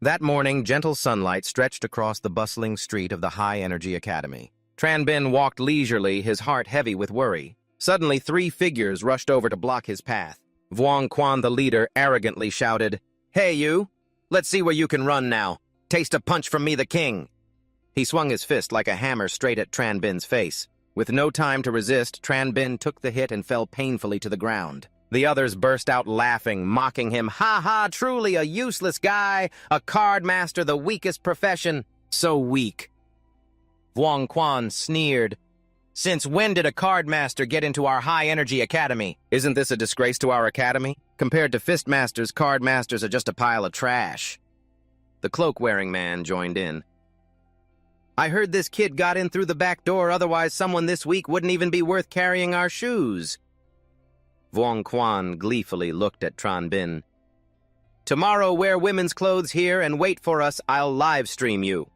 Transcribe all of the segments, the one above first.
That morning, gentle sunlight stretched across the bustling street of the High Energy Academy. Tran Bin walked leisurely, his heart heavy with worry. Suddenly, three figures rushed over to block his path. Vuong Quan, the leader, arrogantly shouted, "Hey, you! Let's see where you can run now. Taste a punch from me, the king!" He swung his fist like a hammer straight at Tran Bin's face. With no time to resist, Tran Bin took the hit and fell painfully to the ground. The others burst out laughing, mocking him. "Ha ha, truly a useless guy, a card master, the weakest profession. So weak." Vuong Quan sneered. "Since when did a card master get into our High Energy Academy? Isn't this a disgrace to our academy? Compared to fist masters, card masters are just a pile of trash." The cloak-wearing man joined in. "I heard this kid got in through the back door, otherwise someone this week wouldn't even be worth carrying our shoes." Vuong Quan gleefully looked at Tran Bin. "Tomorrow wear women's clothes here and wait for us, I'll live stream you."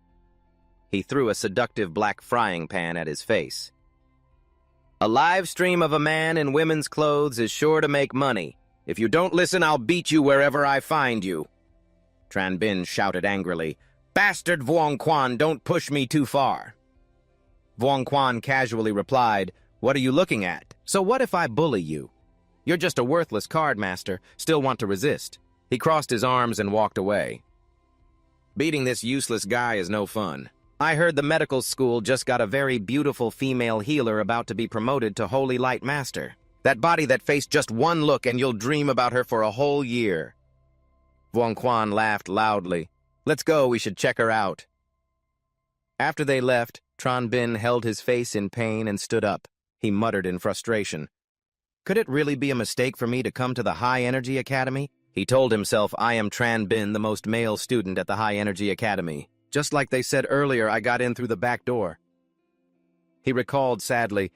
He threw a seductive black frying pan at his face. "A live stream of a man in women's clothes is sure to make money. If you don't listen, I'll beat you wherever I find you." Tran Bin shouted angrily, "Bastard Vuong Quan, don't push me too far." Vuong Quan casually replied, "What are you looking at? So what if I bully you? You're just a worthless card master, still want to resist." He crossed his arms and walked away. "Beating this useless guy is no fun. I heard the medical school just got a very beautiful female healer about to be promoted to Holy Light Master. That body that faced just one look and you'll dream about her for a whole year." Vuong Quan laughed loudly. "Let's go, we should check her out." After they left, Tran Bin held his face in pain and stood up. He muttered in frustration. "Could it really be a mistake for me to come to the High Energy Academy?" He told himself, "I am Tran Bin, the most male student at the High Energy Academy. Just like they said earlier, I got in through the back door." He recalled sadly,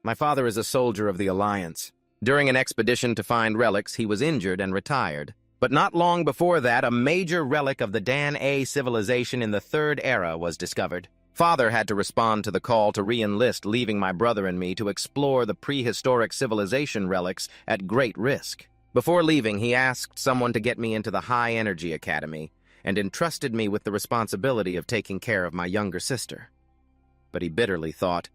"My father is a soldier of the Alliance. During an expedition to find relics, he was injured and retired. But not long before that, a major relic of the Dan A civilization in the Third Era was discovered. Father had to respond to the call to re-enlist, leaving my brother and me to explore the prehistoric civilization relics at great risk. Before leaving, he asked someone to get me into the High Energy Academy and entrusted me with the responsibility of taking care of my younger sister. But he bitterly thought,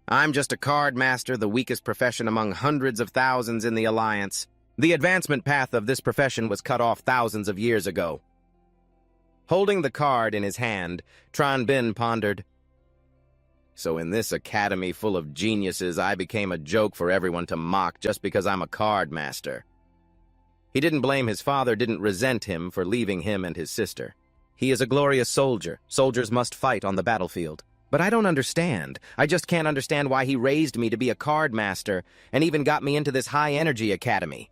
I'm just a card master, the weakest profession among hundreds of thousands in the Alliance. The advancement path of this profession was cut off thousands of years ago." Holding the card in his hand, Tran Bin pondered, "So in this academy full of geniuses, I became a joke for everyone to mock just because I'm a card master." He didn't blame his father, didn't resent him for leaving him and his sister. He is a glorious soldier. Soldiers must fight on the battlefield. But I don't understand. I just can't understand why he raised me to be a card master and even got me into this High Energy Academy.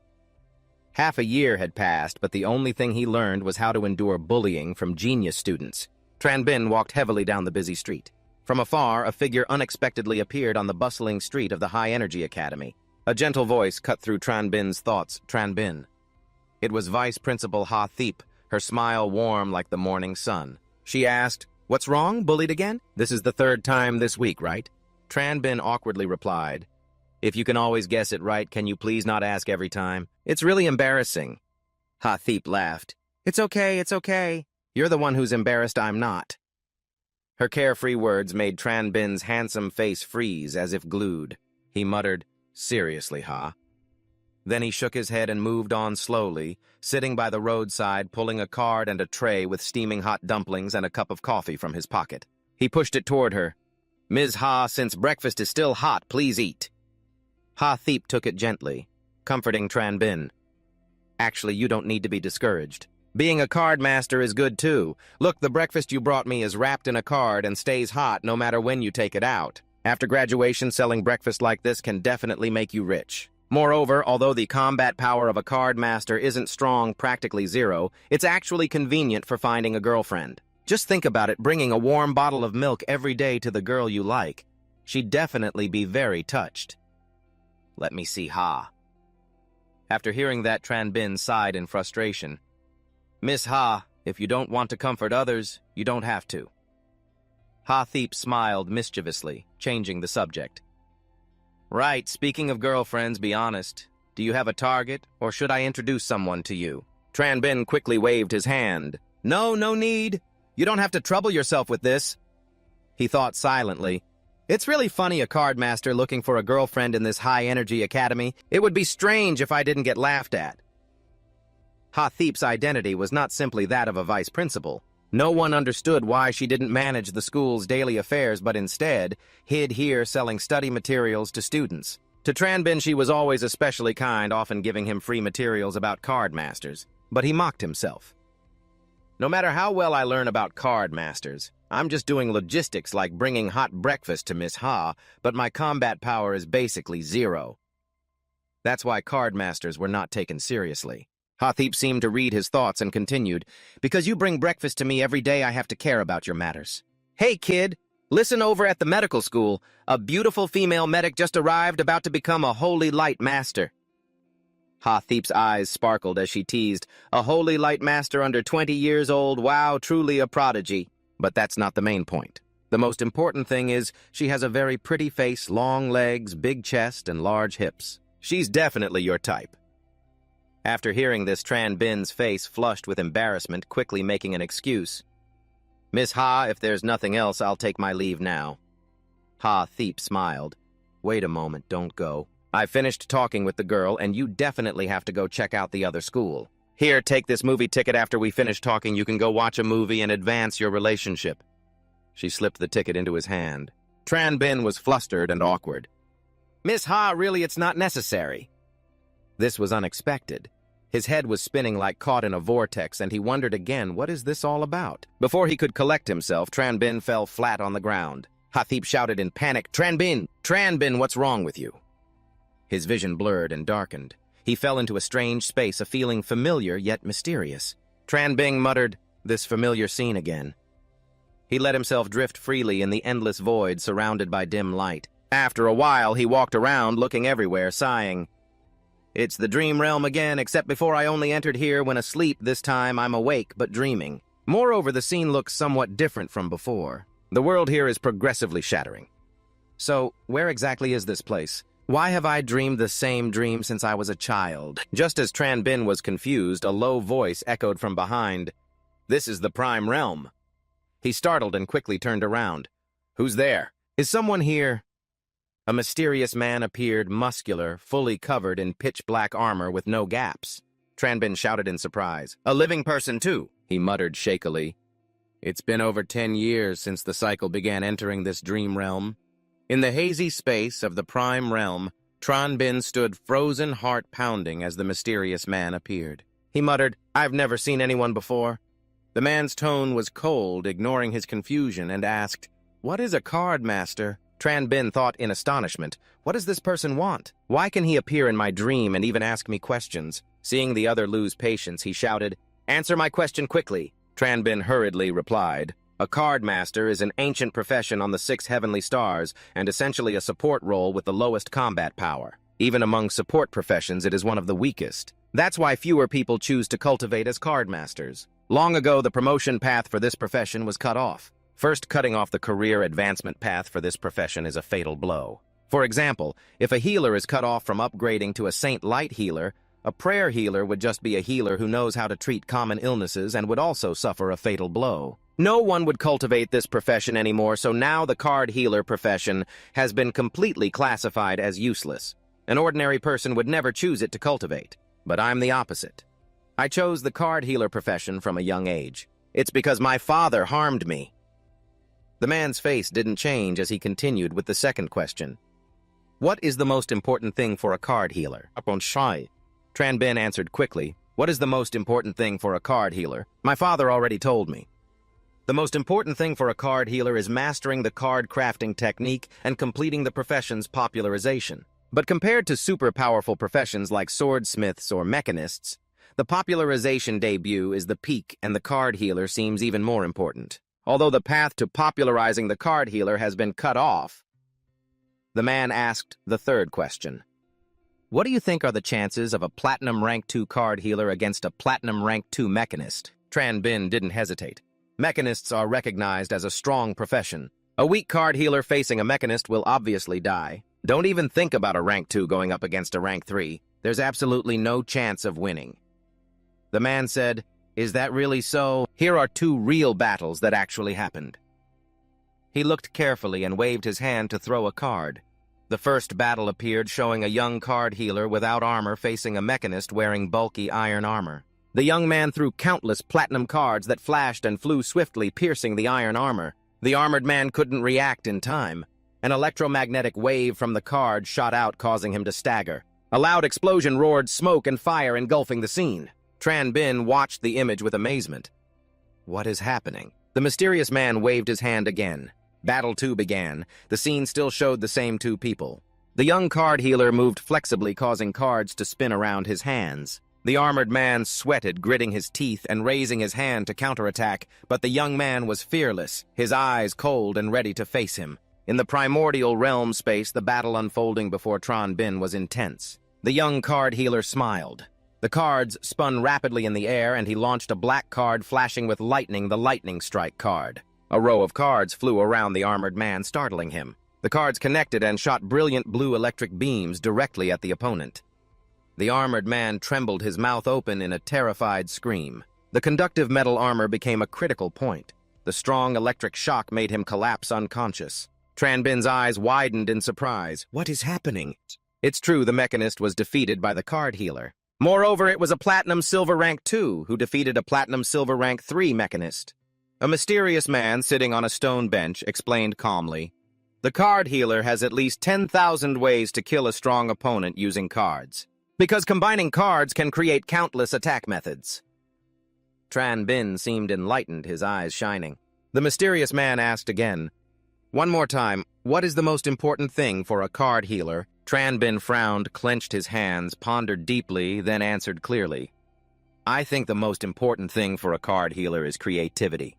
Half a year had passed, but the only thing he learned was how to endure bullying from genius students. Tran Bin walked heavily down the busy street. From afar, a figure unexpectedly appeared on the bustling street of the High Energy Academy. A gentle voice cut through Tran Bin's thoughts. Tran Bin. It was Vice Principal Ha Thiep, her smile warm like the morning sun. She asked, "What's wrong? Bullied again? This is the third time this week, right?" Tran Bin awkwardly replied, "If you can always guess it right, can you please not ask every time? It's really embarrassing." Ha Thiep laughed. It's okay. You're the one who's embarrassed, I'm not." Her carefree words made Tran Bin's handsome face freeze as if glued. He muttered, "Seriously, Ha?" Then he shook his head and moved on slowly, sitting by the roadside, pulling a card and a tray with steaming hot dumplings and a cup of coffee from his pocket. He pushed it toward her. "Ms. Ha, since breakfast is still hot, please eat." Ha Thiep took it gently, comforting Tran Bin. "Actually, you don't need to be discouraged. Being a card master is good too. Look, the breakfast you brought me is wrapped in a card and stays hot no matter when you take it out. After graduation, selling breakfast like this can definitely make you rich. Moreover, although the combat power of a card master isn't strong, practically zero, it's actually convenient for finding a girlfriend. Just think about it, bringing a warm bottle of milk every day to the girl you like. She'd definitely be very touched." "Let me see, Ha." After hearing that, Tran Bin sighed in frustration. "Miss Ha, if you don't want to comfort others, you don't have to." Ha Thiep smiled mischievously, changing the subject. "Right, speaking of girlfriends, be honest. Do you have a target, or should I introduce someone to you?" Tran Bin quickly waved his hand. No, no need. You don't have to trouble yourself with this. He thought silently. It's really funny a card master looking for a girlfriend in this high-energy academy. It would be strange if I didn't get laughed at. Hathip's identity was not simply that of a vice principal. No one understood why she didn't manage the school's daily affairs, but instead hid here selling study materials to students. To Tranbin, she was always especially kind, often giving him free materials about card masters. But he mocked himself. No matter how well I learn about card masters, I'm just doing logistics like bringing hot breakfast to Miss Ha, but my combat power is basically zero. That's why card masters were not taken seriously. Hathip seemed to read his thoughts and continued, Because you bring breakfast to me every day, I have to care about your matters. Hey, kid, listen over at the medical school. A beautiful female medic just arrived, about to become a holy light master. Hathip's eyes sparkled as she teased, A holy light master under 20 years old, wow, truly a prodigy. But that's not the main point. The most important thing is she has a very pretty face, long legs, big chest, and large hips. She's definitely your type. After hearing this, Tranbin's face flushed with embarrassment, quickly making an excuse. Miss Ha, if there's nothing else, I'll take my leave now. Hathip smiled. Wait a moment, don't go. I finished talking with the girl, and you definitely have to go check out the other school. Here, take this movie ticket. After we finish talking, you can go watch a movie and advance your relationship. She slipped the ticket into his hand. Tranbin was flustered and awkward. Miss Ha, really, it's not necessary. This was unexpected. His head was spinning like caught in a vortex, and he wondered again, what is this all about? Before he could collect himself, Tranbin fell flat on the ground. Hathip shouted in panic, Tranbin! Tranbin, what's wrong with you? His vision blurred and darkened. He fell into a strange space, a feeling familiar yet mysterious. Tranbin muttered, this familiar scene again. He let himself drift freely in the endless void surrounded by dim light. After a while, he walked around, looking everywhere, sighing. It's the dream realm again, except before I only entered here when asleep. This time I'm awake but dreaming. Moreover, the scene looks somewhat different from before. The world here is progressively shattering. So, where exactly is this place? Why have I dreamed the same dream since I was a child? Just as Tranbin was confused, a low voice echoed from behind. This is the Prime Realm. He startled and quickly turned around. Who's there? Is someone here? A mysterious man appeared, muscular, fully covered in pitch-black armor with no gaps. Tranbin shouted in surprise. A living person, too, he muttered shakily. It's been over 10 years since the cycle began entering this dream realm. In the hazy space of the Prime Realm, Tranbin stood frozen, heart pounding as the mysterious man appeared. He muttered, I've never seen anyone before. The man's tone was cold, ignoring his confusion, and asked, What is a card master? Tranbin thought in astonishment, what does this person want? Why can he appear in my dream and even ask me questions? Seeing the other lose patience, he shouted, Answer my question quickly. Tranbin hurriedly replied, A card master is an ancient profession on the 6 heavenly stars and essentially a support role with the lowest combat power. Even among support professions, it is one of the weakest. That's why fewer people choose to cultivate as card masters. Long ago, the promotion path for this profession was cut off. First, cutting off the career advancement path for this profession is a fatal blow. For example, if a healer is cut off from upgrading to a Saint Light healer, a prayer healer would just be a healer who knows how to treat common illnesses and would also suffer a fatal blow. No one would cultivate this profession anymore, so now the card healer profession has been completely classified as useless. An ordinary person would never choose it to cultivate. But I'm the opposite. I chose the card healer profession from a young age. It's because my father harmed me. The man's face didn't change as he continued with the second question. What is the most important thing for a card healer? Upon shy. Tranbin answered quickly. What is the most important thing for a card healer? My father already told me. The most important thing for a card healer is mastering the card crafting technique and completing the profession's popularization. But compared to super powerful professions like swordsmiths or mechanists, the popularization debut is the peak and the card healer seems even more important. Although the path to popularizing the card healer has been cut off, the man asked the third question. What do you think are the chances of a Platinum Rank 2 card healer against a Platinum Rank 2 mechanist? Tranbin didn't hesitate. Mechanists are recognized as a strong profession. A weak card healer facing a mechanist will obviously die. Don't even think about a Rank 2 going up against a Rank 3. There's absolutely no chance of winning. The man said, Is that really so? Here are two real battles that actually happened. He looked carefully and waved his hand to throw a card. The first battle appeared, showing a young card healer without armor facing a mechanist wearing bulky iron armor. The young man threw countless platinum cards that flashed and flew swiftly, piercing the iron armor. The armored man couldn't react in time. An electromagnetic wave from the card shot out, causing him to stagger. A loud explosion roared, smoke and fire engulfing the scene. Tran Bin watched the image with amazement. What is happening? The mysterious man waved his hand again. Battle 2 began. The scene still showed the same two people. The young card healer moved flexibly, causing cards to spin around his hands. The armored man sweated, gritting his teeth and raising his hand to counterattack, but the young man was fearless, his eyes cold and ready to face him. In the primordial realm space, the battle unfolding before Tran Bin was intense. The young card healer smiled. The cards spun rapidly in the air, and he launched a black card flashing with lightning, the lightning strike card. A row of cards flew around the armored man, startling him. The cards connected and shot brilliant blue electric beams directly at the opponent. The armored man trembled, his mouth open in a terrified scream. The conductive metal armor became a critical point. The strong electric shock made him collapse unconscious. Tran Bin's eyes widened in surprise. What is happening? It's true, the mechanist was defeated by the card healer. Moreover, it was a Platinum Silver Rank 2 who defeated a Platinum Silver Rank 3 mechanist. A mysterious man sitting on a stone bench explained calmly, "The card healer has at least 10,000 ways to kill a strong opponent using cards, because combining cards can create countless attack methods." Tran Bin seemed enlightened, his eyes shining. The mysterious man asked again, "One more time, what is the most important thing for a card healer?" Tran Bin frowned, clenched his hands, pondered deeply, then answered clearly, "I think the most important thing for a card healer is creativity."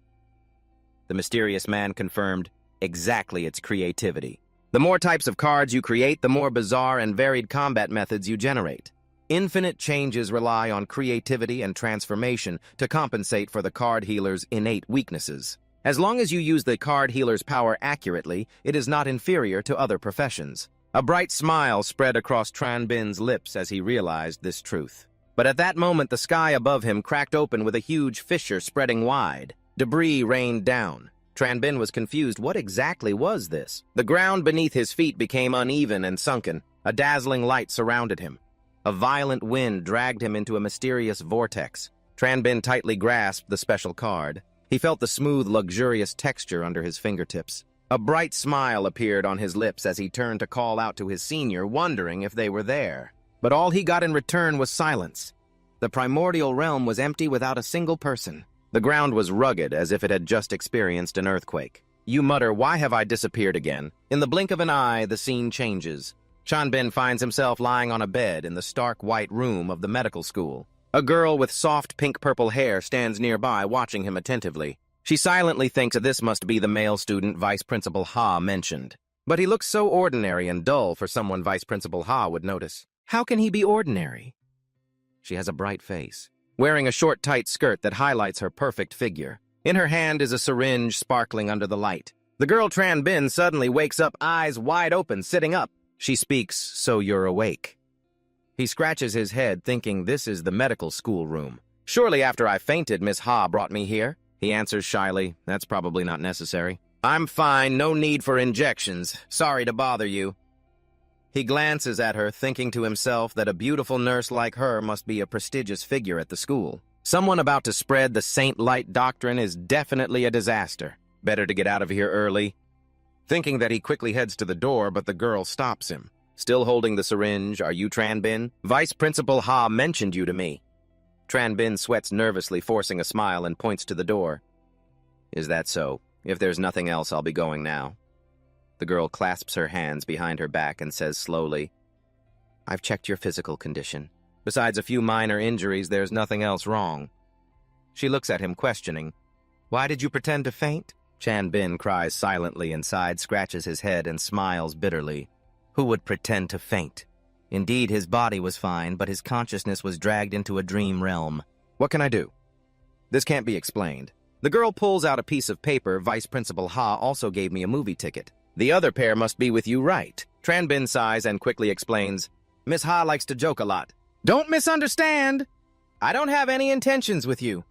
The mysterious man confirmed, "Exactly, it's creativity. The more types of cards you create, the more bizarre and varied combat methods you generate. Infinite changes rely on creativity and transformation to compensate for the card healer's innate weaknesses. As long as you use the card healer's power accurately, it is not inferior to other professions." A bright smile spread across Tran Bin's lips as he realized this truth. But at that moment, the sky above him cracked open with a huge fissure spreading wide. Debris rained down. Tran Bin was confused. What exactly was this? The ground beneath his feet became uneven and sunken. A dazzling light surrounded him. A violent wind dragged him into a mysterious vortex. Tran Bin tightly grasped the special card. He felt the smooth, luxurious texture under his fingertips. A bright smile appeared on his lips as he turned to call out to his senior, wondering if they were there. But all he got in return was silence. The primordial realm was empty without a single person. The ground was rugged, as if it had just experienced an earthquake. You mutter, "Why have I disappeared again?" In the blink of an eye, the scene changes. Tran Bin finds himself lying on a bed in the stark white room of the medical school. A girl with soft pink-purple hair stands nearby, watching him attentively. She silently thinks that this must be the male student Vice Principal Ha mentioned. But he looks so ordinary and dull for someone Vice Principal Ha would notice. How can he be ordinary? She has a bright face, wearing a short, tight skirt that highlights her perfect figure. In her hand is a syringe sparkling under the light. The girl Tran Bin suddenly wakes up, eyes wide open, sitting up. She speaks, "So you're awake." He scratches his head, thinking this is the medical school room. "Surely after I fainted, Miss Ha brought me here." He answers shyly, "That's probably not necessary." "I'm fine, no need for injections. Sorry to bother you." He glances at her, thinking to himself that a beautiful nurse like her must be a prestigious figure at the school. Someone about to spread the Saint Light doctrine is definitely a disaster. Better to get out of here early. Thinking that, he quickly heads to the door, but the girl stops him. Still holding the syringe, "Are you Tran Bin? Vice Principal Ha mentioned you to me." Tran Bin sweats nervously, forcing a smile, and points to the door. "Is that so? If there's nothing else, I'll be going now." The girl clasps her hands behind her back and says slowly, "I've checked your physical condition. Besides a few minor injuries, there's nothing else wrong." She looks at him, questioning. "Why did you pretend to faint?" Tran Bin cries silently inside, scratches his head, and smiles bitterly. Who would pretend to faint? Indeed, his body was fine, but his consciousness was dragged into a dream realm. "What can I do?" "This can't be explained." The girl pulls out a piece of paper. "Vice Principal Ha also gave me a movie ticket. The other pair must be with you, right?" Tran Bin sighs and quickly explains, "Miss Ha likes to joke a lot." "Don't misunderstand. I don't have any intentions with you.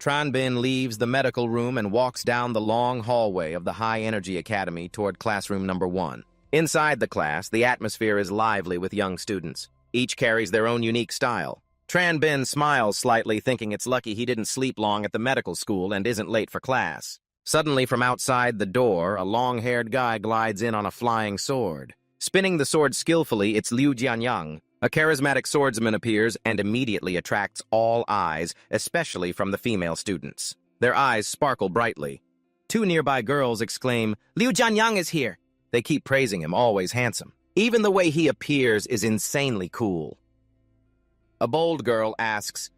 Tranbin leaves the medical room and walks down the long hallway of the High Energy Academy toward classroom number 1. Inside the class, the atmosphere is lively with young students. Each carries their own unique style. Tranbin smiles slightly, thinking it's lucky he didn't sleep long at the medical school and isn't late for class. Suddenly, from outside the door, a long-haired guy glides in on a flying sword. Spinning the sword skillfully, it's Liu Jianyang. A charismatic swordsman appears and immediately attracts all eyes, especially from the female students. Their eyes sparkle brightly. 2 nearby girls exclaim, "Liu Jianyang is here!" They keep praising him, always handsome. Even the way he appears is insanely cool. A bold girl asks,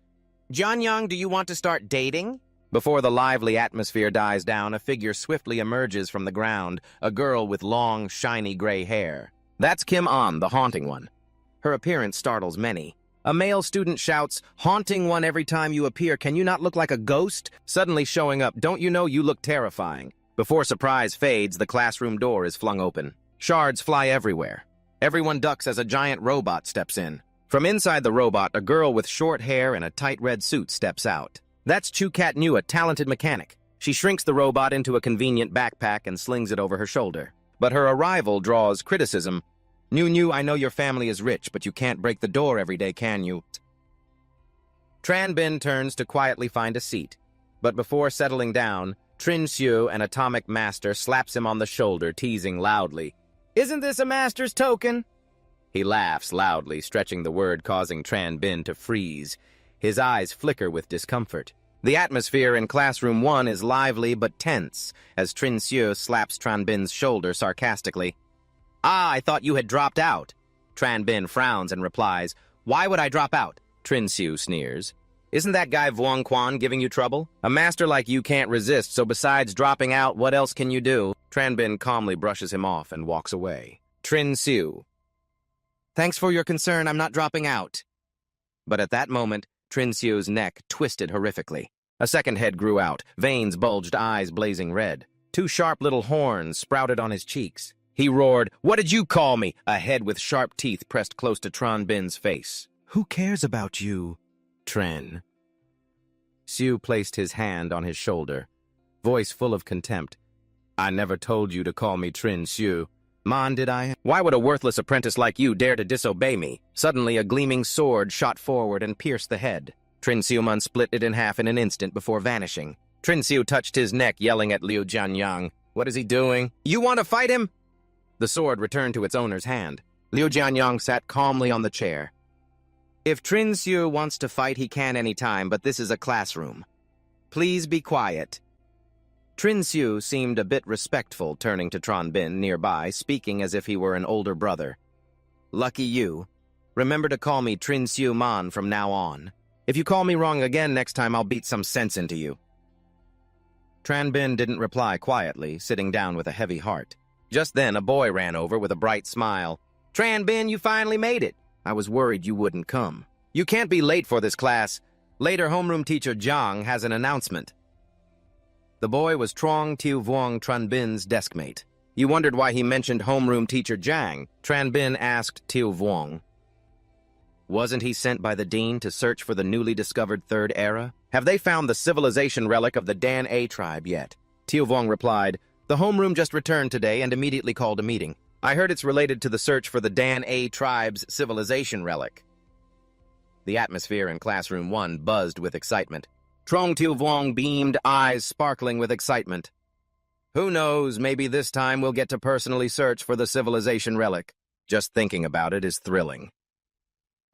"Jianyang, do you want to start dating?" Before the lively atmosphere dies down, a figure swiftly emerges from the ground, a girl with long, shiny gray hair. That's Kim An, the haunting one. Her appearance startles many. A male student shouts, "Haunting one every time you appear, can you not look like a ghost?" Suddenly showing up, "Don't you know you look terrifying?" Before surprise fades, the classroom door is flung open. Shards fly everywhere. Everyone ducks as a giant robot steps in. From inside the robot, a girl with short hair and a tight red suit steps out. That's Chu-Kat Nu, a talented mechanic. She shrinks the robot into a convenient backpack and slings it over her shoulder. But her arrival draws criticism. "Nu, I know your family is rich, but you can't break the door every day, can you?" Tranbin turns to quietly find a seat. But before settling down, Trin Xiu, an atomic master, slaps him on the shoulder, teasing loudly, "Isn't this a master's token?" He laughs loudly, stretching the word, causing Tranbin to freeze. His eyes flicker with discomfort. The atmosphere in classroom 1 is lively but tense, as Trin Xiu slaps Tranbin's shoulder sarcastically. "Ah, I thought you had dropped out." Tranbin frowns and replies, "Why would I drop out?" Trin Xiu sneers. "Isn't that guy Vuong Quan giving you trouble? A master like you can't resist, so besides dropping out, what else can you do?" Tranbin calmly brushes him off and walks away. Trin Xiu, "Thanks for your concern, I'm not dropping out." But at that moment, Trin Xiu's neck twisted horrifically. A second head grew out, veins bulged, eyes blazing red. 2 sharp little horns sprouted on his cheeks. He roared, "What did you call me?" A head with sharp teeth pressed close to Tranbin's face. "Who cares about you, Tren?" Xiu placed his hand on his shoulder, voice full of contempt. "I never told you to call me Trin Xiu. Man, did I? Why would a worthless apprentice like you dare to disobey me?" Suddenly, a gleaming sword shot forward and pierced the head. Trin Xiuman split it in half in an instant before vanishing. Trin Xiu touched his neck, yelling at Liu Jianyang, "What is he doing? You want to fight him?" The sword returned to its owner's hand. Liu Jianyang sat calmly on the chair. "If Trin Xiu wants to fight, he can any time, but this is a classroom. Please be quiet." Trin Xiu seemed a bit respectful, turning to Tranbin nearby, speaking as if he were an older brother. "Lucky you. Remember to call me Trin Xiu Man from now on. If you call me wrong again next time, I'll beat some sense into you." Tranbin didn't reply quietly, sitting down with a heavy heart. Just then, a boy ran over with a bright smile. "Tranbin, you finally made it. I was worried you wouldn't come. You can't be late for this class. Later, homeroom teacher Zhang has an announcement." The boy was Trong Tiu Vuong, Tranbin's deskmate. You wondered why he mentioned homeroom teacher Zhang. Tranbin asked Tiu Vuong. Wasn't he sent by the dean to search for the newly discovered third era? Have they found the civilization relic of the Dan A tribe yet? Tiu Vuong replied, "The homeroom just returned today and immediately called a meeting. I heard it's related to the search for the Dan A tribe's civilization relic." The atmosphere in classroom 1 buzzed with excitement. Trong Tiu Vuong beamed, eyes sparkling with excitement. "Who knows, maybe this time we'll get to personally search for the civilization relic. Just thinking about it is thrilling."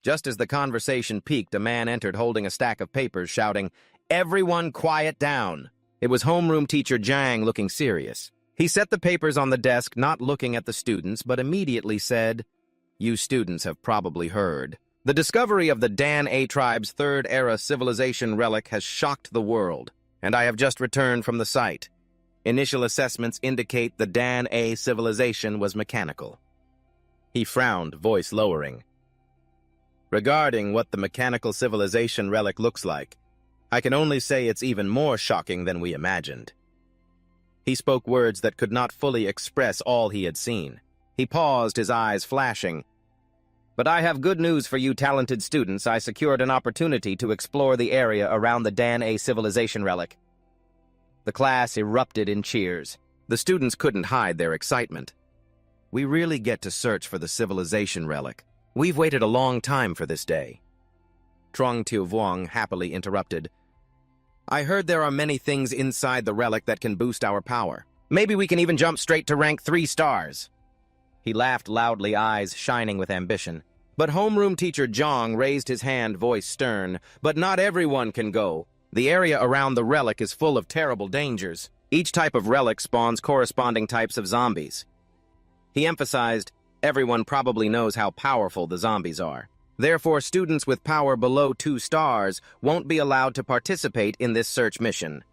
Just as the conversation peaked, a man entered holding a stack of papers, shouting, "Everyone quiet down." It was homeroom teacher Zhang, looking serious. He set the papers on the desk, not looking at the students, but immediately said, "You students have probably heard. The discovery of the Dan A tribe's third-era civilization relic has shocked the world, and I have just returned from the site. Initial assessments indicate the Dan A civilization was mechanical." He frowned, voice lowering. "Regarding what the mechanical civilization relic looks like, I can only say it's even more shocking than we imagined." He spoke words that could not fully express all he had seen. He paused, his eyes flashing. But I have good news for you talented students. I secured an opportunity to explore the area around the Dan A civilization relic. The class erupted in cheers. The students couldn't hide their excitement. We really get to search for the civilization relic. We've waited a long time for this day. Trong Tiu Vuong happily interrupted. I heard there are many things inside the relic that can boost our power. Maybe we can even jump straight to rank 3 stars. He laughed loudly, eyes shining with ambition. But homeroom teacher Zhang raised his hand, voice stern. But not everyone can go. The area around the relic is full of terrible dangers. Each type of relic spawns corresponding types of zombies. He emphasized, everyone probably knows how powerful the zombies are. Therefore, students with power below 2 stars won't be allowed to participate in this search mission.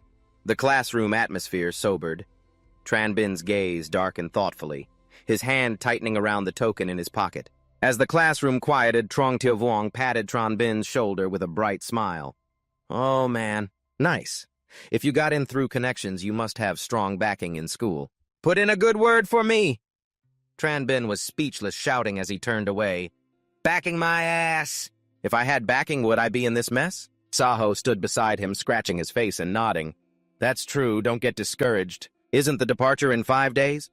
The classroom atmosphere sobered. Tranbin's gaze darkened thoughtfully, his hand tightening around the token in his pocket. As the classroom quieted, Trong Tiu Vuong patted Tranbin's shoulder with a bright smile. Oh man, nice. If you got in through connections, you must have strong backing in school. Put in a good word for me! Tranbin was speechless, shouting as he turned away. Backing my ass! If I had backing, would I be in this mess? Saho stood beside him, scratching his face and nodding. That's true, don't get discouraged. Isn't the departure in 5 days?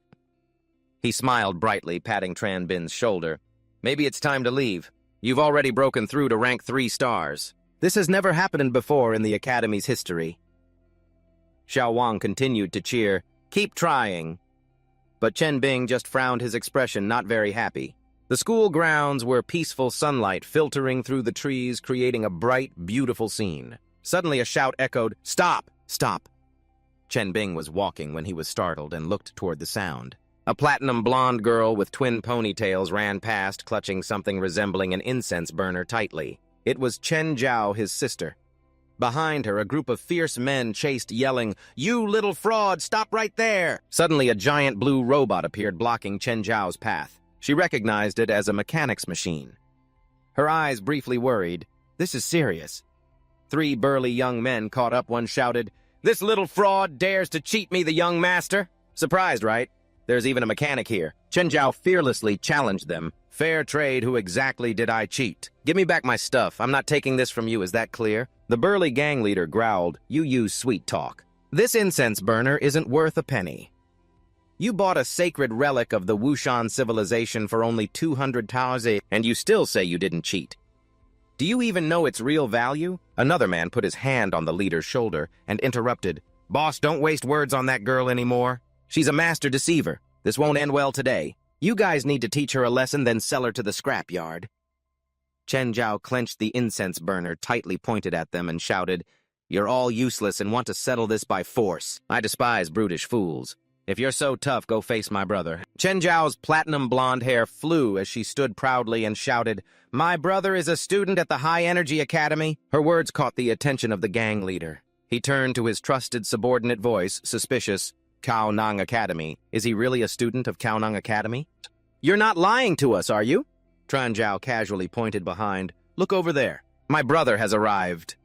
He smiled brightly, patting Tranbin's shoulder. Maybe it's time to leave. You've already broken through to rank 3 stars. This has never happened before in the Academy's history. Xiao Wang continued to cheer, Keep trying. But Chen Bing just frowned, his expression not very happy. The school grounds were peaceful sunlight filtering through the trees, creating a bright, beautiful scene. Suddenly a shout echoed, Stop! Stop! Chen Bing was walking when he was startled and looked toward the sound. A platinum blonde girl with twin ponytails ran past, clutching something resembling an incense burner tightly. It was Chen Zhao, his sister. Behind her, a group of fierce men chased, yelling, You little fraud, stop right there! Suddenly, a giant blue robot appeared, blocking Chen Zhao's path. She recognized it as a mechanics machine. Her eyes briefly worried. This is serious. 3 burly young men caught up. One shouted, This little fraud dares to cheat me, the young master! Surprised, right? There's even a mechanic here. Chen Zhao fearlessly challenged them. Fair trade, who exactly did I cheat? Give me back my stuff. I'm not taking this from you, is that clear? The burly gang leader growled, You use sweet talk. This incense burner isn't worth a penny. You bought a sacred relic of the Wushan civilization for only 200 taozi, and you still say you didn't cheat. Do you even know its real value? Another man put his hand on the leader's shoulder and interrupted, Boss, don't waste words on that girl anymore. She's a master deceiver. This won't end well today. You guys need to teach her a lesson, then sell her to the scrapyard. Chen Zhao clenched the incense burner, tightly pointed at them, and shouted, You're all useless and want to settle this by force. I despise brutish fools. If you're so tough, go face my brother. Chen Zhao's platinum blonde hair flew as she stood proudly and shouted, My brother is a student at the High Energy Academy. Her words caught the attention of the gang leader. He turned to his trusted subordinate voice, suspicious, Cao Nang Academy. Is he really a student of Cao Nang Academy? You're not lying to us, are you? Tran Zhao casually pointed behind. Look over there. My brother has arrived.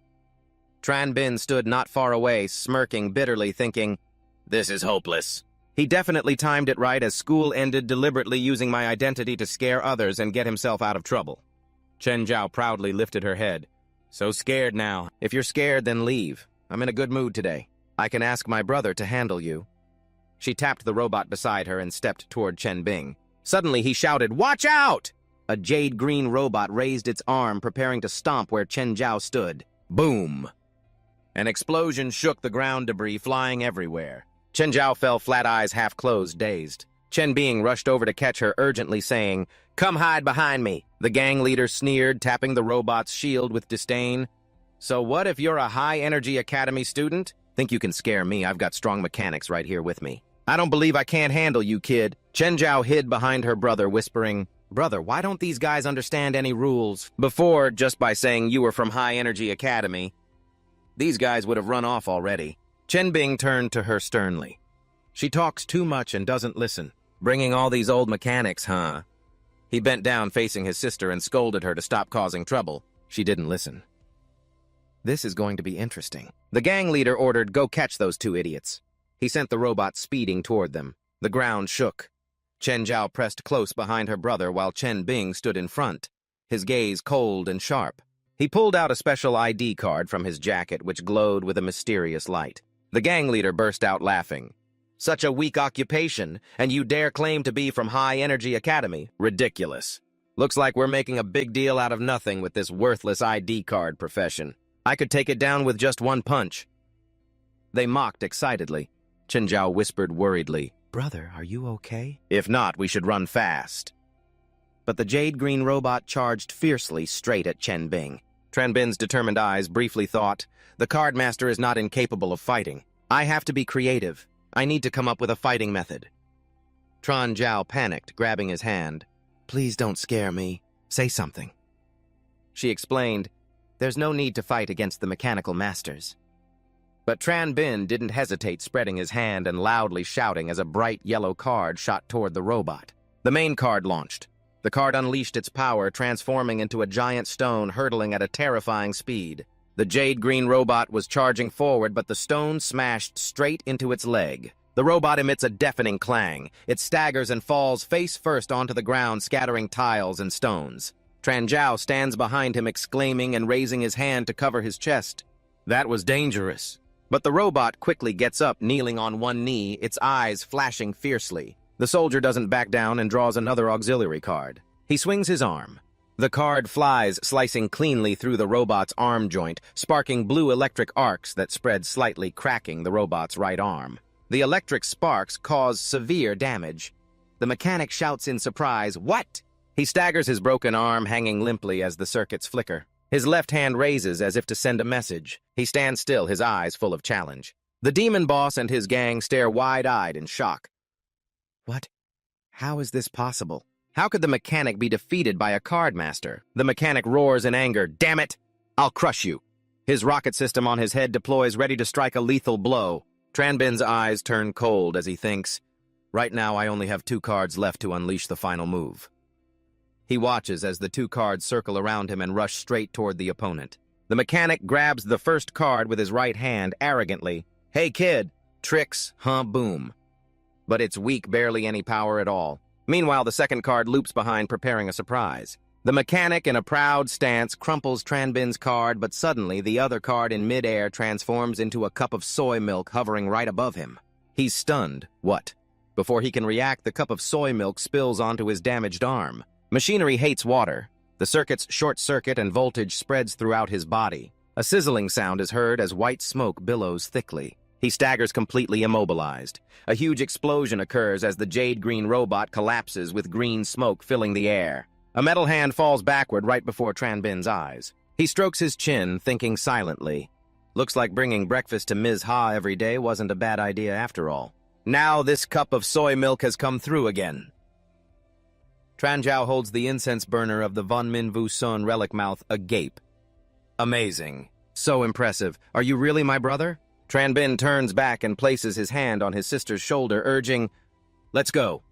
Tran Bin stood not far away, smirking bitterly, thinking, This is hopeless. He definitely timed it right as school ended, deliberately using my identity to scare others and get himself out of trouble. Chen Zhao proudly lifted her head. So scared now. If you're scared, then leave. I'm in a good mood today. I can ask my brother to handle you. She tapped the robot beside her and stepped toward Chen Bing. Suddenly, he shouted, Watch out! A jade-green robot raised its arm, preparing to stomp where Chen Zhao stood. Boom! An explosion shook the ground, debris flying everywhere. Chen Zhao fell flat, eyes half closed, dazed. Chen Bing rushed over to catch her, urgently saying, Come hide behind me. The gang leader sneered, tapping the robot's shield with disdain. So what if you're a High Energy Academy student? Think you can scare me? I've got strong mechanics right here with me. I don't believe I can't handle you, kid. Chen Zhao hid behind her brother, whispering, Brother, why don't these guys understand any rules? Before, just by saying you were from High Energy Academy, these guys would have run off already. Chen Bing turned to her sternly. She talks too much and doesn't listen. Bringing all these old mechanics, huh? He bent down facing his sister and scolded her to stop causing trouble. She didn't listen. This is going to be interesting. The gang leader ordered, Go catch those 2 idiots. He sent the robot speeding toward them. The ground shook. Chen Zhao pressed close behind her brother while Chen Bing stood in front. his gaze cold and sharp. He pulled out a special ID card from his jacket which glowed with a mysterious light. The gang leader burst out laughing. Such a weak occupation, and you dare claim to be from High Energy Academy? Ridiculous. Looks like we're making a big deal out of nothing with this worthless ID card profession. I could take it down with just one punch. They mocked excitedly. Chenjiao whispered worriedly, "Brother, are you okay? If not, we should run fast." But the jade-green robot charged fiercely straight at Chen Bing. Tranbin's determined eyes briefly thought, "The card master is not incapable of fighting. I have to be creative. I need to come up with a fighting method." Tran Zhao panicked, grabbing his hand. "Please don't scare me. Say something." She explained, "There's no need to fight against the mechanical masters." But Tran Bin didn't hesitate, spreading his hand and loudly shouting as a bright yellow card shot toward the robot. The main card launched. The card unleashed its power, transforming into a giant stone hurtling at a terrifying speed. The jade-green robot was charging forward, but the stone smashed straight into its leg. The robot emits a deafening clang. It staggers and falls face first onto the ground, scattering tiles and stones. Tran Zhao stands behind him, exclaiming and raising his hand to cover his chest. That was dangerous. But the robot quickly gets up, kneeling on one knee, its eyes flashing fiercely. The soldier doesn't back down and draws another auxiliary card. He swings his arm. The card flies, slicing cleanly through the robot's arm joint, sparking blue electric arcs that spread slightly, cracking the robot's right arm. The electric sparks cause severe damage. The mechanic shouts in surprise, "What?" He staggers, his broken arm hanging limply as the circuits flicker. His left hand raises as if to send a message. He stands still, his eyes full of challenge. The demon boss and his gang stare wide-eyed in shock. What? How is this possible? How could the mechanic be defeated by a card master? The mechanic roars in anger, "Damn it! I'll crush you!" His rocket system on his head deploys, ready to strike a lethal blow. Tranbin's eyes turn cold as he thinks, "Right now I only have 2 cards left to unleash the final move." He watches as the 2 cards circle around him and rush straight toward the opponent. The mechanic grabs the first card with his right hand arrogantly. "Hey kid, tricks, huh, boom." But it's weak, barely any power at all. Meanwhile, the second card loops behind, preparing a surprise. The mechanic, in a proud stance, crumples Tranbin's card, but suddenly the other card in midair transforms into a cup of soy milk hovering right above him. He's stunned. What? Before he can react, the cup of soy milk spills onto his damaged arm. Machinery hates water. The circuits short-circuit and voltage spreads throughout his body. A sizzling sound is heard as white smoke billows thickly. He staggers, completely immobilized. A huge explosion occurs as the jade-green robot collapses with green smoke filling the air. A metal hand falls backward right before Tranbin's eyes. He strokes his chin, thinking silently. Looks like bringing breakfast to Ms. Ha every day wasn't a bad idea after all. Now this cup of soy milk has come through again. Tran Zhao holds the incense burner of the Von Minvu Sun relic mouth agape. Amazing. So impressive. Are you really my brother? Tranbin turns back and places his hand on his sister's shoulder, urging, "Let's go."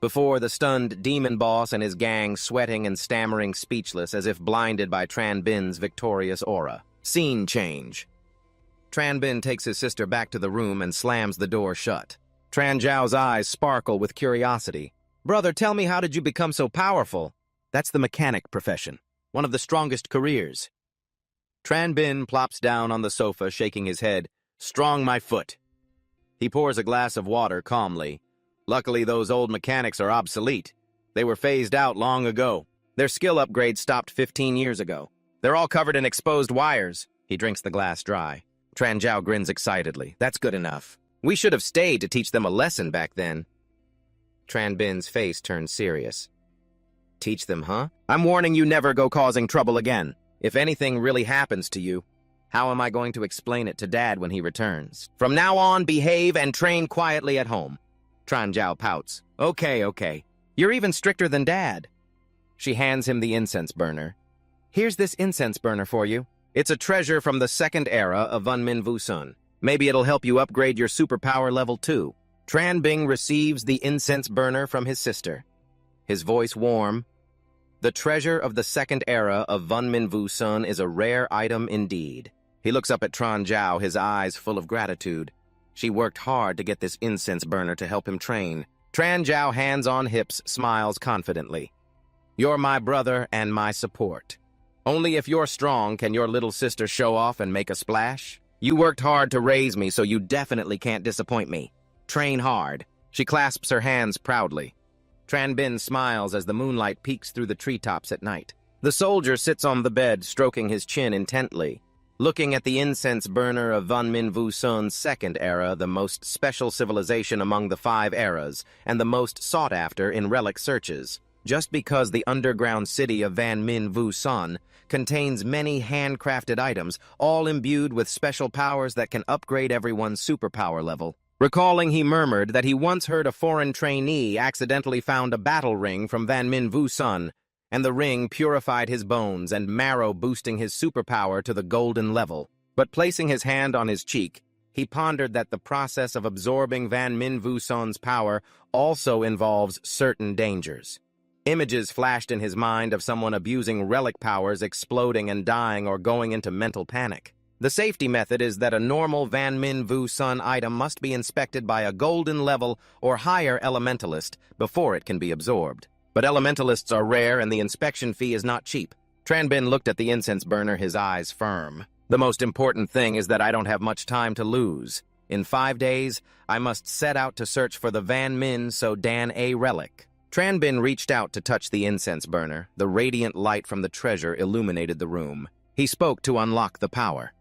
Before the stunned demon boss and his gang, sweating and stammering, speechless as if blinded by Tranbin's victorious aura. Scene change. Tranbin takes his sister back to the room and slams the door shut. Tran Zhao's eyes sparkle with curiosity. "Brother, tell me, how did you become so powerful?" "That's the mechanic profession. One of the strongest careers." Tranbin plops down on the sofa, shaking his head. "Strong my foot." He pours a glass of water calmly. "Luckily, those old mechanics are obsolete. They were phased out long ago. Their skill upgrade stopped 15 years ago. They're all covered in exposed wires." He drinks the glass dry. Tran Zhao grins excitedly. "That's good enough. We should have stayed to teach them a lesson back then." Tranbin's face turns serious. "Teach them, huh? I'm warning you, never go causing trouble again. If anything really happens to you, how am I going to explain it to Dad when he returns? From now on, behave and train quietly at home." Tran Zhao pouts. Okay. You're even stricter than Dad." She hands him the incense burner. "Here's this incense burner for you. It's a treasure from the second era of Von Minvu Sun. Maybe it'll help you upgrade your superpower level 2. Tran Bing receives the incense burner from his sister. His voice warm. The treasure of the second era of Von Minvu Sun is a rare item indeed. He looks up at Tran Zhao, his eyes full of gratitude. She worked hard to get this incense burner to help him train. Tran Zhao, hands on hips, smiles confidently. You're my brother and my support. Only if you're strong can your little sister show off and make a splash. You worked hard to raise me, so you definitely can't disappoint me. Train hard." She clasps her hands proudly. Tranbin smiles as the moonlight peeks through the treetops at night. The soldier sits on the bed, stroking his chin intently, looking at the incense burner of Van Min Vu Sun's second era, the most special civilization among the 5 eras, and the most sought after in relic searches. Just because the underground city of Van Min Vu Sun contains many handcrafted items, all imbued with special powers that can upgrade everyone's superpower level. Recalling, he murmured that he once heard a foreign trainee accidentally found a battle ring from Van Min Vu Sun, and the ring purified his bones and marrow, boosting his superpower to the golden level. But placing his hand on his cheek, he pondered that the process of absorbing Van Min Vu Sun's power also involves certain dangers. Images flashed in his mind of someone abusing relic powers, exploding and dying, or going into mental panic. The safety method is that a normal Van Min Vu Sun item must be inspected by a golden level or higher elementalist before it can be absorbed. But elementalists are rare and the inspection fee is not cheap. Tranbin looked at the incense burner, his eyes firm. The most important thing is that I don't have much time to lose. In 5 days, I must set out to search for the Van Min So Dan A relic. Tranbin reached out to touch the incense burner. The radiant light from the treasure illuminated the room. He spoke to unlock the power.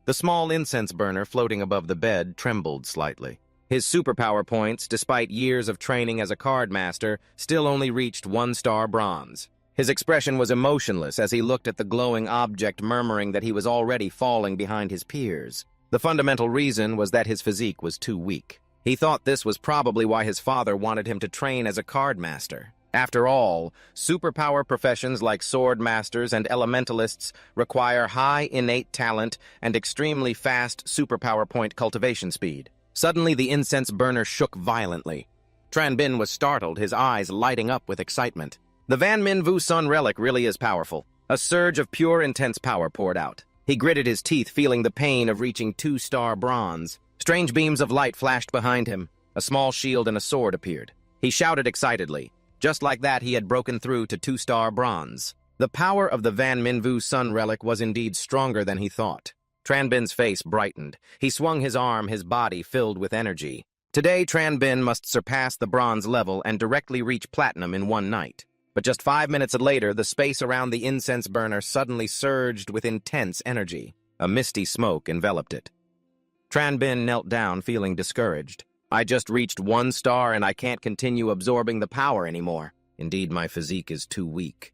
The small incense burner floating above the bed trembled slightly. His superpower points, despite years of training as a card master, still only reached 1-star bronze. His expression was emotionless as he looked at the glowing object, murmuring that he was already falling behind his peers. The fundamental reason was that his physique was too weak. He thought this was probably why his father wanted him to train as a card master. After all, superpower professions like sword masters and elementalists require high innate talent and extremely fast superpower point cultivation speed. Suddenly, the incense burner shook violently. Tranbin was startled, his eyes lighting up with excitement. The Van Min Vu Sun relic really is powerful. A surge of pure, intense power poured out. He gritted his teeth, feeling the pain of reaching 2-star bronze. Strange beams of light flashed behind him. A small shield and a sword appeared. He shouted excitedly. Just like that, he had broken through to 2-star bronze. The power of the Van Min Vu Sun relic was indeed stronger than he thought. Tranbin's face brightened. He swung his arm, his body filled with energy. Today, Tranbin must surpass the bronze level and directly reach platinum in 1 night. But just 5 minutes later, the space around the incense burner suddenly surged with intense energy. A misty smoke enveloped it. Tranbin knelt down, feeling discouraged. I just reached 1 star and I can't continue absorbing the power anymore. Indeed, my physique is too weak.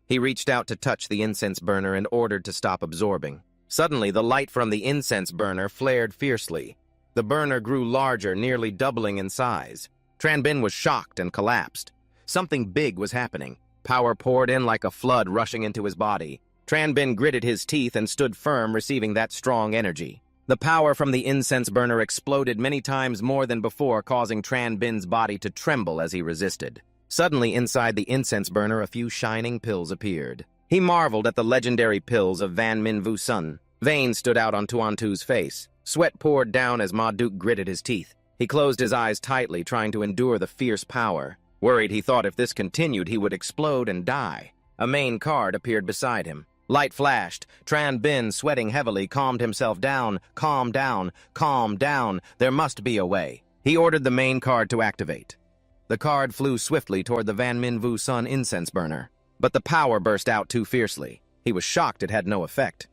He reached out to touch the incense burner and ordered to stop absorbing. Suddenly, the light from the incense burner flared fiercely. The burner grew larger, nearly doubling in size. Tranbin was shocked and collapsed. Something big was happening. Power poured in like a flood, rushing into his body. Tranbin gritted his teeth and stood firm, receiving that strong energy. The power from the incense burner exploded many times more than before, causing Tranbin's body to tremble as he resisted. Suddenly, inside the incense burner, a few shining pills appeared. He marveled at the legendary pills of Van Min Vu Sun. Veins stood out on Tuantu's face. Sweat poured down as Ma Duke gritted his teeth. He closed his eyes tightly, trying to endure the fierce power. Worried, he thought if this continued, he would explode and die. A main card appeared beside him. Light flashed. Tranbin, sweating heavily, calmed himself down. Calm down. Calm down. There must be a way. He ordered the main card to activate. The card flew swiftly toward the Van Min Vu Sun incense burner. But the power burst out too fiercely. He was shocked it had no effect.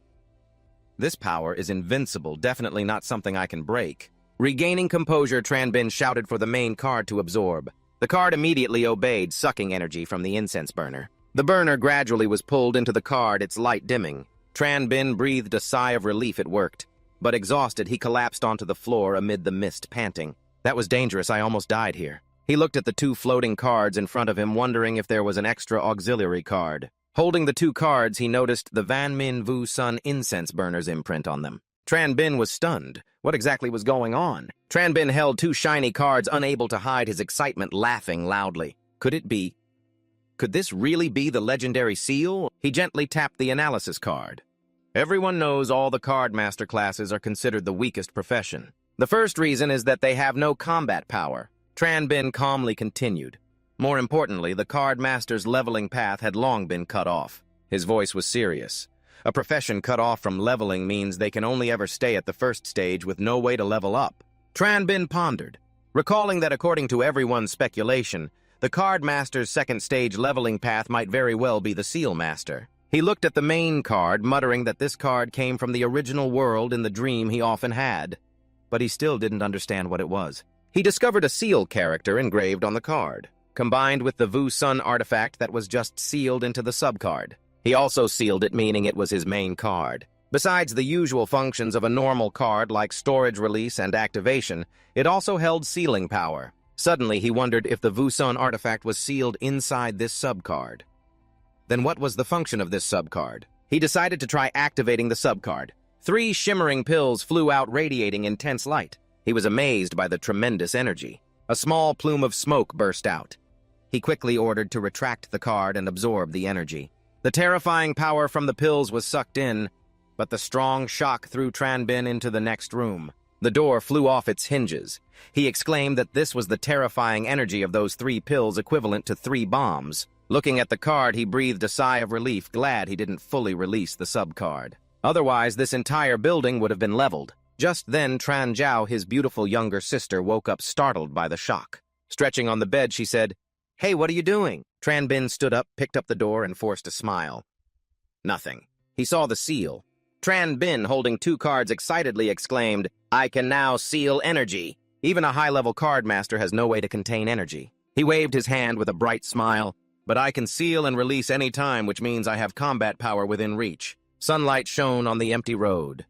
This power is invincible, definitely not something I can break. Regaining composure, Tranbin shouted for the main card to absorb. The card immediately obeyed, sucking energy from the incense burner. The burner gradually was pulled into the card, its light dimming. Tranbin breathed a sigh of relief. It worked. But exhausted, he collapsed onto the floor amid the mist, panting. That was dangerous. I almost died here. He looked at the 2 floating cards in front of him, wondering if there was an extra auxiliary card. Holding the 2 cards, he noticed the Van Min Vu Sun incense burner's imprint on them. Tranbin was stunned. What exactly was going on? Tranbin held 2 shiny cards, unable to hide his excitement, laughing loudly. Could it be? Could this really be the legendary seal? He gently tapped the analysis card. Everyone knows all the card master classes are considered the weakest profession. The first reason is that they have no combat power. Tranbin calmly continued. More importantly, the card master's leveling path had long been cut off. His voice was serious. A profession cut off from leveling means they can only ever stay at the first stage with no way to level up. Tranbin pondered, recalling that according to everyone's speculation, the card master's second stage leveling path might very well be the Seal Master. He looked at the main card, muttering that this card came from the original world in the dream he often had. But he still didn't understand what it was. He discovered a seal character engraved on the card, combined with the Vu Sun artifact that was just sealed into the subcard. He also sealed it, meaning it was his main card. Besides the usual functions of a normal card like storage release and activation, it also held sealing power. Suddenly, he wondered if the Vu Sun artifact was sealed inside this subcard. Then what was the function of this subcard? He decided to try activating the subcard. 3 shimmering pills flew out radiating intense light. He was amazed by the tremendous energy. A small plume of smoke burst out. He quickly ordered to retract the card and absorb the energy. The terrifying power from the pills was sucked in, but the strong shock threw Tranbin into the next room. The door flew off its hinges. He exclaimed that this was the terrifying energy of those 3 pills equivalent to 3 bombs. Looking at the card, he breathed a sigh of relief, glad he didn't fully release the subcard. Otherwise, this entire building would have been leveled. Just then, Tran Zhao, his beautiful younger sister, woke up startled by the shock. Stretching on the bed, she said, "Hey, what are you doing?" Tranbin stood up, picked up the door, and forced a smile. Nothing. He saw the seal. Tranbin, holding 2 cards, excitedly exclaimed, "I can now seal energy." Even a high-level card master has no way to contain energy. He waved his hand with a bright smile. "But I can seal and release any time, which means I have combat power within reach." Sunlight shone on the empty road.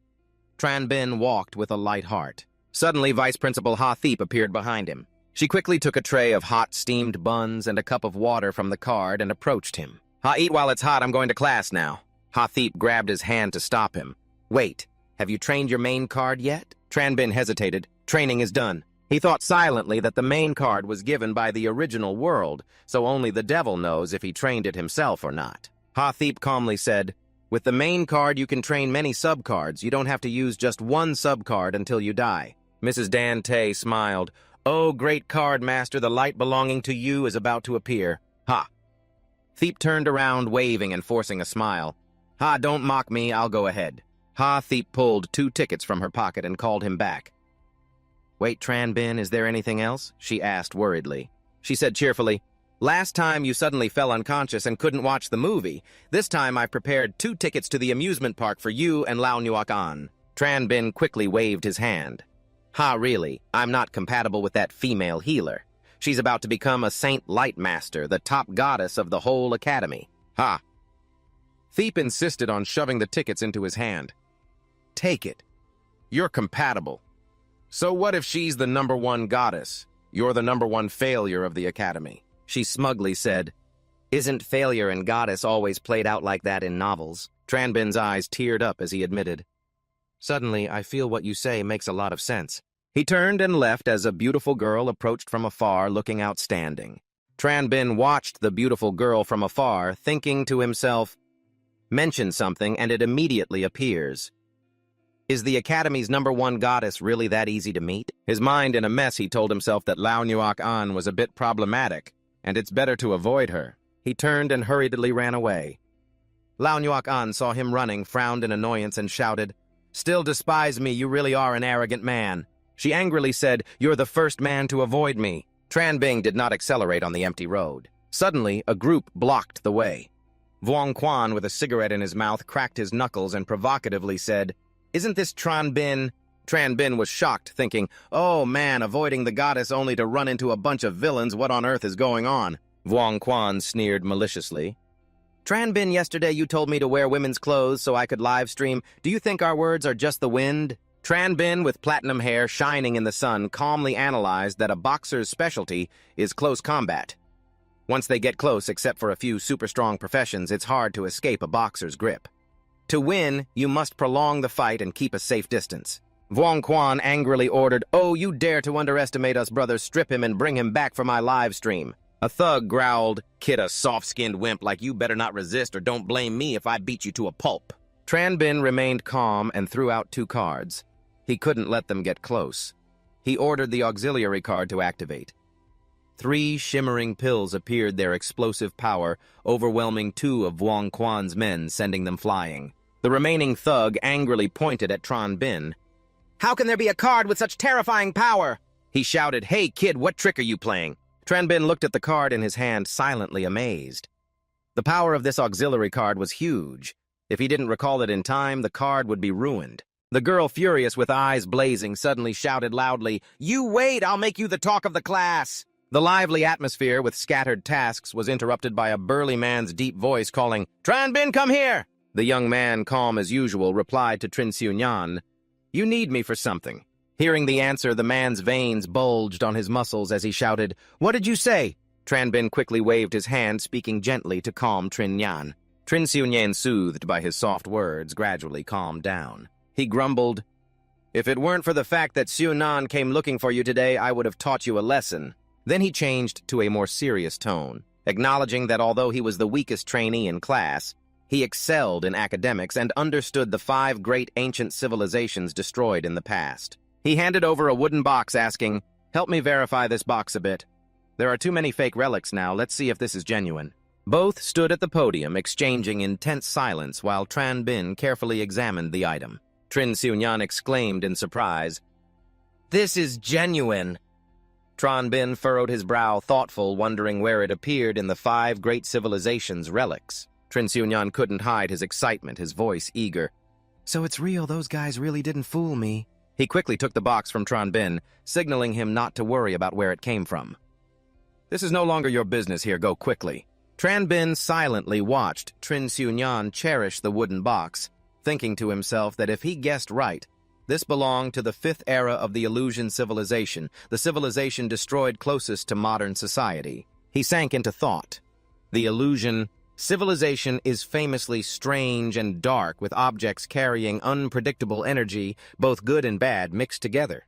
Tranbin walked with a light heart. Suddenly, Vice Principal Ha Thiep appeared behind him. She quickly took a tray of hot steamed buns and a cup of water from the card and approached him. "Ha, eat while it's hot. I'm going to class now." Ha Thiep grabbed his hand to stop him. "Wait, have you trained your main card yet?" Tranbin hesitated. "Training is done." He thought silently that the main card was given by the original world, so only the devil knows if he trained it himself or not. Ha Thiep calmly said, "With the main card you can train many subcards. You don't have to use just one subcard until you die." Mrs. Dan Tay smiled. "Oh, great card master, the light belonging to you is about to appear." Ha! Thiep turned around, waving and forcing a smile. "Ha, don't mock me, I'll go ahead." Ha Thiep pulled 2 tickets from her pocket and called him back. "Wait, Tranbin, is there anything else?" she asked worriedly. She said cheerfully, "Last time you suddenly fell unconscious and couldn't watch the movie. This time I've prepared 2 tickets to the amusement park for you and Lao Nuok An." Tranbin quickly waved his hand. "Ha, really? I'm not compatible with that female healer. She's about to become a Saint Light Master, the top goddess of the whole academy." Ha! Thiep insisted on shoving the tickets into his hand. "Take it. You're compatible. So what if she's the #1 goddess? You're the #1 failure of the academy." She smugly said, "Isn't failure and goddess always played out like that in novels?" Tranbin's eyes teared up as he admitted, "Suddenly, I feel what you say makes a lot of sense." He turned and left as a beautiful girl approached from afar, looking outstanding. Tranbin watched the beautiful girl from afar, thinking to himself, "Mention something and it immediately appears. Is the Academy's #1 goddess really that easy to meet?" His mind in a mess, he told himself that Lao Nuok An was a bit problematic, and it's better to avoid her. He turned and hurriedly ran away. Lao Nuok An saw him running, frowned in annoyance, and shouted, "Still despise me, you really are an arrogant man." She angrily said, "You're the first man to avoid me." Tranbin did not accelerate on the empty road. Suddenly, a group blocked the way. Vuong Quan, with a cigarette in his mouth, cracked his knuckles and provocatively said, "Isn't this Tranbin?" Tranbin was shocked, thinking, "Oh man, avoiding the goddess only to run into a bunch of villains, what on earth is going on?" Vuong Quan sneered maliciously. "Tranbin, yesterday you told me to wear women's clothes so I could live stream. Do you think our words are just the wind?" Tranbin, with platinum hair shining in the sun, calmly analyzed that a boxer's specialty is close combat. Once they get close, except for a few super-strong professions, it's hard to escape a boxer's grip. To win, you must prolong the fight and keep a safe distance. Vuong Quan angrily ordered, "Oh, you dare to underestimate us, brothers, strip him and bring him back for my live stream." A thug growled, "Kid, a soft-skinned wimp like you better not resist or don't blame me if I beat you to a pulp." Tranbin remained calm and threw out 2 cards. He couldn't let them get close. He ordered the auxiliary card to activate. 3 shimmering pills appeared, their explosive power overwhelming 2 of Wang Quan's men, sending them flying. The remaining thug angrily pointed at Tran Bin. "How can there be a card with such terrifying power?" He shouted, "Hey kid, what trick are you playing?" Tran Bin looked at the card in his hand, silently amazed. The power of this auxiliary card was huge. If he didn't recall it in time, the card would be ruined. The girl, furious with eyes blazing, suddenly shouted loudly, "You wait, I'll make you the talk of the class!" The lively atmosphere with scattered tasks was interrupted by a burly man's deep voice calling, "Tran Bin, come here!" The young man, calm as usual, replied to Trin Xiunyan, "You need me for something." Hearing the answer, the man's veins bulged on his muscles as he shouted, "What did you say?" Tran Bin quickly waved his hand, speaking gently to calm Trin Yan. Trin Xiunyan, soothed by his soft words, gradually calmed down. He grumbled, "If it weren't for the fact that Xiunan came looking for you today, I would have taught you a lesson." Then he changed to a more serious tone, acknowledging that although he was the weakest trainee in class, he excelled in academics and understood the 5 great ancient civilizations destroyed in the past. He handed over a wooden box, asking, "Help me verify this box a bit. There are too many fake relics now. Let's see if this is genuine." Both stood at the podium, exchanging intense silence while Tran Bin carefully examined the item. Trin Xiunyan exclaimed in surprise, "This is genuine!" Tran Bin furrowed his brow, thoughtful, wondering where it appeared in the 5 great civilizations' relics. Trin Xiunyan couldn't hide his excitement, his voice eager. "So it's real, those guys really didn't fool me." He quickly took the box from Tran Bin, signaling him not to worry about where it came from. "This is no longer your business here, go quickly." Tran Bin silently watched Trin Xiunyan cherish the wooden box, thinking to himself that if he guessed right, this belonged to the 5th era of the Illusion civilization, the civilization destroyed closest to modern society. He sank into thought. The Illusion civilization is famously strange and dark, with objects carrying unpredictable energy, both good and bad, mixed together.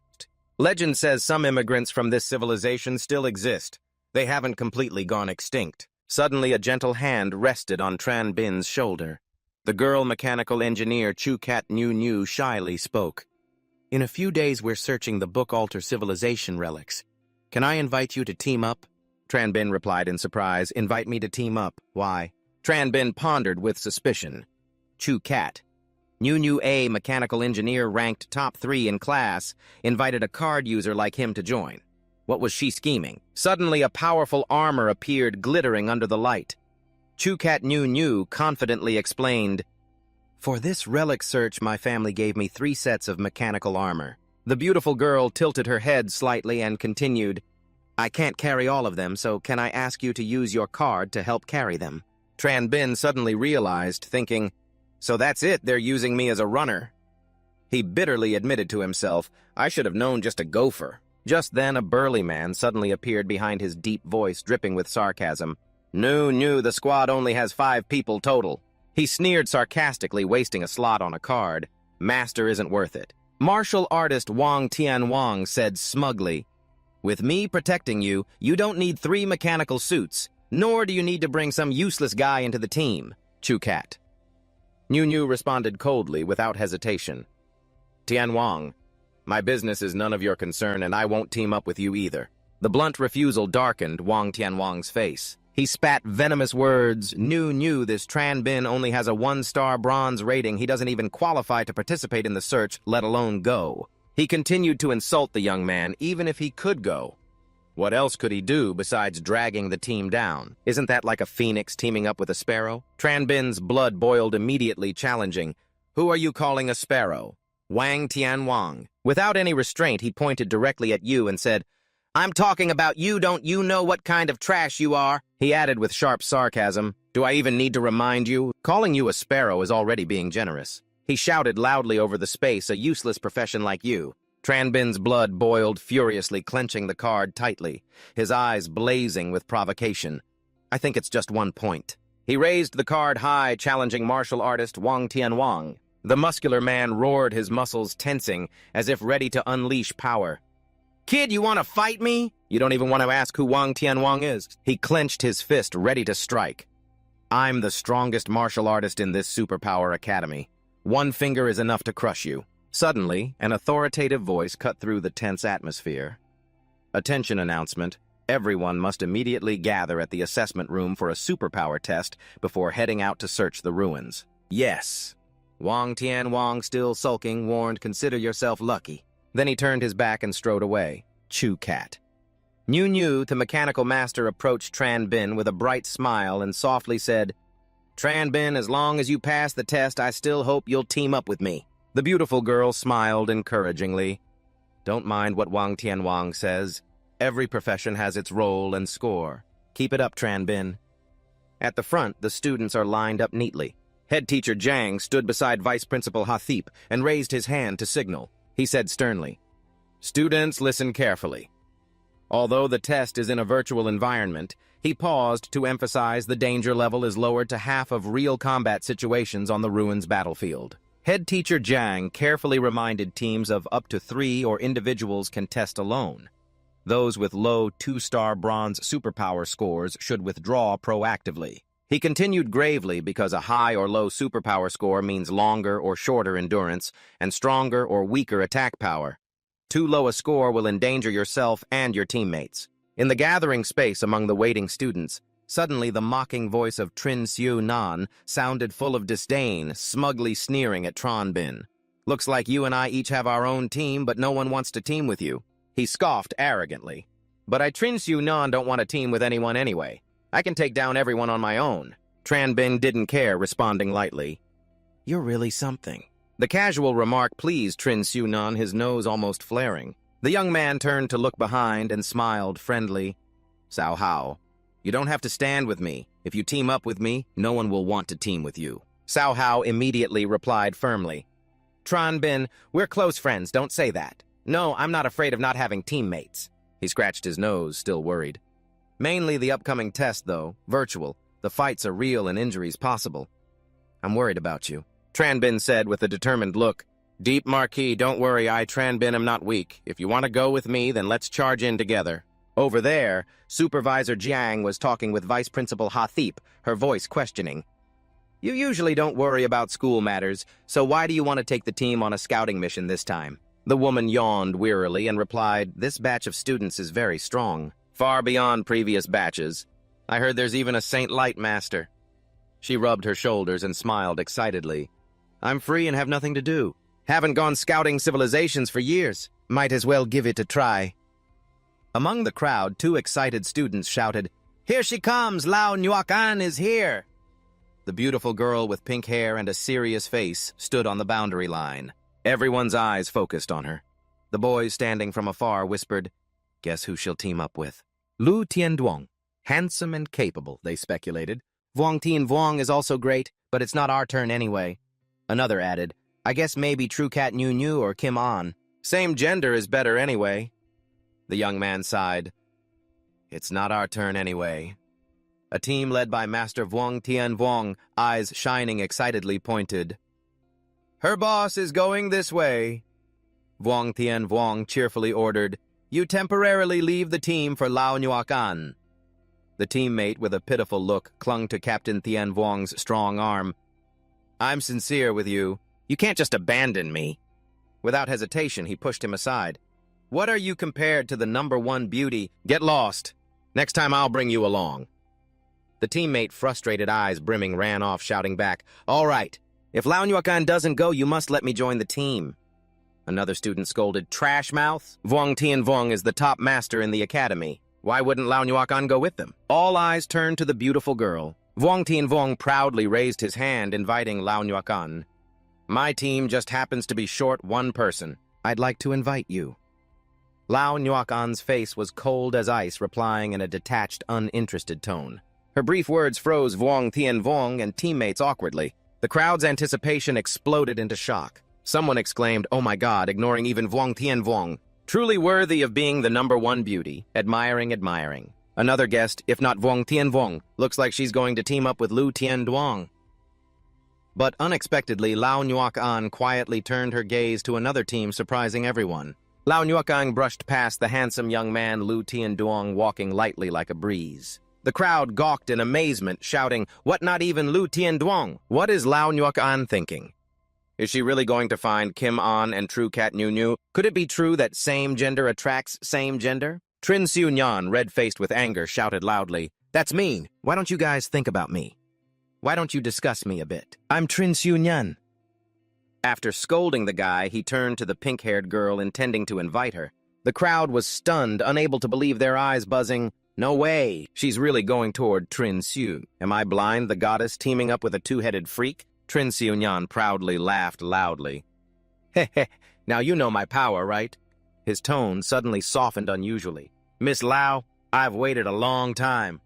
Legend says some immigrants from this civilization still exist. They haven't completely gone extinct. Suddenly, a gentle hand rested on Tran Bin's shoulder. The girl mechanical engineer Chu Cat New New shyly spoke. "In a few days, we're searching the Book Altar civilization relics. Can I invite you to team up?" Tran Bin replied in surprise, "Invite me to team up? Why?" Tran Bin pondered with suspicion. Chu Cat, New New A mechanical engineer ranked top 3 in class, invited a card user like him to join. What was she scheming? Suddenly, a powerful armor appeared, glittering under the light. Chu Cat New New confidently explained, "For this relic search, my family gave me 3 sets of mechanical armor." The beautiful girl tilted her head slightly and continued, "I can't carry all of them, so can I ask you to use your card to help carry them?" Tran Bin suddenly realized, thinking, "So that's it, they're using me as a runner." He bitterly admitted to himself, "I should have known just a gopher." Just then, a burly man suddenly appeared behind his deep voice, dripping with sarcasm. No, the squad only has 5 people total." He sneered sarcastically, wasting a slot on a card. "Master isn't worth it." Martial artist Wang Tianwang said smugly, "With me protecting you, you don't need 3 mechanical suits, nor do you need to bring some useless guy into the team." Chu Cat New New responded coldly, without hesitation. "Tianwang, my business is none of your concern, and I won't team up with you either." The blunt refusal darkened Wang Tianwang's face. He spat venomous words. New, this Tran Bin only has a 1-star bronze rating. He doesn't even qualify to participate in the search, let alone go. He continued to insult the young man, even if he could go. What else could he do besides dragging the team down? Isn't that like a phoenix teaming up with a sparrow? Tran Bin's blood boiled immediately, challenging, "Who are you calling a sparrow?" "Wang Tianwang." Without any restraint, he pointed directly at you and said, "I'm talking about you, don't you know what kind of trash you are?" He added with sharp sarcasm, "Do I even need to remind you? Calling you a sparrow is already being generous." He shouted loudly over the space, "A useless profession like you." Tran Bin's blood boiled furiously, clenching the card tightly, his eyes blazing with provocation. "I think it's just 1 point." He raised the card high, challenging martial artist Wang Tianwang. The muscular man roared, his muscles tensing, as if ready to unleash power. "Kid, you want to fight me?" "You don't even want to ask who Wang Tianwang is." He clenched his fist, ready to strike. "I'm the strongest martial artist in this superpower academy. 1 finger is enough to crush you." Suddenly, an authoritative voice cut through the tense atmosphere. "Attention announcement. Everyone must immediately gather at the assessment room for a superpower test before heading out to search the ruins. Yes. Wang Tianwang, still sulking, warned, "Consider yourself lucky." Then he turned his back and strode away. Chew cat. Nu, the mechanical master, approached Tran Bin with a bright smile and softly said, "Tran Bin, as long as you pass the test, I still hope you'll team up with me." The beautiful girl smiled encouragingly. "Don't mind what Wang Tianwang says. Every profession has its role and score. Keep it up, Tran Bin." At the front, the students are lined up neatly. Head teacher Jiang stood beside Vice Principal Hathip and raised his hand to signal. He said sternly, "Students, listen carefully." Although the test is in a virtual environment, he paused to emphasize the danger level is lowered to half of real combat situations on the ruins battlefield. Head teacher Jiang carefully reminded teams of up to 3 or individuals can test alone. Those with low 2-star bronze superpower scores should withdraw proactively. He continued gravely because a high or low superpower score means longer or shorter endurance and stronger or weaker attack power. Too low a score will endanger yourself and your teammates. In the gathering space among the waiting students, suddenly the mocking voice of Trin Xiu Nan sounded full of disdain, smugly sneering at Tran Bin. "Looks like you and I each have our own team, but no one wants to team with you." He scoffed arrogantly. "But I Trin Xiu Nan don't want to team with anyone anyway. I can take down everyone on my own." Tran Bin didn't care, responding lightly, "You're really something." The casual remark pleased Trin Xiu Nan, his nose almost flaring. The young man turned to look behind and smiled friendly. "Cao Hao, you don't have to stand with me. If you team up with me, no one will want to team with you." Cao Hao immediately replied firmly, "Tran Bin, we're close friends, don't say that. No, I'm not afraid of not having teammates." He scratched his nose, still worried. "Mainly the upcoming test, though. Virtual. The fights are real and injuries possible. I'm worried about you," Tran Bin said with a determined look. "Deep Marquis, don't worry, I Tran Bin am not weak. If you want to go with me, then let's charge in together." Over there, Supervisor Jiang was talking with Vice Principal Hathip, her voice questioning. "You usually don't worry about school matters, so why do you want to take the team on a scouting mission this time?" The woman yawned wearily and replied, "This batch of students is very strong, far beyond previous batches. I heard there's even a Saint Light Master." She rubbed her shoulders and smiled excitedly. "I'm free and have nothing to do. Haven't gone scouting civilizations for years. Might as well give it a try." Among the crowd, 2 excited students shouted, "Here she comes! Lao Nuakan is here!" The beautiful girl with pink hair and a serious face stood on the boundary line. Everyone's eyes focused on her. The boys standing from afar whispered, "Guess who she'll team up with?" Lu Tianduang. Handsome and capable, they speculated. "Vuong Tianvuong is also great, but it's not our turn anyway." Another added, "I guess maybe True Cat Nu or Kim An. Same gender is better anyway." The young man sighed. "It's not our turn anyway." A team led by Master Vuong Tianvuong, eyes shining excitedly, pointed. "Her boss is going this way." Vuong Tianvuong cheerfully ordered, "You temporarily leave the team for Lao Nuakan." The teammate, with a pitiful look, clung to Captain Tianvuong's strong arm. "I'm sincere with you. You can't just abandon me." Without hesitation, he pushed him aside. "What are you compared to the #1 beauty? Get lost. Next time I'll bring you along." The teammate, frustrated eyes brimming, ran off, shouting back, "All right. If Lao Nuakan doesn't go, you must let me join the team." Another student scolded, "Trash mouth! Vuong Tianvuong is the top master in the academy. Why wouldn't Lao Nuakan go with them?" All eyes turned to the beautiful girl. Vuong Tianvuong proudly raised his hand, inviting Lao Nuakan. "My team just happens to be short 1 person. I'd like to invite you." Lao Nuakan's face was cold as ice, replying in a detached, uninterested tone. Her brief words froze Vuong Tianvuong and teammates awkwardly. The crowd's anticipation exploded into shock. Someone exclaimed, "Oh my God," ignoring even Vuong Tianvuong. Truly worthy of being the #1 beauty, admiring. Another guessed, if not Vuong Tianvuong, looks like she's going to team up with Lu Tianduang. But unexpectedly, Lao Nuakan quietly turned her gaze to another team, surprising everyone. Lao Nuakan brushed past the handsome young man Lu Tianduang, walking lightly like a breeze. The crowd gawked in amazement, shouting, "What, not even Lu Tianduang? What is Lao Nuakan thinking? Is she really going to find Kim An and True Cat Nu? Could it be true that same gender attracts same gender? Trin Xiu-nyan, red-faced with anger, shouted loudly, "That's mean! Why don't you guys think about me? Why don't you discuss me a bit? I'm Trin Xiu-nyan." After scolding the guy, he turned to the pink-haired girl, intending to invite her. The crowd was stunned, unable to believe their eyes, buzzing, "No way! She's really going toward Trin Xiu. Am I blind, the goddess, teaming up with a two-headed freak?" Trin Xiu-nyan proudly laughed loudly. "Heh heh, now you know my power, right?" His tone suddenly softened unusually. "Miss Lao, I've waited a long time."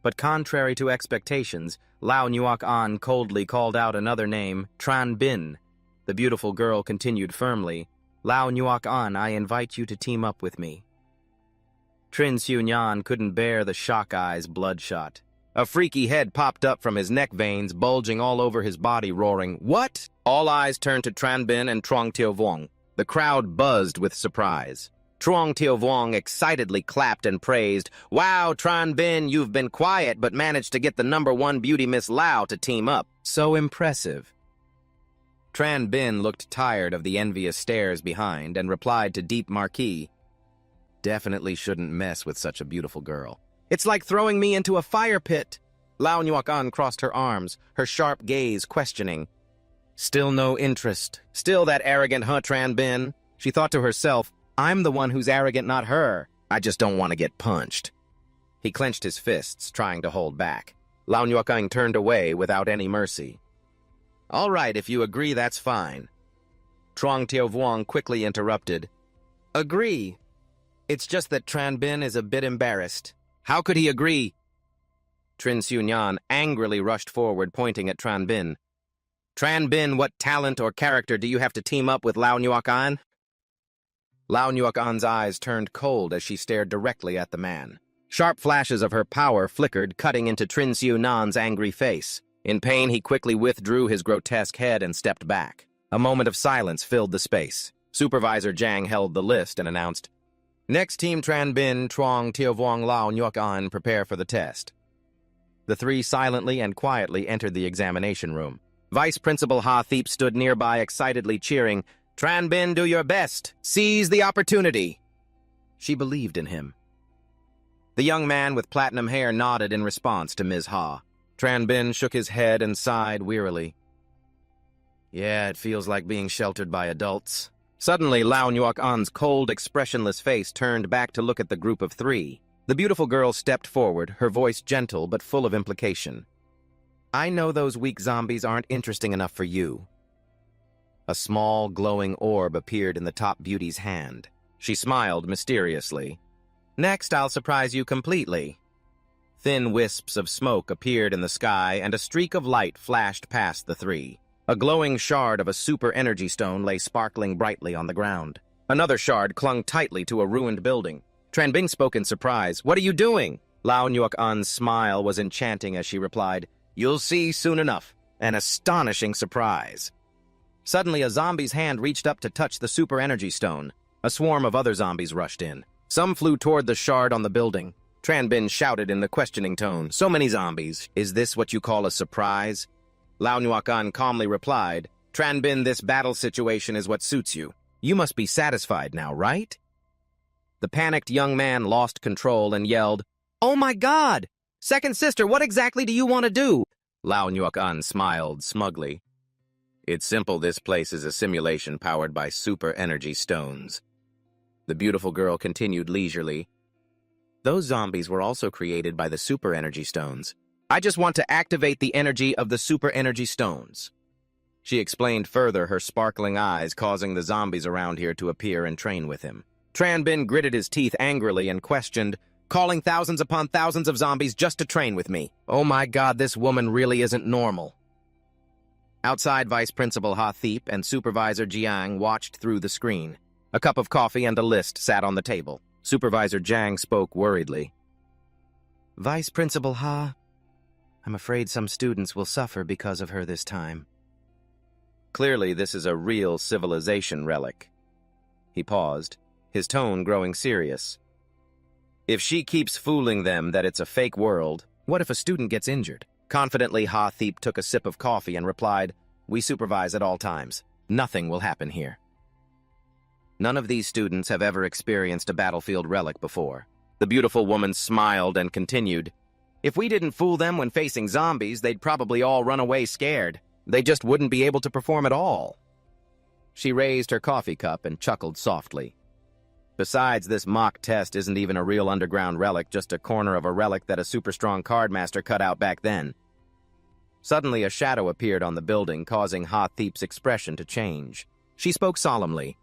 But contrary to expectations, Lao Nuok-an coldly called out another name, Tran Bin. The beautiful girl continued firmly, "Lao Nuok-an, I invite you to team up with me." Trin Xiu-nyan couldn't bear the shock eyes bloodshot. A freaky head popped up from his neck veins, bulging all over his body, roaring, "What?" All eyes turned to Tran Bin and Truong Tio-vuong. The crowd buzzed with surprise. Truong Tio-vuong excitedly clapped and praised, "Wow, Tran Bin, you've been quiet but managed to get the #1 beauty Miss Lao to team up. So impressive." Tran Bin looked tired of the envious stares behind and replied to Deep Marquis, "Definitely shouldn't mess with such a beautiful girl. It's like throwing me into a fire pit." Lao Nuok-an crossed her arms, her sharp gaze questioning. "Still no interest. Still that arrogant Tran Bin." She thought to herself, "I'm the one who's arrogant, not her. I just don't want to get punched." He clenched his fists, trying to hold back. Lao Nuok-an turned away without any mercy. "All right, if you agree, that's fine." Truong Tio-vuong quickly interrupted. "Agree. It's just that Tran Bin is a bit embarrassed." "How could he agree?" Trin Xiu-nyan angrily rushed forward, pointing at Tran Bin. "Tran Bin, what talent or character do you have to team up with Lao Nuok-an?" Lao Nuok-an's eyes turned cold as she stared directly at the man. Sharp flashes of her power flickered, cutting into Trin Xiu-nan's angry face. In pain, he quickly withdrew his grotesque head and stepped back. A moment of silence filled the space. Supervisor Zhang held the list and announced, "Next team Tran Bin, Truong Tio-vuong, Lao Nuok-an, prepare for the test." The three silently and quietly entered the examination room. Vice Principal Ha Thiep stood nearby, excitedly cheering, "Tran Bin, do your best. Seize the opportunity." She believed in him. The young man with platinum hair nodded in response to Ms. Ha. Tran Bin shook his head and sighed wearily. "Yeah, it feels like being sheltered by adults." Suddenly, Lao Nuok-an's cold, expressionless face turned back to look at the group of three. The beautiful girl stepped forward, her voice gentle but full of implication. "I know those weak zombies aren't interesting enough for you." A small, glowing orb appeared in the top beauty's hand. She smiled mysteriously. "Next, I'll surprise you completely." Thin wisps of smoke appeared in the sky, and a streak of light flashed past the three. A glowing shard of a super energy stone lay sparkling brightly on the ground. Another shard clung tightly to a ruined building. Tran Bin spoke in surprise. "What are you doing?" Lao Nuok-an's smile was enchanting as she replied, "You'll see soon enough. An astonishing surprise." Suddenly, a zombie's hand reached up to touch the super energy stone. A swarm of other zombies rushed in. Some flew toward the shard on the building. Tran Bin shouted in the questioning tone, "So many zombies. Is this what you call a surprise?" Lao Nuok-an calmly replied, "Tran Bin, this battle situation is what suits you. You must be satisfied now, right?" The panicked young man lost control and yelled, "Oh my God! Second sister, what exactly do you want to do?" Lao Nuok-an smiled smugly. "It's simple. This place is a simulation powered by super energy stones." The beautiful girl continued leisurely, "Those zombies were also created by the super energy stones. I just want to activate the energy of the super energy stones." She explained further, her sparkling eyes causing the zombies around here to appear and train with him. Tran Bin gritted his teeth angrily and questioned, "Calling thousands upon thousands of zombies just to train with me? Oh my God, this woman really isn't normal." Outside, Vice Principal Ha Thiep and Supervisor Jiang watched through the screen. A cup of coffee and a list sat on the table. Supervisor Jiang spoke worriedly. "Vice Principal Ha, I'm afraid some students will suffer because of her this time." Clearly, this is a real civilization relic. He paused, his tone growing serious. "If she keeps fooling them that it's a fake world, what if a student gets injured?" Confidently, Ha Thiep took a sip of coffee and replied, "We supervise at all times. Nothing will happen here." None of these students have ever experienced a battlefield relic before. The beautiful woman smiled and continued, "If we didn't fool them when facing zombies, they'd probably all run away scared. They just wouldn't be able to perform at all." She raised her coffee cup and chuckled softly. Besides, this mock test isn't even a real underground relic, just a corner of a relic that a super-strong cardmaster cut out back then. Suddenly, a shadow appeared on the building, causing Ha Theep's expression to change. She spoke solemnly.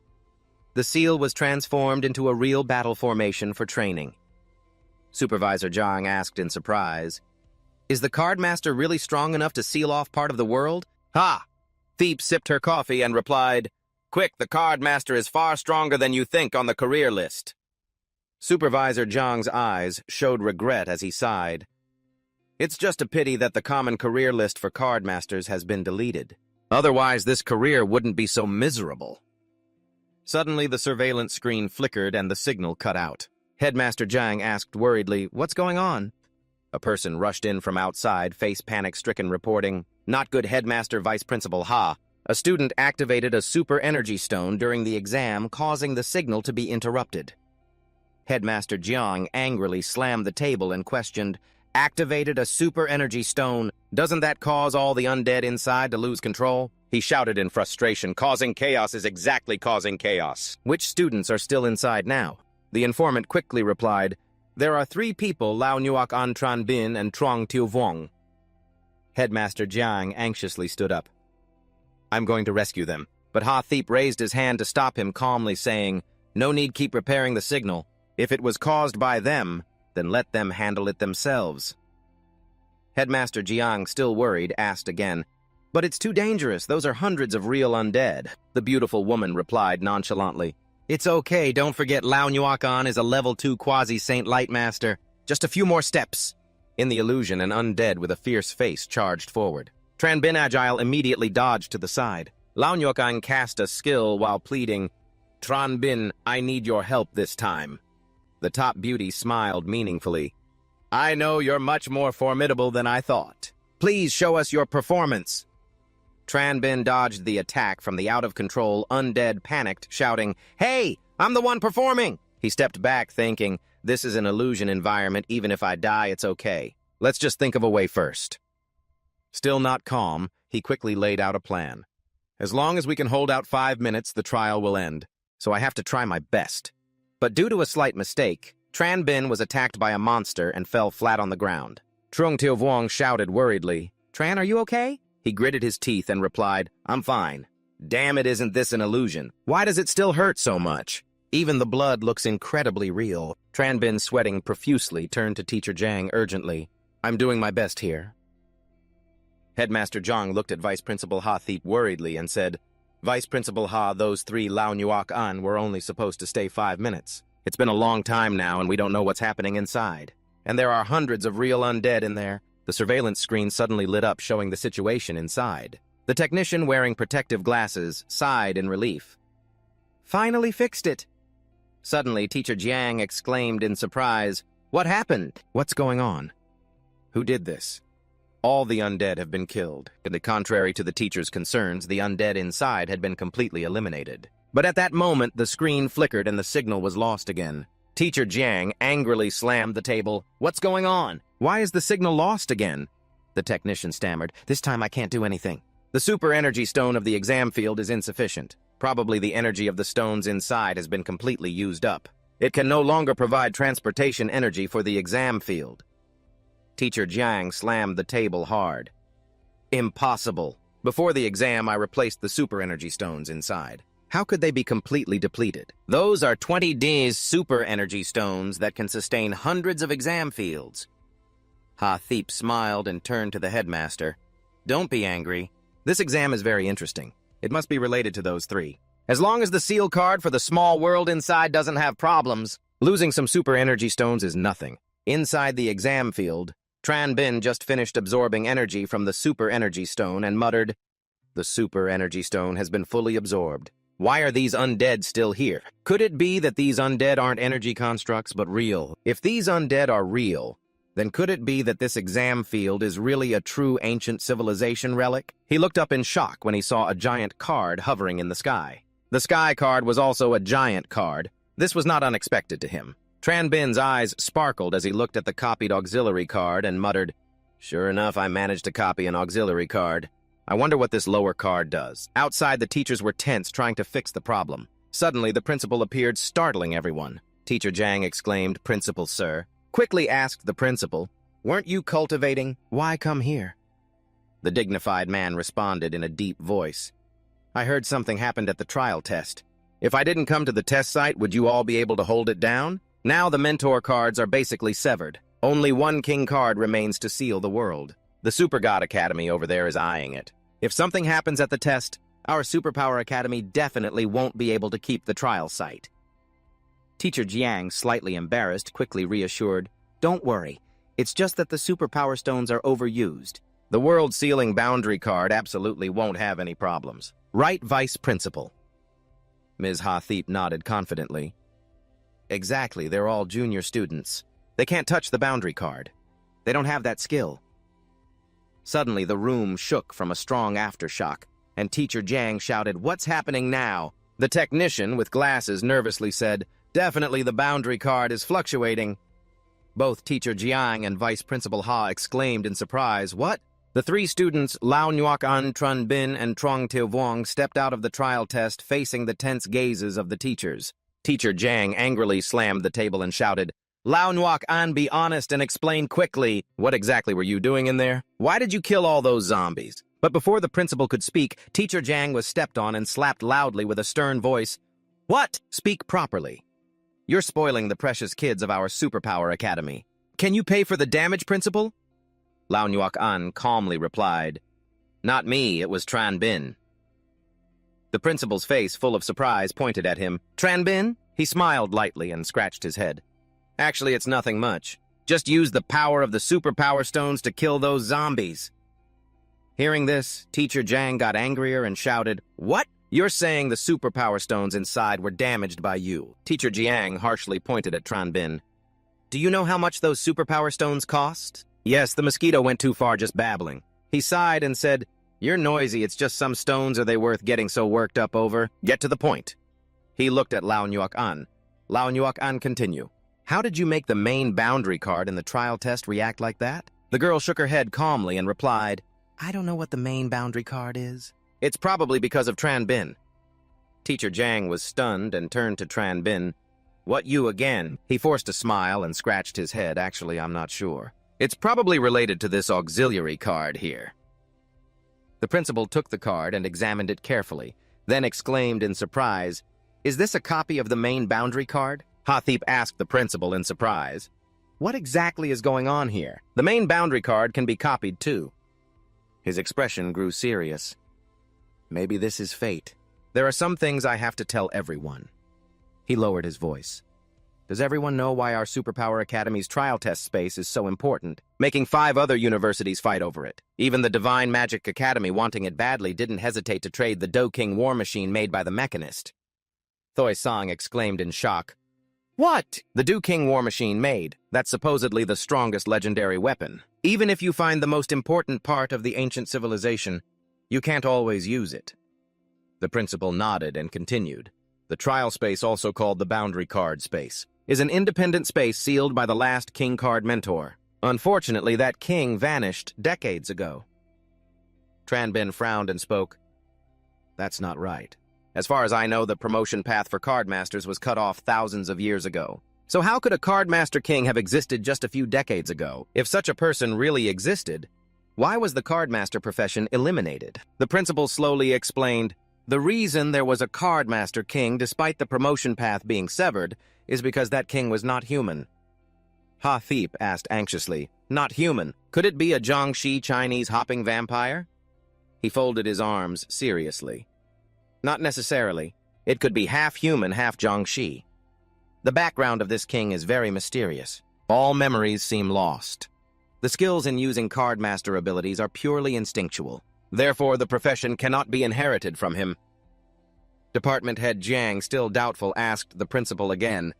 The seal was transformed into a real battle formation for training. Supervisor Zhang asked in surprise, "Is the cardmaster really strong enough to seal off part of the world?" "Ha!" Theep sipped her coffee and replied, "Quick, the cardmaster is far stronger than you think on the career list." Supervisor Zhang's eyes showed regret as he sighed. "It's just a pity that the common career list for cardmasters has been deleted. Otherwise, this career wouldn't be so miserable." Suddenly, the surveillance screen flickered and the signal cut out. Headmaster Zhang asked worriedly, "What's going on?" A person rushed in from outside, face panic-stricken, reporting, "Not good, Headmaster Vice Principal Ha. A student activated a super energy stone during the exam, causing the signal to be interrupted." Headmaster Jiang angrily slammed the table and questioned, "Activated a super energy stone? Doesn't that cause all the undead inside to lose control?" He shouted in frustration, "Causing chaos is exactly causing chaos. Which students are still inside now?" The informant quickly replied, "There are 3 people, Lao Nuok An Tran Bin and Trong Tiu Vuong." Headmaster Jiang anxiously stood up. "I'm going to rescue them." But Ha Theep raised his hand to stop him, calmly saying, "No need keep repairing the signal. If it was caused by them, then let them handle it themselves." Headmaster Jiang, still worried, asked again, "But it's too dangerous. Those are hundreds of real undead." The beautiful woman replied nonchalantly, "It's okay. Don't forget Lao Nuok An is a level 2 quasi-saint lightmaster. Just a few more steps." In the illusion, an undead with a fierce face charged forward. Tran Bin Agile immediately dodged to the side. Lao Nuok An cast a skill while pleading, "Tran Bin, I need your help this time." The top beauty smiled meaningfully. "I know you're much more formidable than I thought. Please show us your performance." Tran Bin dodged the attack from the out-of-control undead, panicked, shouting, "Hey, I'm the one performing!" He stepped back, thinking, "This is an illusion environment. Even if I die, it's okay. Let's just think of a way first." Still not calm, he quickly laid out a plan. "As long as we can hold out 5 minutes, the trial will end, so I have to try my best." But due to a slight mistake, Tran Bin was attacked by a monster and fell flat on the ground. Trong Tiu Vuong shouted worriedly, "Tran, are you okay?" He gritted his teeth and replied, "I'm fine." "Damn it, isn't this an illusion? Why does it still hurt so much? Even the blood looks incredibly real." Tran Bin, sweating profusely, turned to Teacher Jiang urgently, "I'm doing my best here." Headmaster Zhang looked at Vice Principal Ha Theep worriedly and said, "Vice Principal Ha, those 3 Lao Nuok An were only supposed to stay 5 minutes. It's been a long time now and we don't know what's happening inside. And there are hundreds of real undead in there." The surveillance screen suddenly lit up, showing the situation inside. The technician, wearing protective glasses, sighed in relief. "Finally fixed it." Suddenly, Teacher Jiang exclaimed in surprise, "What happened? What's going on? Who did this?" All the undead have been killed. And contrary to the teacher's concerns, the undead inside had been completely eliminated. But at that moment, the screen flickered and the signal was lost again. Teacher Jiang angrily slammed the table. "What's going on? Why is the signal lost again?" The technician stammered, "This time I can't do anything. The super energy stone of the exam field is insufficient. Probably the energy of the stones inside has been completely used up. It can no longer provide transportation energy for the exam field." Teacher Jiang slammed the table hard. "Impossible. Before the exam, I replaced the super energy stones inside. How could they be completely depleted? Those are 20D's super energy stones that can sustain hundreds of exam fields." Ha Theep smiled and turned to the headmaster. "Don't be angry. This exam is very interesting. It must be related to those 3. As long as the seal card for the small world inside doesn't have problems, losing some super energy stones is nothing." Inside the exam field, Tran Bin just finished absorbing energy from the super energy stone and muttered, "The super energy stone has been fully absorbed. Why are these undead still here? Could it be that these undead aren't energy constructs but real? If these undead are real, then could it be that this exam field is really a true ancient civilization relic?" He looked up in shock when he saw a giant card hovering in the sky. The sky card was also a giant card. This was not unexpected to him. Tran Bin's eyes sparkled as he looked at the copied auxiliary card and muttered, "Sure enough, I managed to copy an auxiliary card. I wonder what this lower card does." Outside, the teachers were tense, trying to fix the problem. Suddenly, the principal appeared, startling everyone. Teacher Jiang exclaimed, "Principal, sir." Quickly asked the principal, "Weren't you cultivating? Why come here?" The dignified man responded in a deep voice, "I heard something happened at the trial test. If I didn't come to the test site, would you all be able to hold it down? Now the mentor cards are basically severed. Only one king card remains to seal the world. The Super God Academy over there is eyeing it. If something happens at the test, our Superpower Academy definitely won't be able to keep the trial site." Teacher Jiang, slightly embarrassed, quickly reassured, "Don't worry. It's just that the Superpower Stones are overused. The world sealing boundary card absolutely won't have any problems. Right, Vice Principal?" Ms. Hathip nodded confidently. "Exactly, they're all junior students. They can't touch the boundary card. They don't have that skill." Suddenly, the room shook from a strong aftershock, and Teacher Jiang shouted, "What's happening now?" The technician, with glasses, nervously said, "Definitely the boundary card is fluctuating." Both Teacher Jiang and Vice Principal Ha exclaimed in surprise, "What?" The three students, Lao Nuoc An, Tran Bin, and Trong Till Vuong, stepped out of the trial test, facing the tense gazes of the teachers. Teacher Jiang angrily slammed the table and shouted, "Lao Nuoc An, be honest and explain quickly. What exactly were you doing in there? Why did you kill all those zombies?" But before the principal could speak, Teacher Jiang was stepped on and slapped loudly with a stern voice. "What? Speak properly. You're spoiling the precious kids of our Superpower Academy. Can you pay for the damage, Principal?" Lao Nuoc An calmly replied, "Not me, it was Tran Bin." The principal's face, full of surprise, pointed at him. "Tran Bin?" He smiled lightly and scratched his head. "Actually, it's nothing much. Just use the power of the Superpower Stones to kill those zombies." Hearing this, Teacher Jiang got angrier and shouted, "What? You're saying the Superpower Stones inside were damaged by you?" Teacher Jiang harshly pointed at Tran Bin. "Do you know how much those Superpower Stones cost?" Yes, the mosquito went too far just babbling. He sighed and said, "You're noisy, it's just some stones. Are they worth getting so worked up over? Get to the point." He looked at Lao Nuoc An. Lao Nuoc An continued, "How did you make the main boundary card in the trial test react like that?" The girl shook her head calmly and replied, "I don't know what the main boundary card is." "It's probably because of Tran Bin." Teacher Jiang was stunned and turned to Tran Bin. "What, you again?" He forced a smile and scratched his head. "Actually, I'm not sure. It's probably related to this auxiliary card here." The principal took the card and examined it carefully, then exclaimed in surprise, "Is this a copy of the main boundary card?" Hathip asked the principal in surprise. "What exactly is going on here? The main boundary card can be copied too." His expression grew serious. "Maybe this is fate. There are some things I have to tell everyone." He lowered his voice. "Does everyone know why our Superpower Academy's trial test space is so important, making 5 other universities fight over it? Even the Divine Magic Academy, wanting it badly, didn't hesitate to trade the Do King war machine made by the Mechanist." Thoi Sang exclaimed in shock. "What? The Do King war machine made? That's supposedly the strongest legendary weapon. Even if you find the most important part of the ancient civilization, you can't always use it." The principal nodded and continued. "The trial space, also called the boundary card space, is an independent space sealed by the last king card mentor. Unfortunately, that king vanished decades ago." Tran Bin frowned and spoke, "That's not right. As far as I know, the promotion path for cardmasters was cut off thousands of years ago. So how could a cardmaster king have existed just a few decades ago? If such a person really existed, why was the cardmaster profession eliminated?" The principal slowly explained, "The reason there was a cardmaster king despite the promotion path being severed is because that king was not human." Hathip asked anxiously, "Not human? Could it be a Jiangxi Chinese hopping vampire?" He folded his arms seriously. "Not necessarily. It could be half human, half Jiangxi. The background of this king is very mysterious. All memories seem lost. The skills in using cardmaster abilities are purely instinctual. Therefore, the profession cannot be inherited from him." Department head Jiang, still doubtful, asked the principal again,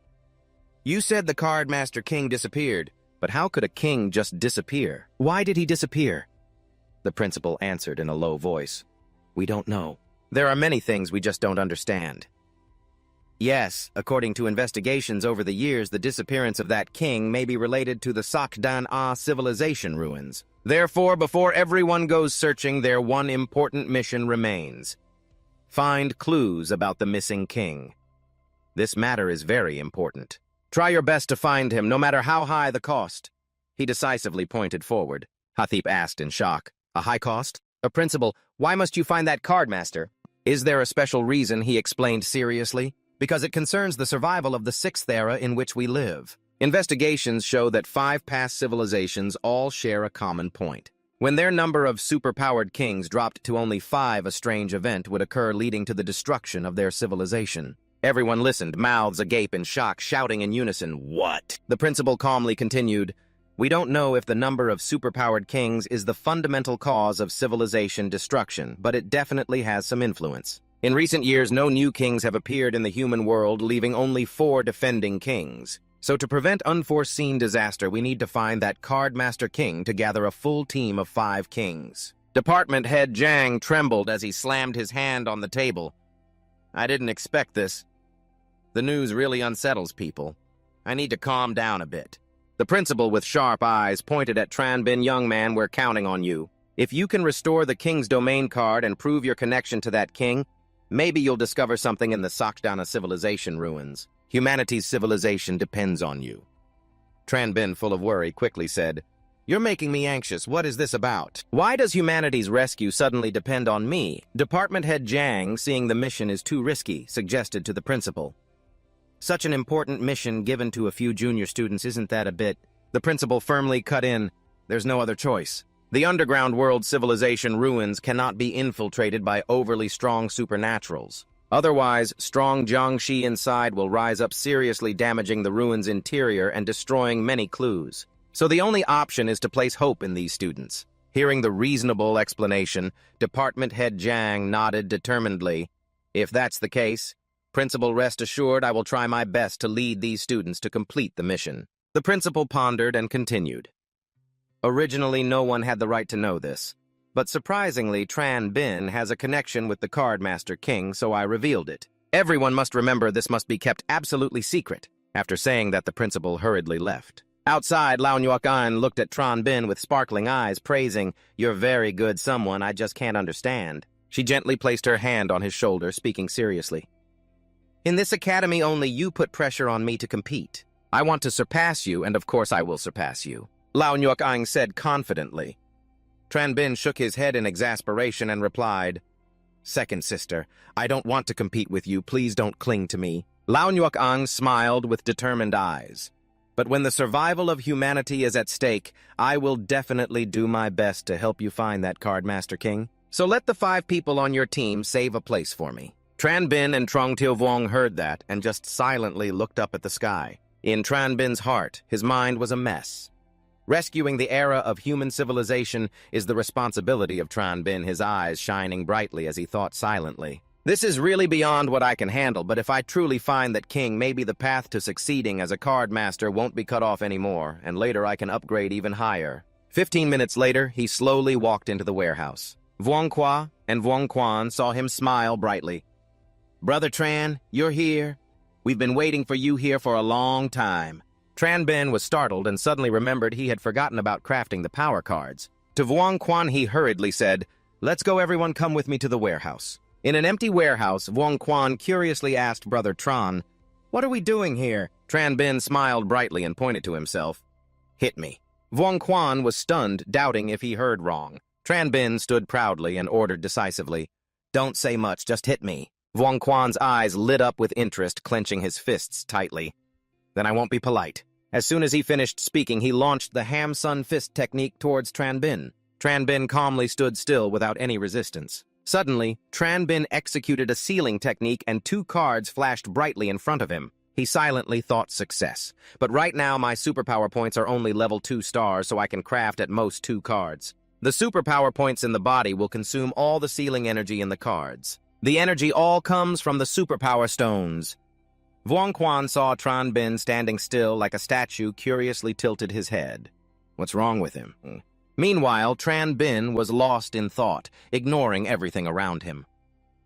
"You said the cardmaster king disappeared, but how could a king just disappear? Why did he disappear?" The principal answered in a low voice, "We don't know. There are many things we just don't understand. Yes, according to investigations over the years, the disappearance of that king may be related to the Sakdan-A civilization ruins. Therefore, before everyone goes searching, their one important mission remains. Find clues about the missing king. This matter is very important. Try your best to find him, no matter how high the cost. He decisively pointed forward. Hathip asked in shock. A high cost? A principal, why must you find that card, master? Is there a special reason? He explained seriously. Because it concerns the survival of the 6th era in which we live. Investigations show that 5 past civilizations all share a common point. When their number of superpowered kings dropped to only 5, a strange event would occur leading to the destruction of their civilization. Everyone listened, mouths agape in shock, shouting in unison, "What?" The principal calmly continued, "We don't know if the number of superpowered kings is the fundamental cause of civilization destruction, but it definitely has some influence. In recent years, no new kings have appeared in the human world, leaving only 4 defending kings. So to prevent unforeseen disaster, we need to find that Card Master King to gather a full team of 5 kings." Department head Zhang trembled as he slammed his hand on the table. "I didn't expect this. The news really unsettles people. I need to calm down a bit." The principal, with sharp eyes, pointed at Tranbin. "Young man, we're counting on you. If you can restore the king's domain card and prove your connection to that king, maybe you'll discover something in the Sakdana civilization ruins. Humanity's civilization depends on you." Tranbin, full of worry, quickly said, "You're making me anxious. What is this about? Why does humanity's rescue suddenly depend on me?" Department head Zhang, seeing the mission is too risky, suggested to the principal. "Such an important mission given to a few junior students, isn't that a bit?" The principal firmly cut in. "There's no other choice. The underground world civilization ruins cannot be infiltrated by overly strong supernaturals. Otherwise, strong Jiangshi inside will rise up, seriously damaging the ruins' interior and destroying many clues. So the only option is to place hope in these students." Hearing the reasonable explanation, Department head Zhang nodded determinedly. "If that's the case, Principal, rest assured I will try my best to lead these students to complete the mission." The principal pondered and continued. "Originally, no one had the right to know this. But surprisingly, Tran Bin has a connection with the Card Master King, so I revealed it. Everyone must remember this must be kept absolutely secret." After saying that, the principal hurriedly left. Outside, Lao Nyuan looked at Tran Bin with sparkling eyes, praising, "You're very good, someone I just can't understand." She gently placed her hand on his shoulder, speaking seriously. "In this academy, only you put pressure on me to compete. I want to surpass you, and of course I will surpass you," Lao Nyuan said confidently. Tran Bin shook his head in exasperation and replied, "Second sister, I don't want to compete with you. Please don't cling to me." Lao Nyuan smiled with determined eyes. "But when the survival of humanity is at stake, I will definitely do my best to help you find that Card Master King. So let the 5 people on your team save a place for me." Tran Bin and Trong Tio Vuong heard that and just silently looked up at the sky. In Tran Bin's heart, his mind was a mess. Rescuing the era of human civilization is the responsibility of Tran Bin, his eyes shining brightly as he thought silently. "This is really beyond what I can handle, but if I truly find that King, maybe the path to succeeding as a card master won't be cut off anymore, and later I can upgrade even higher." 15 minutes later, he slowly walked into the warehouse. Vuong Qua and Vuong Quan saw him smile brightly. "Brother Tran, you're here. We've been waiting for you here for a long time." Tran Bin was startled and suddenly remembered he had forgotten about crafting the power cards. To Vuong Quan he hurriedly said, "Let's go, everyone, come with me to the warehouse." In an empty warehouse, Vuong Quan curiously asked Brother Tran, "What are we doing here?" Tran Bin smiled brightly and pointed to himself. "Hit me." Vuong Quan was stunned, doubting if he heard wrong. Tran Bin stood proudly and ordered decisively, "Don't say much, just hit me." Vuong Quan's eyes lit up with interest, clenching his fists tightly. "Then I won't be polite." As soon as he finished speaking, he launched the Ham Sun Fist technique towards Tran Bin. Tran Bin calmly stood still without any resistance. Suddenly, Tran Bin executed a sealing technique and 2 cards flashed brightly in front of him. He silently thought success. But right now, my superpower points are only level 2 stars, so I can craft at most 2 cards. The superpower points in the body will consume all the sealing energy in the cards. The energy all comes from the superpower stones. Vuong Quan saw Tran Bin standing still like a statue, curiously tilted his head. What's wrong with him? Meanwhile, Tran Bin was lost in thought, ignoring everything around him.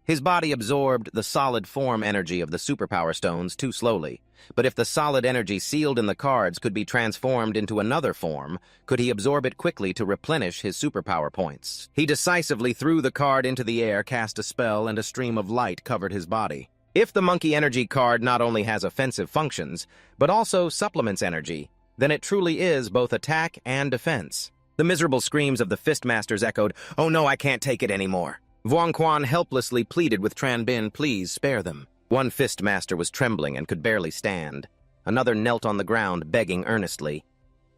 His body absorbed the solid form energy of the superpower stones too slowly. But if the solid energy sealed in the cards could be transformed into another form, could he absorb it quickly to replenish his superpower points? He decisively threw the card into the air, cast a spell, and a stream of light covered his body. If the monkey energy card not only has offensive functions, but also supplements energy, then it truly is both attack and defense. The miserable screams of the Fistmasters echoed, "Oh no, I can't take it anymore." Vuong Quan helplessly pleaded with Tran Bin, "Please spare them." One Fistmaster was trembling and could barely stand. Another knelt on the ground, begging earnestly.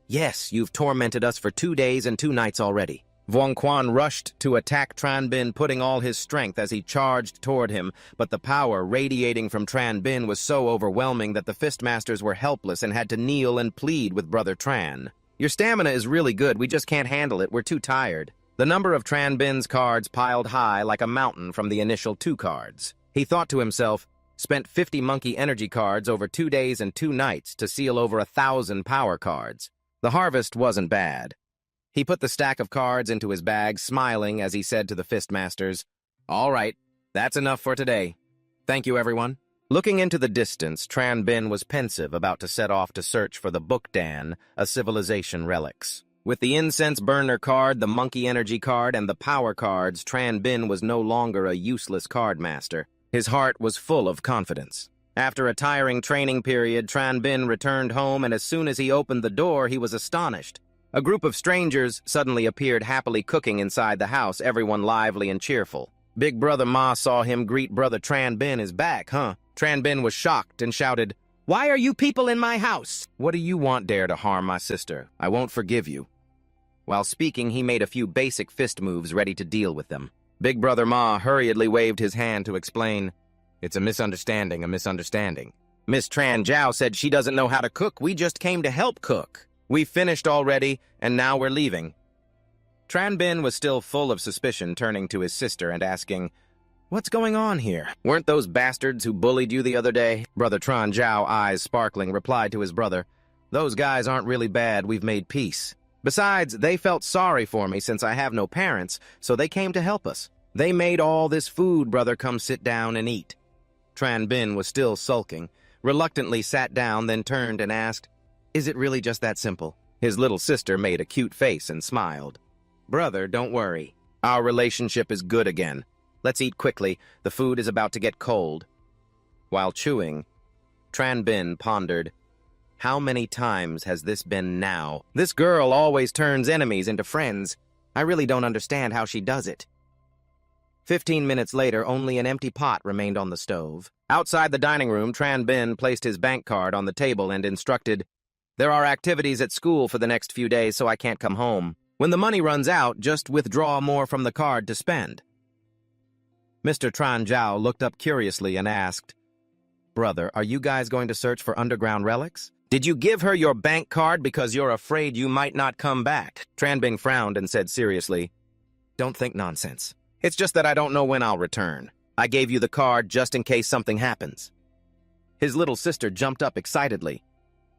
"Yes, you've tormented us for 2 days and 2 nights already." Vuong Quan rushed to attack Tran Bin, putting all his strength as he charged toward him, but the power radiating from Tran Bin was so overwhelming that the Fistmasters were helpless and had to kneel and plead with Brother Tran. "Your stamina is really good, we just can't handle it, we're too tired." The number of Tran Bin's cards piled high like a mountain from the initial 2 cards. He thought to himself, spent 50 monkey energy cards over 2 days and 2 nights to seal over 1,000 power cards. The harvest wasn't bad. He put the stack of cards into his bag, smiling as he said to the Fistmasters, "All right, that's enough for today. Thank you, everyone." Looking into the distance, Tran Bin was pensive, about to set off to search for the Bukdan, a civilization relics. With the incense burner card, the monkey energy card, and the power cards, Tran Bin was no longer a useless card master. His heart was full of confidence. After a tiring training period, Tran Bin returned home, and as soon as he opened the door, he was astonished. A group of strangers suddenly appeared happily cooking inside the house, everyone lively and cheerful. Big Brother Ma saw him greet Brother Tran Bin is back, huh? Tran Bin was shocked and shouted, "Why are you people in my house? What do you want dare to harm my sister? I won't forgive you." While speaking, he made a few basic fist moves ready to deal with them. Big Brother Ma hurriedly waved his hand to explain, "It's a misunderstanding, a misunderstanding. Miss Tran Zhao said she doesn't know how to cook. We just came to help cook. We finished already, and now we're leaving." Tran Bin was still full of suspicion, turning to his sister and asking, "What's going on here? Weren't those bastards who bullied you the other day?" Brother Tran Zhao, eyes sparkling, replied to his brother, "Those guys aren't really bad. We've made peace. Besides, they felt sorry for me since I have no parents, so they came to help us. They made all this food, brother. Come sit down and eat." Tran Bin was still sulking, reluctantly sat down, then turned and asked, "Is it really just that simple?" His little sister made a cute face and smiled. "Brother, don't worry. Our relationship is good again. Let's eat quickly. The food is about to get cold." While chewing, Tran Bin pondered, "How many times has this been now? This girl always turns enemies into friends. I really don't understand how she does it." 15 minutes later, only an empty pot remained on the stove. Outside the dining room, Tran Bin placed his bank card on the table and instructed, "There are activities at school for the next few days, so I can't come home. When the money runs out, just withdraw more from the card to spend." Mr. Tran Zhao looked up curiously and asked, "Brother, are you guys going to search for underground relics? Did you give her your bank card because you're afraid you might not come back?" Tran Bin frowned and said seriously, "Don't think nonsense. It's just that I don't know when I'll return. I gave you the card just in case something happens." His little sister jumped up excitedly.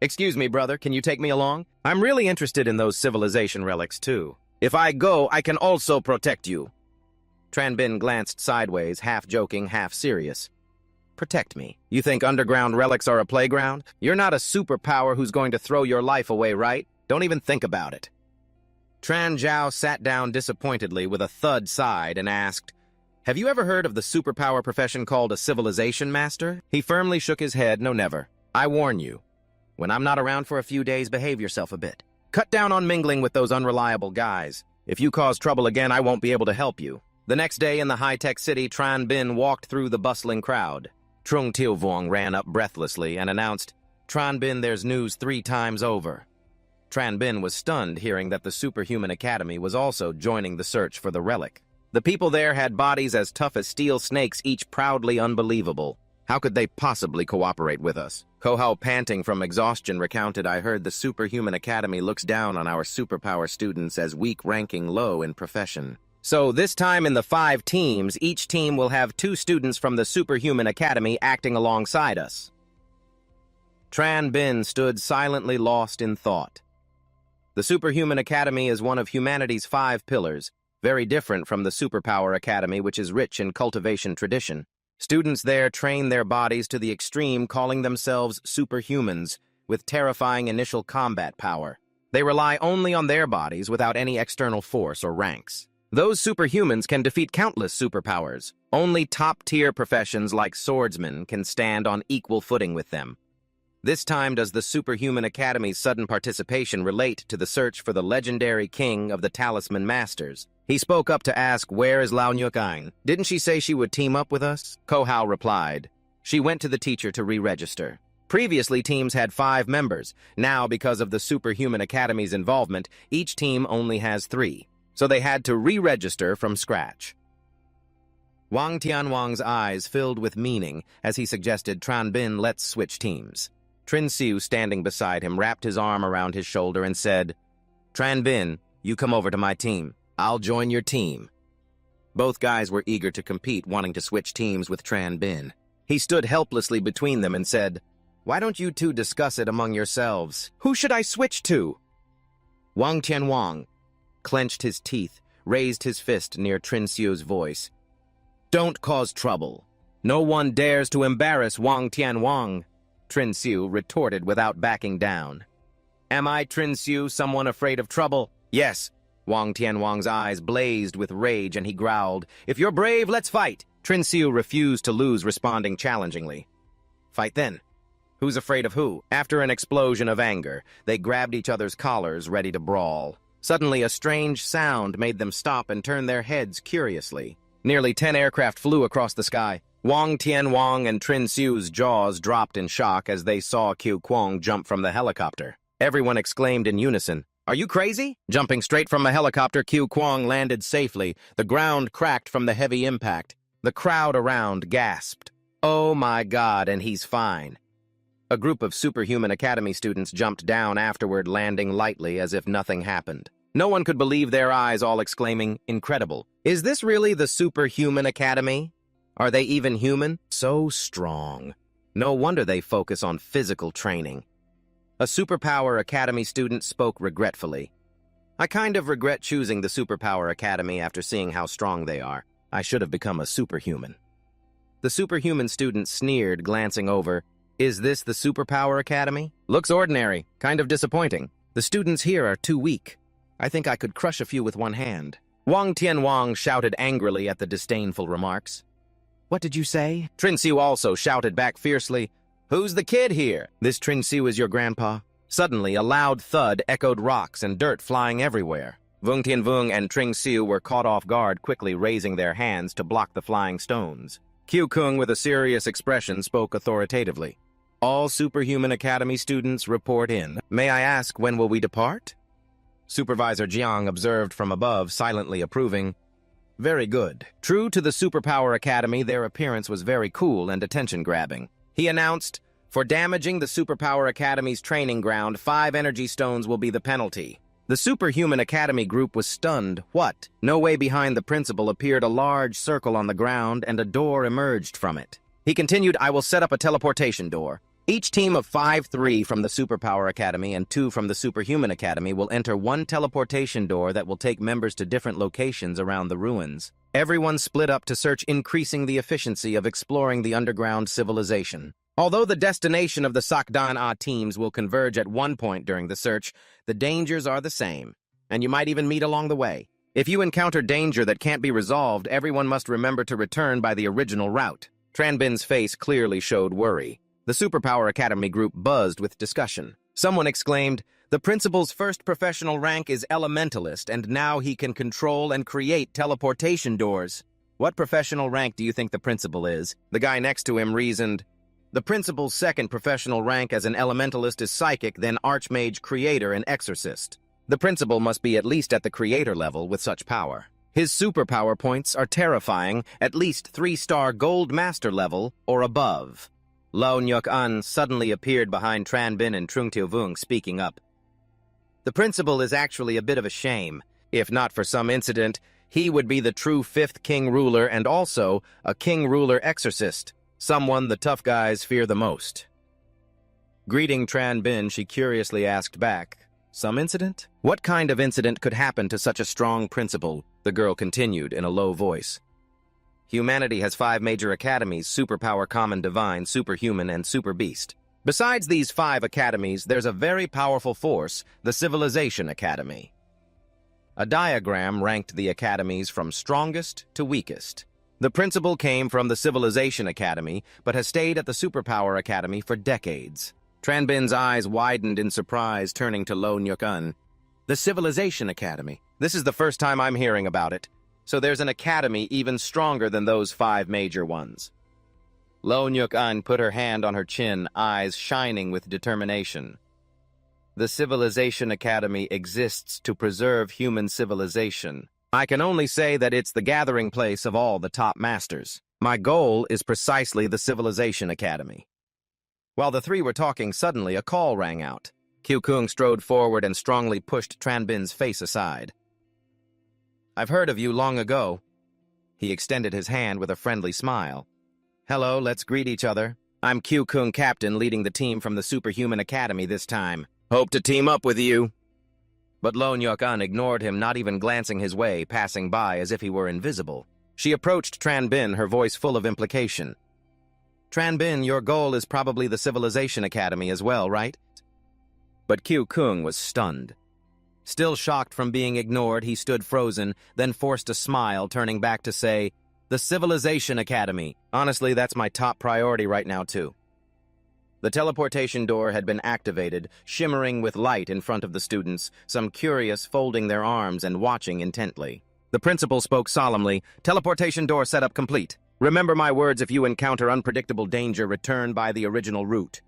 "Excuse me, brother, can you take me along? I'm really interested in those civilization relics, too. If I go, I can also protect you." Tran Bin glanced sideways, half joking, half serious. "Protect me? You think underground relics are a playground? You're not a superpower who's going to throw your life away, right? Don't even think about it." Tran Zhao sat down disappointedly with a thud sighed and asked, "Have you ever heard of the superpower profession called a civilization master?" He firmly shook his head, "No, never. I warn you. When I'm not around for a few days, behave yourself a bit. Cut down on mingling with those unreliable guys. If you cause trouble again, I won't be able to help you." The next day in the high-tech city, Tran Bin walked through the bustling crowd. Trung Tilvuong ran up breathlessly and announced, "Tran Bin, there's news 3 times over." Tran Bin was stunned hearing that the Superhuman Academy was also joining the search for the relic. The people there had bodies as tough as steel snakes, each proudly unbelievable. How could they possibly cooperate with us? Kohao, panting from exhaustion, recounted, "I heard the Superhuman Academy looks down on our superpower students as weak, ranking low in profession. So this time in the 5 teams, each team will have 2 students from the Superhuman Academy acting alongside us." Tran Bin stood silently lost in thought. The Superhuman Academy is one of humanity's 5 pillars, very different from the Superpower Academy, which is rich in cultivation tradition. Students there train their bodies to the extreme, calling themselves superhumans, with terrifying initial combat power. They rely only on their bodies without any external force or ranks. Those superhumans can defeat countless superpowers. Only top-tier professions like swordsmen can stand on equal footing with them. This time does the Superhuman Academy's sudden participation relate to the search for the legendary king of the Talisman Masters. He spoke up to ask, "Where is Lao Nyuk-ein? Didn't she say she would team up with us?" Ko Hao replied, "She went to the teacher to re-register." Previously, teams had 5 members. Now, because of the Superhuman Academy's involvement, each team only has 3. So they had to re-register from scratch. Wang Tianwang's eyes filled with meaning as he suggested, "Tranbin, let's switch teams." Trin Xiu, standing beside him, wrapped his arm around his shoulder and said, "Tranbin, you come over to my team. I'll join your team." Both guys were eager to compete, wanting to switch teams with Tranbin. He stood helplessly between them and said, "Why don't you two discuss it among yourselves? Who should I switch to?" Wang Tianwang clenched his teeth, raised his fist near Trin Xiu's voice. "Don't cause trouble. No one dares to embarrass Wang Tianwang," Trin Xiu retorted without backing down. "Am I, Trin Xiu, someone afraid of trouble?" "Yes." Wang Tianwang's eyes blazed with rage and he growled, "If you're brave, let's fight." Trin Xiu refused to lose, responding challengingly. "Fight then. Who's afraid of who?" After an explosion of anger, they grabbed each other's collars, ready to brawl. Suddenly, a strange sound made them stop and turn their heads curiously. Nearly 10 aircraft flew across the sky. Wang Tianwang and Trin Xiu's jaws dropped in shock as they saw Qiu Kuang jump from the helicopter. Everyone exclaimed in unison, "Are you crazy?" Jumping straight from a helicopter, Qiu Kuang landed safely. The ground cracked from the heavy impact. The crowd around gasped, "Oh my God, and he's fine." A group of Superhuman Academy students jumped down afterward, landing lightly as if nothing happened. No one could believe their eyes, all exclaiming, "Incredible. Is this really the Superhuman Academy? Are they even human? So strong. No wonder they focus on physical training." A Superpower Academy student spoke regretfully. "I kind of regret choosing the Superpower Academy after seeing how strong they are. I should have become a superhuman." The Superhuman student sneered, glancing over. "Is this the Superpower Academy? Looks ordinary, kind of disappointing. The students here are too weak. I think I could crush a few with one hand." Wang Tianwang shouted angrily at the disdainful remarks. "What did you say?" Trin Xiu also shouted back fiercely, "Who's the kid here?" "This Trin Xiu is your grandpa." Suddenly, a loud thud echoed, rocks and dirt flying everywhere. Vung Tianvung and Trin Xiu were caught off guard, quickly raising their hands to block the flying stones. Qiu Kung, with a serious expression, spoke authoritatively. "All Superhuman Academy students report in. May I ask, when will we depart?" Supervisor Jiang observed from above, silently approving. "Very good." True to the Superpower Academy, their appearance was very cool and attention-grabbing. He announced, "For damaging the Superpower Academy's training ground, 5 energy stones will be the penalty." The Superhuman Academy group was stunned. What? No way behind the principal appeared a large circle on the ground, and a door emerged from it. He continued, "I will set up a teleportation door. Each team of 3 from the Superpower Academy and 2 from the Superhuman Academy will enter one teleportation door that will take members to different locations around the ruins. Everyone split up to search, increasing the efficiency of exploring the underground civilization. Although the destination of the Sakdan-A teams will converge at one point during the search, the dangers are the same, and you might even meet along the way. If you encounter danger that can't be resolved, everyone must remember to return by the original route." Tranbin's face clearly showed worry. The Superpower Academy group buzzed with discussion. Someone exclaimed, "The principal's first professional rank is Elementalist, and now he can control and create teleportation doors." "What professional rank do you think the principal is?" The guy next to him reasoned, "The principal's second professional rank as an Elementalist is Psychic, then Archmage, Creator, and Exorcist. The principal must be at least at the Creator level with such power. His superpower points are terrifying, at least 3-star Gold Master level or above." Lao Nyuk-an suddenly appeared behind Tranbin and Trung Tiuvung, speaking up. "The principal is actually a bit of a shame. If not for some incident, he would be the true 5th king ruler and also a king ruler exorcist, someone the tough guys fear the most." Greeting Tranbin, she curiously asked back, "Some incident? What kind of incident could happen to such a strong principal?" the girl continued in a low voice. Humanity has 5 major academies: Superpower, Common, Divine, Superhuman, and Super Beast. Besides these 5 academies, there's a very powerful force, the Civilization Academy. A diagram ranked the academies from strongest to weakest. The principal came from the Civilization Academy, but has stayed at the Superpower Academy for decades. Tranbin's eyes widened in surprise, turning to Lo Nyuk-un. The Civilization Academy. This is the first time I'm hearing about it. So there's an academy even stronger than those 5 major ones. Lo Nyuk-un put her hand on her chin, eyes shining with determination. The Civilization Academy exists to preserve human civilization. I can only say that it's the gathering place of all the top masters. My goal is precisely the Civilization Academy. While the 3 were talking, suddenly a call rang out. Kyu-kung strode forward and strongly pushed Tranbin's face aside. I've heard of you long ago. He extended his hand with a friendly smile. Hello, let's greet each other. I'm Kyu-kung Captain, leading the team from the Superhuman Academy this time. Hope to team up with you. But Lo Nyuk-un ignored him, not even glancing his way, passing by as if he were invisible. She approached Tranbin, her voice full of implication. Tranbin, your goal is probably the Civilization Academy as well, right? But Kyu-kung was stunned. Still shocked from being ignored, he stood frozen, then forced a smile, turning back to say, the Civilization Academy. Honestly, that's my top priority right now, too. The teleportation door had been activated, shimmering with light in front of the students, some curious folding their arms and watching intently. The principal spoke solemnly, teleportation door setup complete. Remember my words, if you encounter unpredictable danger, return by the original route.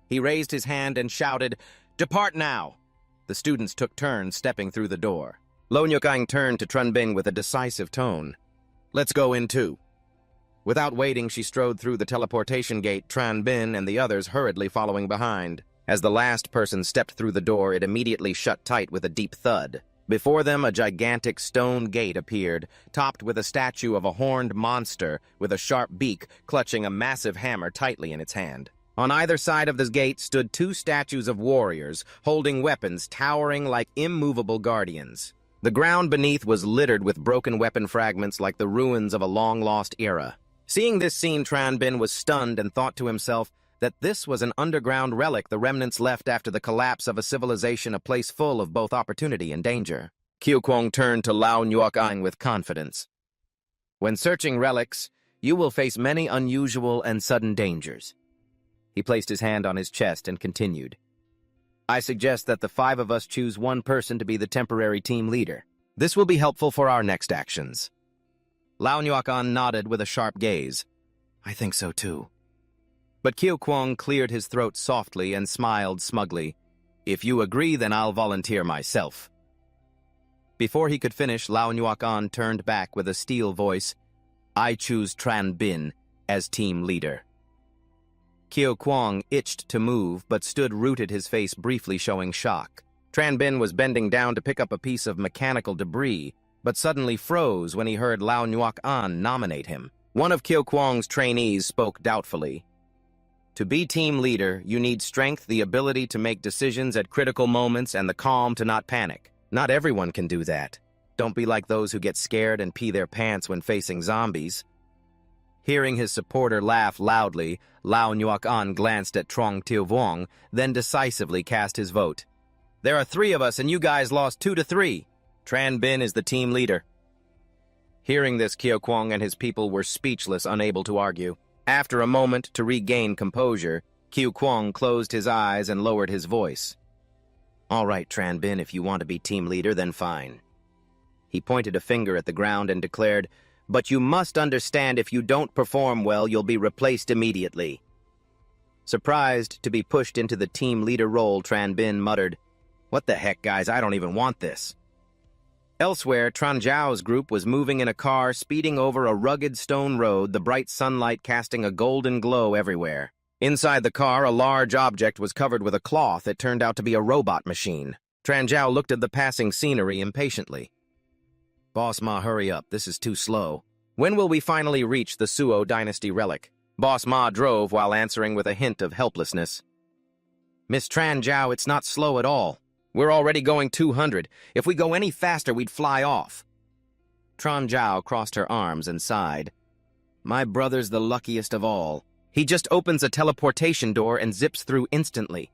He raised his hand and shouted, depart now! The students took turns stepping through the door. Lo Nyuk-un turned to Tranbin with a decisive tone. Let's go in too. Without waiting, she strode through the teleportation gate, Tranbin and the others hurriedly following behind. As the last person stepped through the door, it immediately shut tight with a deep thud. Before them, a gigantic stone gate appeared, topped with a statue of a horned monster with a sharp beak clutching a massive hammer tightly in its hand. On either side of the gate stood 2 statues of warriors, holding weapons towering like immovable guardians. The ground beneath was littered with broken weapon fragments like the ruins of a long-lost era. Seeing this scene, Tranbin was stunned and thought to himself that this was an underground relic, the remnants left after the collapse of a civilization, a place full of both opportunity and danger. Kyu-kung turned to Lo Nyuk-un with confidence. When searching relics, you will face many unusual and sudden dangers. He placed his hand on his chest and continued. I suggest that the 5 of us choose one person to be the temporary team leader. This will be helpful for our next actions. Lo Nyuk-un nodded with a sharp gaze. I think so too. But Kyu-kung cleared his throat softly and smiled smugly. If you agree, then I'll volunteer myself. Before he could finish, Lo Nyuk-un turned back with a steel voice. I choose Tranbin as team leader. Kyu-kung itched to move, but stood rooted, his face briefly showing shock. Tranbin was bending down to pick up a piece of mechanical debris, but suddenly froze when he heard Lo Nyuk-un nominate him. One of Kyu-kung's trainees spoke doubtfully. To be team leader, you need strength, the ability to make decisions at critical moments, and the calm to not panic. Not everyone can do that. Don't be like those who get scared and pee their pants when facing zombies. Hearing his supporter laugh loudly, Lo Nyuk-un glanced at Trong Tio-vuong, then decisively cast his vote. There are 3 of us, and you guys lost 2-3. Tranbin is the team leader. Hearing this, Kyu-kung and his people were speechless, unable to argue. After a moment to regain composure, Kyu-kung closed his eyes and lowered his voice. All right, Tranbin, if you want to be team leader, then fine. He pointed a finger at the ground and declared, but you must understand, if you don't perform well, you'll be replaced immediately. Surprised to be pushed into the team leader role, Tranbin muttered, what the heck, guys, I don't even want this. Elsewhere, Tranjiao's group was moving in a car, speeding over a rugged stone road, the bright sunlight casting a golden glow everywhere. Inside the car, a large object was covered with a cloth. It turned out to be a robot machine. Tranjiao looked at the passing scenery impatiently. Boss Ma, hurry up. This is too slow. When will we finally reach the Suo Dynasty relic? Boss Ma drove while answering with a hint of helplessness. Miss Tranjiao, it's not slow at all. We're already going 200. If we go any faster, we'd fly off. Tran Zhao crossed her arms and sighed. My brother's the luckiest of all. He just opens a teleportation door and zips through instantly.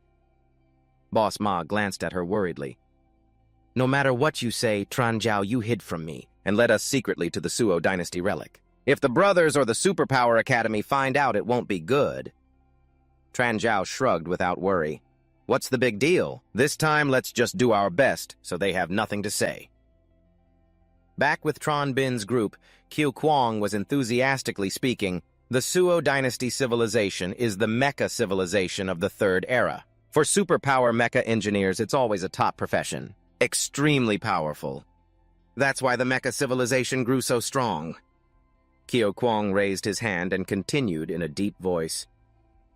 Boss Ma glanced at her worriedly. No matter what you say, Tran Zhao, you hid from me and led us secretly to the Suo Dynasty relic. If the brothers or the Superpower Academy find out, it won't be good. Tran Zhao shrugged without worry. What's the big deal? This time, let's just do our best so they have nothing to say. Back with Tran Bin's group, Qiu Kuang was enthusiastically speaking. The Suo Dynasty civilization is the mecha civilization of the Third Era. For superpower mecha engineers, it's always a top profession. Extremely powerful. That's why the mecha civilization grew so strong. Qiu Kuang raised his hand and continued in a deep voice.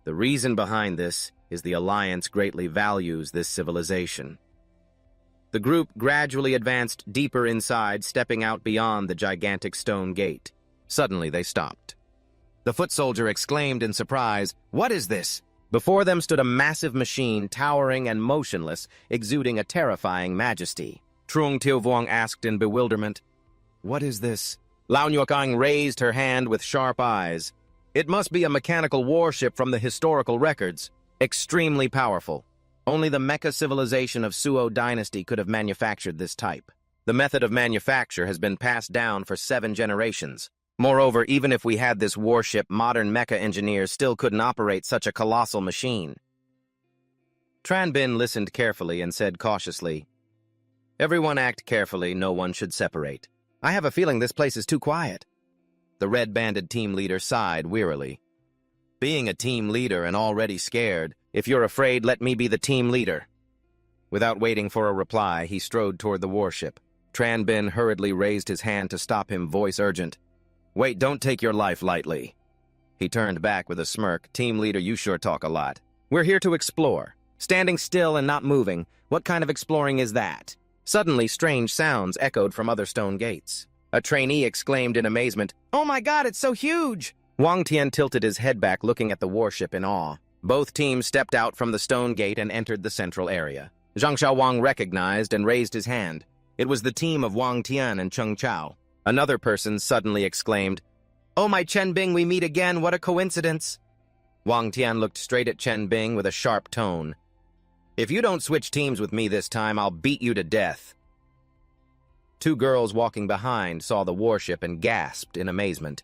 The reason behind this is the Alliance greatly values this civilization. The group gradually advanced deeper inside, stepping out beyond the gigantic stone gate. Suddenly, they stopped. The foot soldier exclaimed in surprise, "What is this?" Before them stood a massive machine, towering and motionless, exuding a terrifying majesty. Trung Tilvuong asked in bewilderment, "What is this?" Lao Nyokang raised her hand with sharp eyes. "It must be a mechanical warship from the historical records. Extremely powerful. Only the mecha civilization of Suo Dynasty could have manufactured this type. The method of manufacture has been passed down for 7 generations. Moreover, even if we had this warship, modern mecha engineers still couldn't operate such a colossal machine." Tran Bin listened carefully and said cautiously, "Everyone act carefully, no one should separate. I have a feeling this place is too quiet." The red-banded team leader sighed wearily. "Being a team leader and already scared, if you're afraid, let me be the team leader." Without waiting for a reply, he strode toward the warship. Tran Bin hurriedly raised his hand to stop him, voice urgent. "Wait, don't take your life lightly." He turned back with a smirk. "Team leader, you sure talk a lot. We're here to explore. Standing still and not moving, what kind of exploring is that?" Suddenly, strange sounds echoed from other stone gates. A trainee exclaimed in amazement, "Oh my god, it's so huge!" Wang Tian tilted his head back, looking at the warship in awe. Both teams stepped out from the stone gate and entered the central area. Zhang Xiaowang recognized and raised his hand. It was the team of Wang Tian and Cheng Chao. Another person suddenly exclaimed, "Oh my Chen Bing, we meet again, what a coincidence!" Wang Tian looked straight at Chen Bing with a sharp tone. "If you don't switch teams with me this time, I'll beat you to death." 2 girls walking behind saw the warship and gasped in amazement.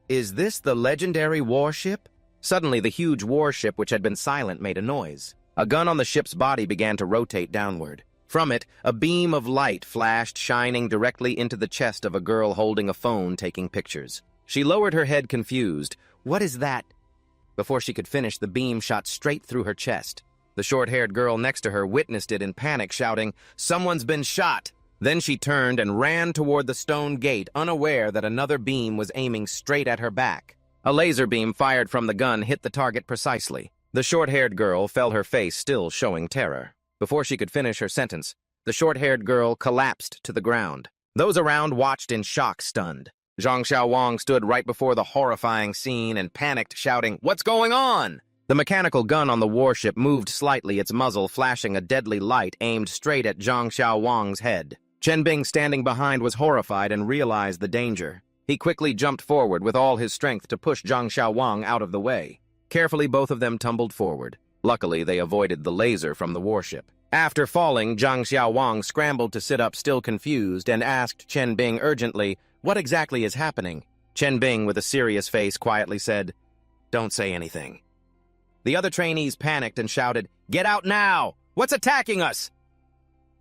"Is this the legendary warship?" Suddenly, the huge warship, which had been silent, made a noise. A gun on the ship's body began to rotate downward. From it, a beam of light flashed, shining directly into the chest of a girl holding a phone taking pictures. She lowered her head confused. "What is that?" Before she could finish, the beam shot straight through her chest. The short-haired girl next to her witnessed it in panic, shouting, "Someone's been shot!" Then she turned and ran toward the stone gate, unaware that another beam was aiming straight at her back. A laser beam fired from the gun hit the target precisely. The short-haired girl fell, her face still showing terror. Before she could finish her sentence, the short-haired girl collapsed to the ground. Those around watched in shock, stunned. Zhang Xiaowang stood right before the horrifying scene and panicked, shouting, "What's going on?" The mechanical gun on the warship moved slightly, its muzzle flashing a deadly light aimed straight at Zhang Xiaowang's head. Chen Bing, standing behind, was horrified and realized the danger. He quickly jumped forward with all his strength to push Zhang Xiaowang out of the way. Carefully, both of them tumbled forward. Luckily, they avoided the laser from the warship. After falling, Zhang Xiaowang scrambled to sit up, still confused, and asked Chen Bing urgently, "What exactly is happening?" Chen Bing, with a serious face, quietly said, "Don't say anything." The other trainees panicked and shouted, "Get out now! What's attacking us?"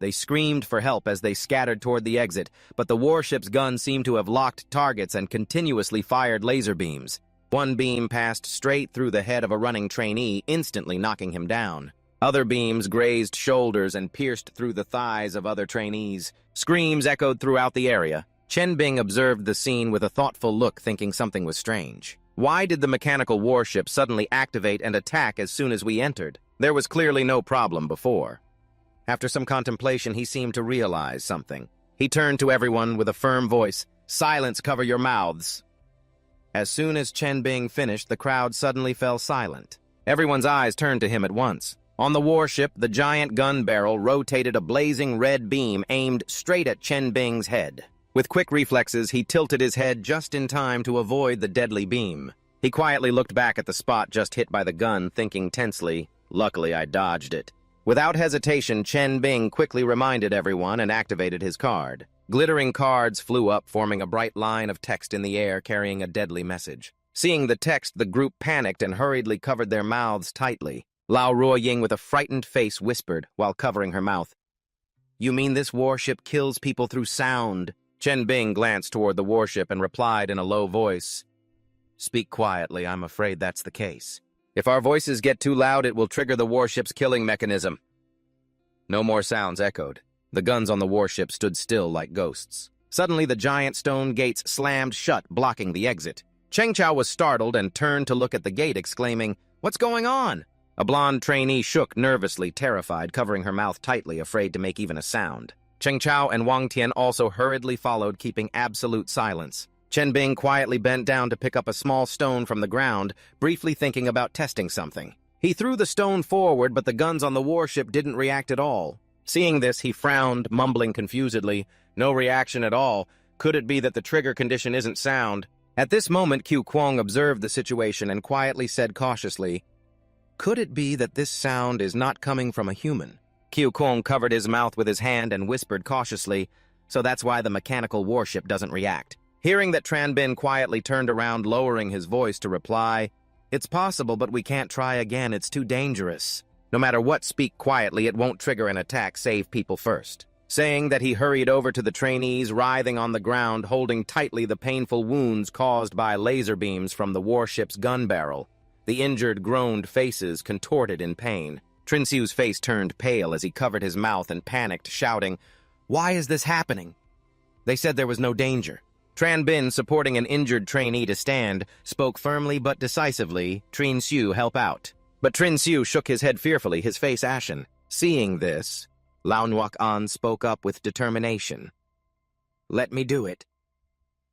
They screamed for help as they scattered toward the exit, but the warship's gun seemed to have locked targets and continuously fired laser beams. One beam passed straight through the head of a running trainee, instantly knocking him down. Other beams grazed shoulders and pierced through the thighs of other trainees. Screams echoed throughout the area. Chen Bing observed the scene with a thoughtful look, thinking something was strange. Why did the mechanical warship suddenly activate and attack as soon as we entered? There was clearly no problem before. After some contemplation, he seemed to realize something. He turned to everyone with a firm voice, "Silence, cover your mouths." As soon as Chen Bing finished, the crowd suddenly fell silent. Everyone's eyes turned to him at once. On the warship, the giant gun barrel rotated a blazing red beam aimed straight at Chen Bing's head. With quick reflexes, he tilted his head just in time to avoid the deadly beam. He quietly looked back at the spot just hit by the gun, thinking tensely, "Luckily I dodged it." Without hesitation, Chen Bing quickly reminded everyone and activated his card. Glittering cards flew up, forming a bright line of text in the air, carrying a deadly message. Seeing the text, the group panicked and hurriedly covered their mouths tightly. Lao Ruoying, with a frightened face, whispered, while covering her mouth, "You mean this warship kills people through sound?" Chen Bing glanced toward the warship and replied in a low voice, "Speak quietly, I'm afraid that's the case. If our voices get too loud, it will trigger the warship's killing mechanism." No more sounds echoed. The guns on the warship stood still like ghosts. Suddenly, the giant stone gates slammed shut, blocking the exit. Cheng Chao was startled and turned to look at the gate, exclaiming, "What's going on?" A blonde trainee shook nervously, terrified, covering her mouth tightly, afraid to make even a sound. Cheng Chao and Wang Tian also hurriedly followed, keeping absolute silence. Chen Bing quietly bent down to pick up a small stone from the ground, briefly thinking about testing something. He threw the stone forward, but the guns on the warship didn't react at all. Seeing this, he frowned, mumbling confusedly, "No reaction at all. Could it be that the trigger condition isn't sound?" At this moment, Qiu Kuang observed the situation and quietly said cautiously, "Could it be that this sound is not coming from a human?" Qiu Kuang covered his mouth with his hand and whispered cautiously, "So that's why the mechanical warship doesn't react." Hearing that, Tran Bin quietly turned around, lowering his voice to reply, "It's possible, but we can't try again. It's too dangerous. No matter what, speak quietly. It won't trigger an attack. Save people first." Saying that, he hurried over to the trainees, writhing on the ground, holding tightly the painful wounds caused by laser beams from the warship's gun barrel. The injured groaned faces contorted in pain. Trin Xiu's face turned pale as he covered his mouth and panicked, shouting, "Why is this happening? They said there was no danger." Tran Bin, supporting an injured trainee to stand, spoke firmly but decisively, "Trin Xiu, help out." But Trin Xiu shook his head fearfully, his face ashen. Seeing this, Lao Nuok An spoke up with determination. "Let me do it."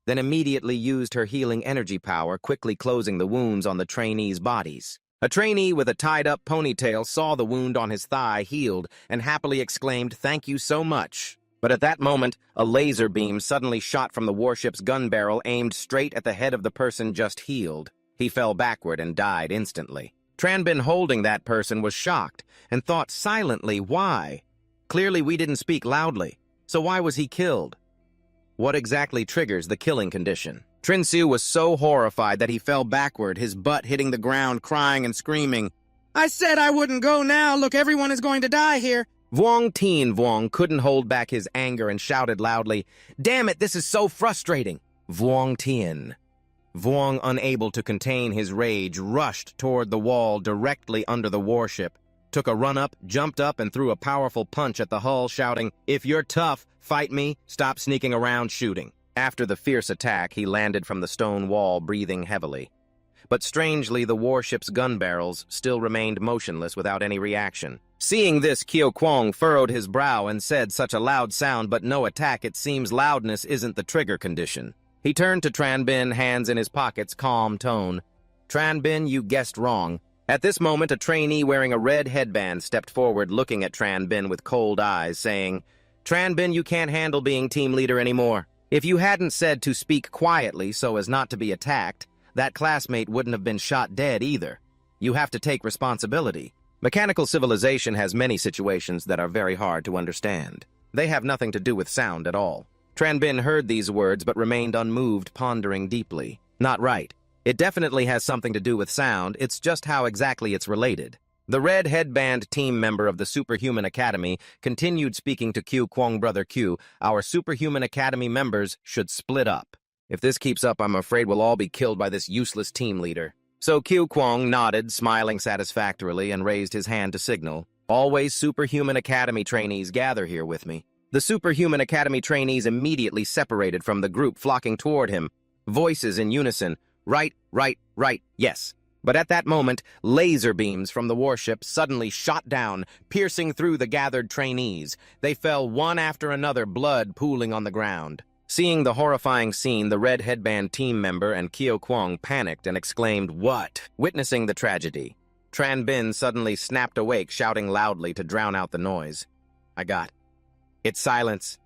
Then immediately used her healing energy power, quickly closing the wounds on the trainees' bodies. A trainee with a tied-up ponytail saw the wound on his thigh healed and happily exclaimed, "Thank you so much." But at that moment, a laser beam suddenly shot from the warship's gun barrel, aimed straight at the head of the person just healed. He fell backward and died instantly. Tran Bin, holding that person, was shocked and thought silently, why? Clearly we didn't speak loudly, so why was he killed? What exactly triggers the killing condition? Trin Xiu was so horrified that he fell backward, his butt hitting the ground, crying and screaming, "I said I wouldn't go now! Look, everyone is going to die here!" Vuong couldn't hold back his anger and shouted loudly, "Damn it, this is so frustrating!" Vuong, unable to contain his rage, rushed toward the wall directly under the warship, took a run-up, jumped up, and threw a powerful punch at the hull, shouting, "If you're tough, fight me, stop sneaking around shooting." After the fierce attack, he landed from the stone wall, breathing heavily. But strangely, the warship's gun barrels still remained motionless without any reaction. Seeing this, Qiu Kuang furrowed his brow and said, "Such a loud sound, but no attack. It seems loudness isn't the trigger condition." He turned to Tran Bin, hands in his pockets, calm tone. "Tran Bin, you guessed wrong." At this moment, a trainee wearing a red headband stepped forward, looking at Tran Bin with cold eyes, saying, "Tran Bin, you can't handle being team leader anymore. If you hadn't said to speak quietly so as not to be attacked, that classmate wouldn't have been shot dead either. You have to take responsibility. Mechanical civilization has many situations that are very hard to understand. They have nothing to do with sound at all." Tran Bin heard these words but remained unmoved, pondering deeply. Not right. It definitely has something to do with sound, it's just how exactly it's related. The red headband team member of the Superhuman Academy continued speaking to Qiu Kuang, "Brother Qiu, our Superhuman Academy members should split up. If this keeps up, I'm afraid we'll all be killed by this useless team leader." So Qiu Kuang nodded, smiling satisfactorily, and raised his hand to signal, "Always Superhuman Academy trainees, gather here with me." The Superhuman Academy trainees immediately separated from the group, flocking toward him. Voices in unison, "Right, right, right, yes." But at that moment, laser beams from the warship suddenly shot down, piercing through the gathered trainees. They fell one after another, blood pooling on the ground. Seeing the horrifying scene, the red headband team member and Qiu Kuang panicked and exclaimed, "What?" Witnessing the tragedy, Tran Bin suddenly snapped awake, shouting loudly to drown out the noise. "I got. It's silence.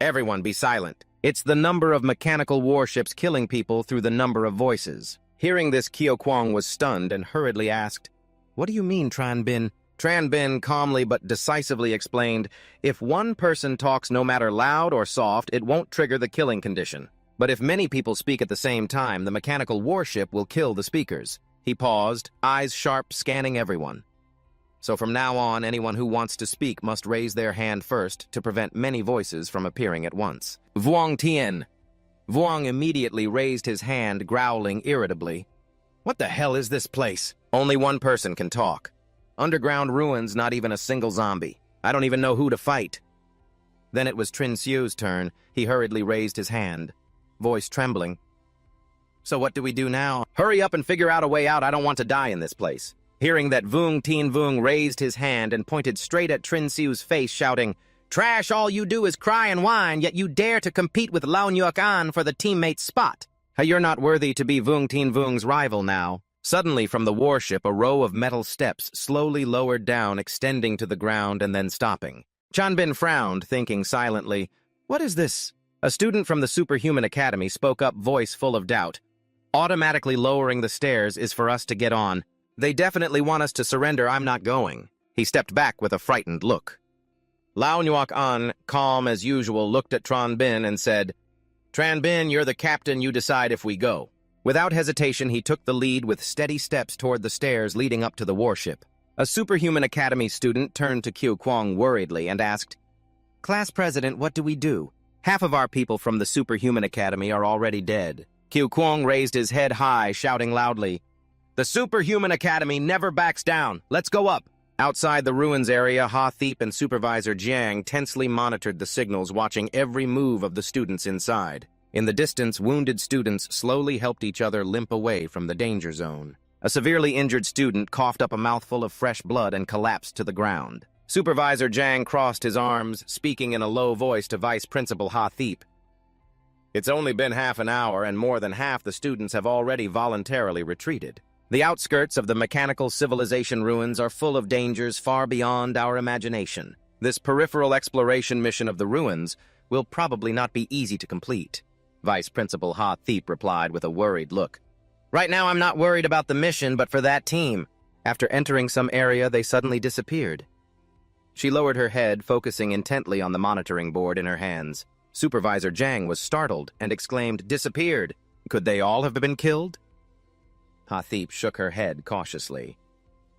Everyone be silent. It's the number of mechanical warships killing people through the number of voices. Hearing this, Kyo Kwang was stunned and hurriedly asked, "What do you mean, Tran Bin?" Tran Bin calmly but decisively explained, "If one person talks no matter loud or soft, it won't trigger the killing condition. But if many people speak at the same time, the mechanical warship will kill the speakers." He paused, eyes sharp, scanning everyone. "So from now on, anyone who wants to speak must raise their hand first to prevent many voices from appearing at once." Vuong Tien. Vuong immediately raised his hand, growling irritably. "What the hell is this place? Only one person can talk. Underground ruins, not even a single zombie. I don't even know who to fight." Then it was Trin Xiu's turn. He hurriedly raised his hand, voice trembling. "So what do we do now? Hurry up and figure out a way out. I don't want to die in this place." Hearing that, Vuong Tien Vuong raised his hand and pointed straight at Trin Xiu's face, shouting, "Trash, all you do is cry and whine, yet you dare to compete with Lao Nyuk An for the teammate's spot. You're not worthy to be Vuong Tien Vuong's rival now." Suddenly, from the warship, a row of metal steps slowly lowered down, extending to the ground and then stopping. Chanbin frowned, thinking silently, "What is this?" A student from the Superhuman Academy spoke up, voice full of doubt. "Automatically lowering the stairs is for us to get on. They definitely want us to surrender. I'm not going." He stepped back with a frightened look. Lao Nyuk An, calm as usual, looked at Tran Bin and said, "Tran Bin, you're the captain. You decide if we go." Without hesitation, he took the lead with steady steps toward the stairs leading up to the warship. A Superhuman Academy student turned to Kyo Kwang worriedly and asked, "Class President, what do we do? Half of our people from the Superhuman Academy are already dead." Kyo Kwang raised his head high, shouting loudly, "The Superhuman Academy never backs down. Let's go up." Outside the ruins area, Ha Thiep and Supervisor Jiang tensely monitored the signals, watching every move of the students inside. In the distance, wounded students slowly helped each other limp away from the danger zone. A severely injured student coughed up a mouthful of fresh blood and collapsed to the ground. Supervisor Jiang crossed his arms, speaking in a low voice to Vice Principal Ha Thiep. "It's only been half an hour, and more than half the students have already voluntarily retreated. The outskirts of the mechanical civilization ruins are full of dangers far beyond our imagination. This peripheral exploration mission of the ruins will probably not be easy to complete." Vice Principal Ha Thiep replied with a worried look. "Right now I'm not worried about the mission, but for that team." After entering some area, they suddenly disappeared. She lowered her head, focusing intently on the monitoring board in her hands. Supervisor Jiang was startled and exclaimed, "Disappeared? Could they all have been killed?" Ha Thiep shook her head cautiously.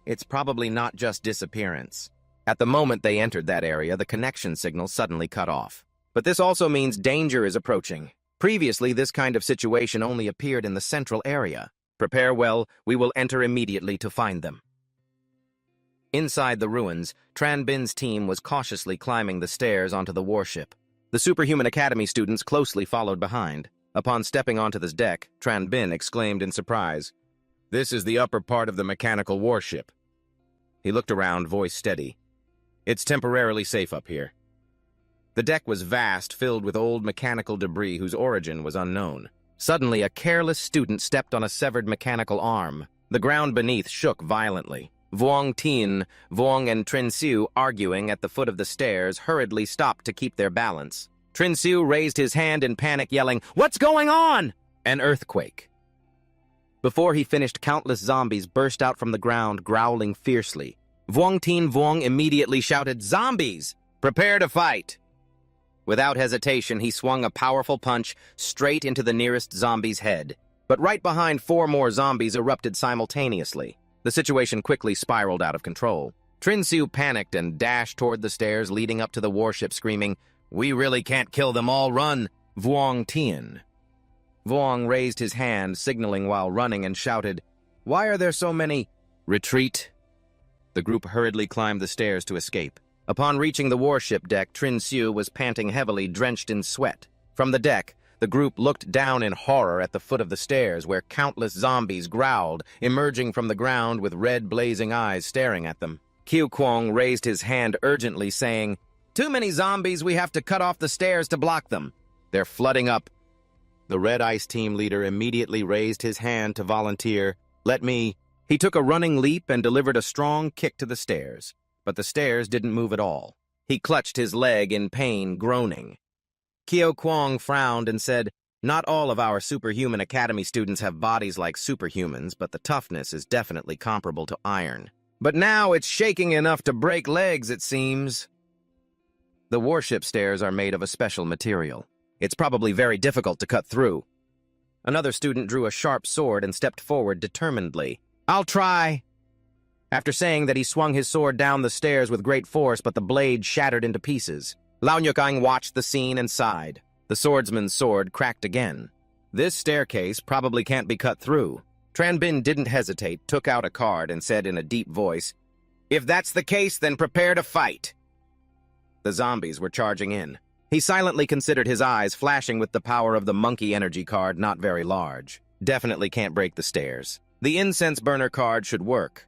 "It's probably not just disappearance. At the moment they entered that area, the connection signal suddenly cut off. But this also means danger is approaching. Previously, this kind of situation only appeared in the central area. Prepare well, we will enter immediately to find them." Inside the ruins, Tran Bin's team was cautiously climbing the stairs onto the warship. The Superhuman Academy students closely followed behind. Upon stepping onto this deck, Tran Bin exclaimed in surprise, "This is the upper part of the mechanical warship." He looked around, voice steady. "It's temporarily safe up here." The deck was vast, filled with old mechanical debris whose origin was unknown. Suddenly, a careless student stepped on a severed mechanical arm. The ground beneath shook violently. Vuong Tien, Vuong and Trin Xiu, arguing at the foot of the stairs, hurriedly stopped to keep their balance. Trin Xiu raised his hand in panic, yelling, "What's going on?" An earthquake. Before he finished, countless zombies burst out from the ground, growling fiercely. Vuong Tien Vuong immediately shouted, "Zombies! Prepare to fight!" Without hesitation, he swung a powerful punch straight into the nearest zombie's head. But right behind, 4 more zombies erupted simultaneously. The situation quickly spiraled out of control. Trin Xiu panicked and dashed toward the stairs leading up to the warship, screaming, "We really can't kill them all, run!" Vuong Tien. Vuong raised his hand, signaling while running, and shouted, "Why are there so many?" "Retreat!" The group hurriedly climbed the stairs to escape. Upon reaching the warship deck, Trin Xiu was panting heavily, drenched in sweat. From the deck, the group looked down in horror at the foot of the stairs, where countless zombies growled, emerging from the ground with red blazing eyes staring at them. Kyo Kwang raised his hand urgently, saying, "Too many zombies, we have to cut off the stairs to block them. They're flooding up." The Red Ice team leader immediately raised his hand to volunteer. "Let me." He took a running leap and delivered a strong kick to the stairs. But the stairs didn't move at all. He clutched his leg in pain, groaning. Kyo Kwong frowned and said, "Not all of our superhuman academy students have bodies like superhumans, but the toughness is definitely comparable to iron. But now it's shaking enough to break legs, it seems." The warship stairs are made of a special material. It's probably very difficult to cut through. Another student drew a sharp sword and stepped forward determinedly. "I'll try." After saying that, he swung his sword down the stairs with great force, but the blade shattered into pieces. Lao Nyukang watched the scene and sighed. The swordsman's sword cracked again. This staircase probably can't be cut through. Tranbin didn't hesitate, took out a card, and said in a deep voice, "If that's the case, then prepare to fight." The zombies were charging in. He silently considered, his eyes flashing with the power of the monkey energy card, not very large. Definitely can't break the stairs. The incense burner card should work.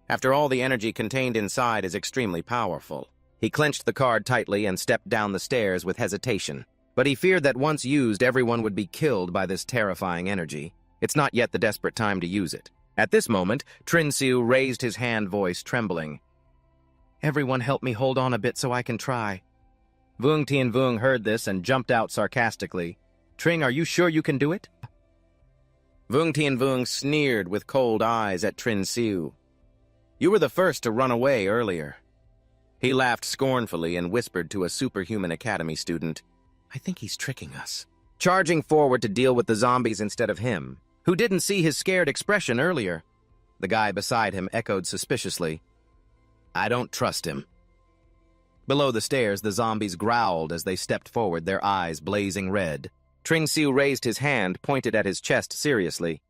After all, the energy contained inside is extremely powerful. He clenched the card tightly and stepped down the stairs with hesitation. But he feared that once used, everyone would be killed by this terrifying energy. It's not yet the desperate time to use it. At this moment, Trin Siu raised his hand, voice trembling. "Everyone help me hold on a bit so I can try." Vung Tien Vung heard this and jumped out sarcastically. "Tring, are you sure you can do it?" Vung Tien Vung sneered with cold eyes at Trin Siu. "You were the first to run away earlier." He laughed scornfully and whispered to a superhuman academy student, "I think he's tricking us." Charging forward to deal with the zombies instead of him, who didn't see his scared expression earlier. The guy beside him echoed suspiciously, "I don't trust him." Below the stairs, the zombies growled as they stepped forward, their eyes blazing red. Tring Siu raised his hand, pointed at his chest seriously.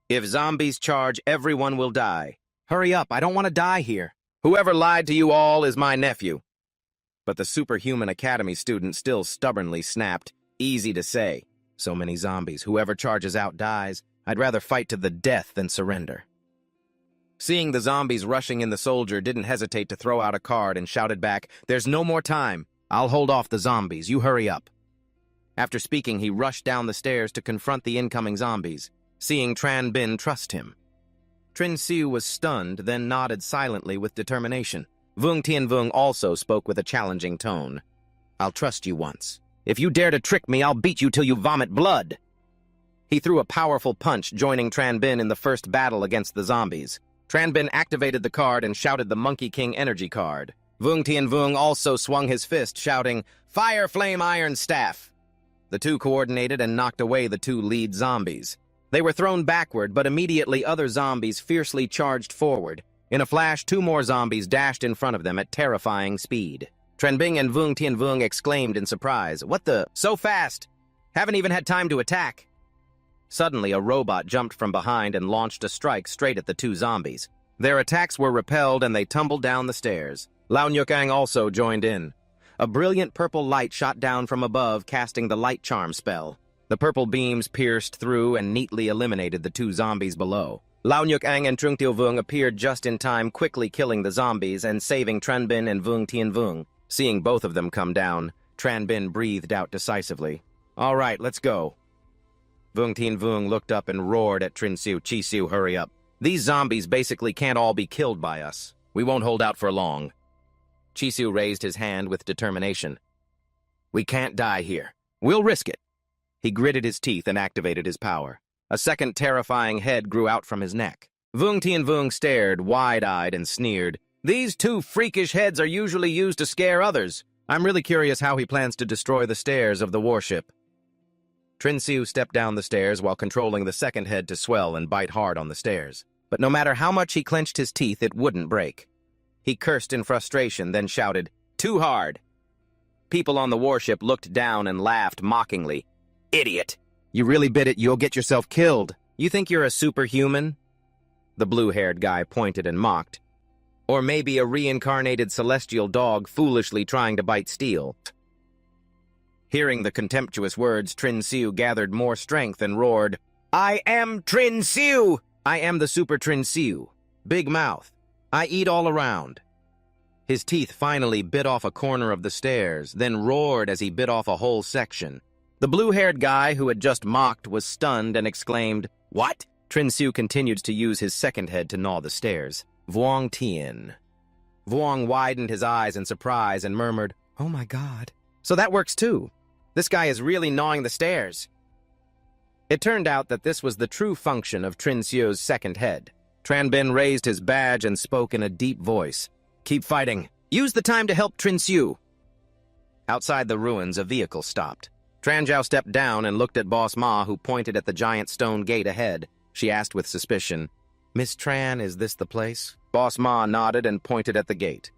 "If zombies charge, everyone will die. Hurry up, I don't want to die here. Whoever lied to you all is my nephew." But the superhuman academy student still stubbornly snapped, "Easy to say. So many zombies. Whoever charges out dies. I'd rather fight to the death than surrender." Seeing the zombies rushing in, the soldier didn't hesitate to throw out a card and shouted back, "There's no more time. I'll hold off the zombies. You hurry up." After speaking, he rushed down the stairs to confront the incoming zombies, seeing Tran Bin trust him. Trin Siu was stunned, then nodded silently with determination. Vung Tien Vung also spoke with a challenging tone. "I'll trust you once. If you dare to trick me, I'll beat you till you vomit blood." He threw a powerful punch, joining Tran Bin in the first battle against the zombies. Tran Bin activated the card and shouted the Monkey King energy card. Vung Tien Vung also swung his fist, shouting, "Fire Flame Iron Staff!" The two coordinated and knocked away the two lead zombies. They were thrown backward, but immediately other zombies fiercely charged forward. In a flash, two more zombies dashed in front of them at terrifying speed. Tran Bing and Vung Tien Vung exclaimed in surprise, "What the? So fast! Haven't even had time to attack!" Suddenly, a robot jumped from behind and launched a strike straight at the two zombies. Their attacks were repelled and they tumbled down the stairs. Lao Nyukang also joined in. A brilliant purple light shot down from above, casting the light charm spell. The purple beams pierced through and neatly eliminated the two zombies below. Lao Nyukang and Trung Tiêu Vung appeared just in time, quickly killing the zombies and saving Tran Bin and Vung Tien Vung. Seeing both of them come down, Tran Bin breathed out decisively. "All right, let's go." Vung Tien Vung looked up and roared at Trin Siu, "Chi Siu, hurry up. These zombies basically can't all be killed by us. We won't hold out for long." Chi Siu raised his hand with determination. "We can't die here. We'll risk it." He gritted his teeth and activated his power. A second terrifying head grew out from his neck. Vung Tien Vung stared, wide-eyed, and sneered. "These two freakish heads are usually used to scare others. I'm really curious how he plans to destroy the stairs of the warship." Trin Siu stepped down the stairs while controlling the second head to swell and bite hard on the stairs. But no matter how much he clenched his teeth, it wouldn't break. He cursed in frustration, then shouted, "Too hard!" People on the warship looked down and laughed mockingly. "Idiot! You really bit it, you'll get yourself killed. You think you're a superhuman?" The blue-haired guy pointed and mocked. "Or maybe a reincarnated celestial dog foolishly trying to bite steel." Hearing the contemptuous words, Trin Siu gathered more strength and roared, "I am Trin Siu! I am the Super Trin Siu. Big mouth. I eat all around." His teeth finally bit off a corner of the stairs, then roared as he bit off a whole section. The blue-haired guy who had just mocked was stunned and exclaimed, "What?" Trin Siu continued to use his second head to gnaw the stairs. "Vuong Tien." Vuong widened his eyes in surprise and murmured, "Oh my God. So that works too." This guy is really gnawing the stairs. It turned out that this was the true function of Trinsio's second head. Tranbin raised his badge and spoke in a deep voice. Keep fighting. Use the time to help Trinsio. Outside the ruins, a vehicle stopped. Tranjiao stepped down and looked at Boss Ma, who pointed at the giant stone gate ahead. She asked with suspicion, Miss Tran, is this the place? Boss Ma nodded and pointed at the gate.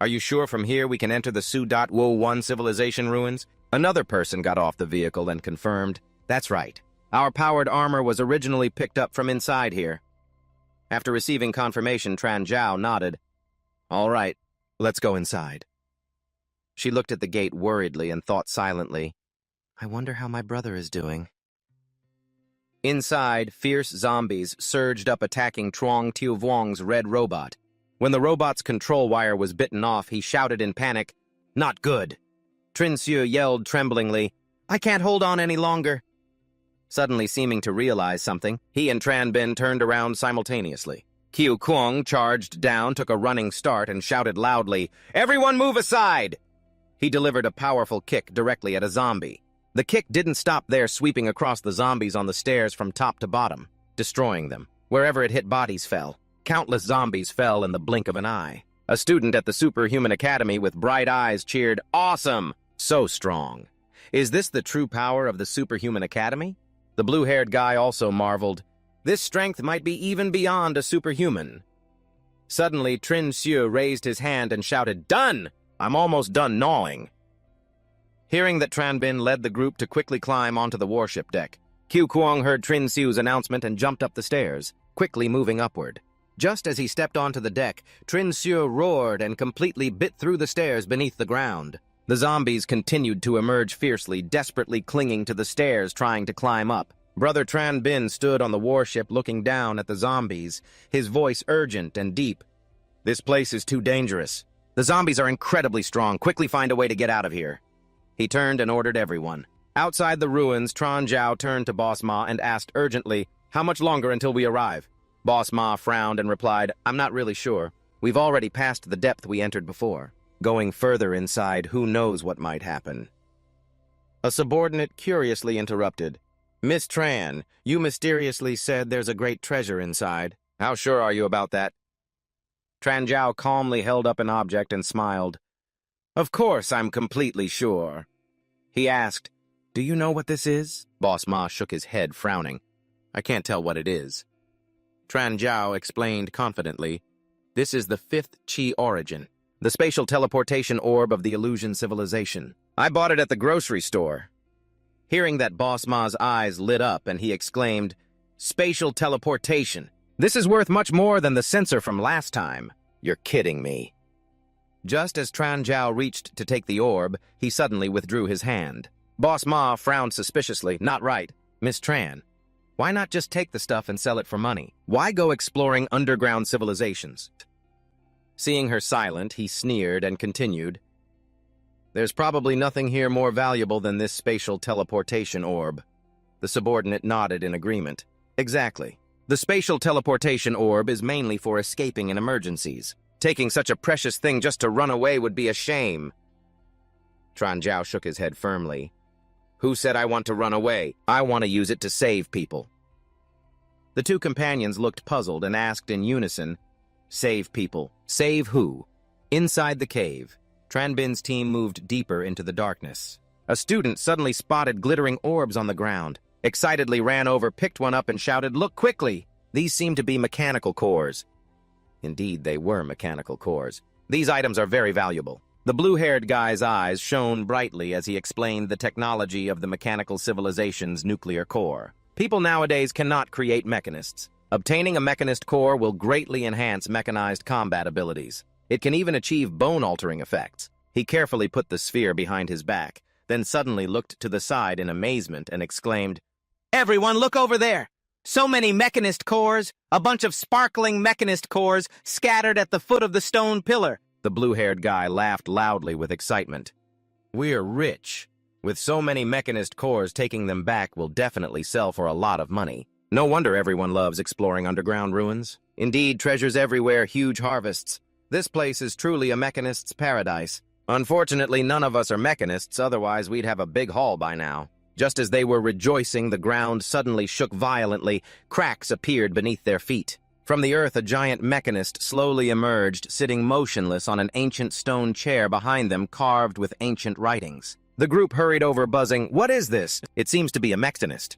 Are you sure from here we can enter the Su.Wo-1 civilization ruins? Another person got off the vehicle and confirmed, That's right. Our powered armor was originally picked up from inside here. After receiving confirmation, Tranjiao nodded. All right, let's go inside. She looked at the gate worriedly and thought silently, I wonder how my brother is doing. Inside, fierce zombies surged up attacking Truong Tiuvuong's red robot. When the robot's control wire was bitten off, he shouted in panic, Not good. Trinsio yelled tremblingly, I can't hold on any longer. Suddenly seeming to realize something, he and Tranbin turned around simultaneously. Qiu Kuang charged down, took a running start, and shouted loudly, Everyone move aside! He delivered a powerful kick directly at a zombie. The kick didn't stop there, sweeping across the zombies on the stairs from top to bottom, destroying them. Wherever it hit, bodies fell. Countless zombies fell in the blink of an eye. A student at the Superhuman Academy with bright eyes cheered, Awesome! So strong. Is this the true power of the Superhuman Academy? The blue-haired guy also marveled, This strength might be even beyond a superhuman. Suddenly, Trinsio raised his hand and shouted, Done! I'm almost done gnawing. Hearing that Tranbin led the group to quickly climb onto the warship deck, Qiu Kuang heard Trinsio's announcement and jumped up the stairs, quickly moving upward. Just as he stepped onto the deck, Trinsio roared and completely bit through the stairs beneath the ground. The zombies continued to emerge fiercely, desperately clinging to the stairs trying to climb up. Brother Tranbin stood on the warship looking down at the zombies, his voice urgent and deep. This place is too dangerous. The zombies are incredibly strong. Quickly find a way to get out of here. He turned and ordered everyone. Outside the ruins, Tranjiao turned to Boss Ma and asked urgently, How much longer until we arrive? Boss Ma frowned and replied, I'm not really sure. We've already passed the depth we entered before. Going further inside, who knows what might happen. A subordinate curiously interrupted. Miss Tran, you mysteriously said there's a great treasure inside. How sure are you about that? Tranjiao calmly held up an object and smiled. Of course I'm completely sure. He asked, Do you know what this is? Boss Ma shook his head, frowning. I can't tell what it is. Tranjiao explained confidently, This is the 5th Qi origin, the spatial teleportation orb of the illusion civilization. I bought it at the grocery store. Hearing that, Boss Ma's eyes lit up and he exclaimed, Spatial teleportation. This is worth much more than the sensor from last time. You're kidding me. Just as Tranjiao reached to take the orb, he suddenly withdrew his hand. Boss Ma frowned suspiciously. Not right. Miss Tran, why not just take the stuff and sell it for money? Why go exploring underground civilizations? Seeing her silent, he sneered and continued, There's probably nothing here more valuable than this spatial teleportation orb. The subordinate nodded in agreement. Exactly. The spatial teleportation orb is mainly for escaping in emergencies. Taking such a precious thing just to run away would be a shame. Tranjiao shook his head firmly. Who said I want to run away? I want to use it to save people. The two companions looked puzzled and asked in unison, Save people. Save who? Inside the cave, Tranbin's team moved deeper into the darkness. A student suddenly spotted glittering orbs on the ground. Excitedly ran over, picked one up, and shouted, Look quickly! These seem to be mechanical cores. Indeed, they were mechanical cores. These items are very valuable. The blue-haired guy's eyes shone brightly as he explained the technology of the mechanical civilization's nuclear core. People nowadays cannot create mechanists. Obtaining a mechanist core will greatly enhance mechanized combat abilities. It can even achieve bone-altering effects. He carefully put the sphere behind his back, then suddenly looked to the side in amazement and exclaimed, Everyone, look over there! So many mechanist cores! A bunch of sparkling mechanist cores scattered at the foot of the stone pillar! The blue-haired guy laughed loudly with excitement. We're rich. With so many mechanist cores, taking them back will definitely sell for a lot of money. No wonder everyone loves exploring underground ruins. Indeed, treasures everywhere, huge harvests. This place is truly a mechanist's paradise. Unfortunately, none of us are mechanists, otherwise we'd have a big haul by now. Just as they were rejoicing, the ground suddenly shook violently. Cracks appeared beneath their feet. From the earth, a giant mechanist slowly emerged, sitting motionless on an ancient stone chair behind them carved with ancient writings. The group hurried over, buzzing, "What is this?" It seems to be a mechanist.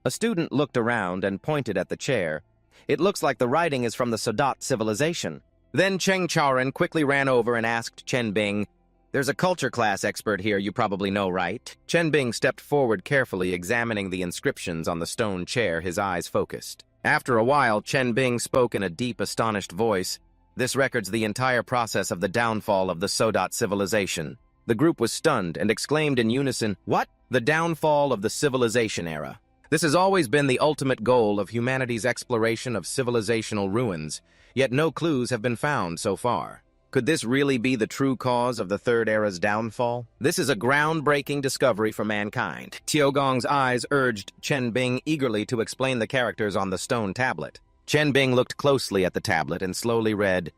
A student looked around and pointed at the chair. It looks like the writing is from the Sodat civilization. Then Cheng Chaoren quickly ran over and asked Chen Bing, "There's a culture class expert here you probably know, right?" Chen Bing stepped forward carefully, examining the inscriptions on the stone chair, his eyes focused. After a while, Chen Bing spoke in a deep, astonished voice. "This records the entire process of the downfall of the Sodat civilization." The group was stunned and exclaimed in unison, "What? The downfall of the civilization era. This has always been the ultimate goal of humanity's exploration of civilizational ruins, yet no clues have been found so far. Could this really be the true cause of the Third Era's downfall? This is a groundbreaking discovery for mankind." Tiogong's eyes urged Chen Bing eagerly to explain the characters on the stone tablet. Chen Bing looked closely at the tablet and slowly read,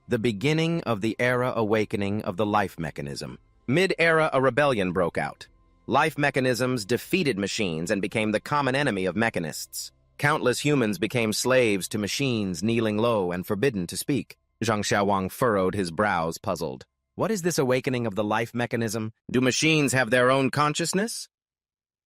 "The beginning of the era awakening of the life mechanism. Mid-era, a rebellion broke out. Life mechanisms defeated machines and became the common enemy of mechanists. Countless humans became slaves to machines, kneeling low and forbidden to speak." Zhang Xiaowang furrowed his brows, puzzled. "What is this awakening of the life mechanism? Do machines have their own consciousness?"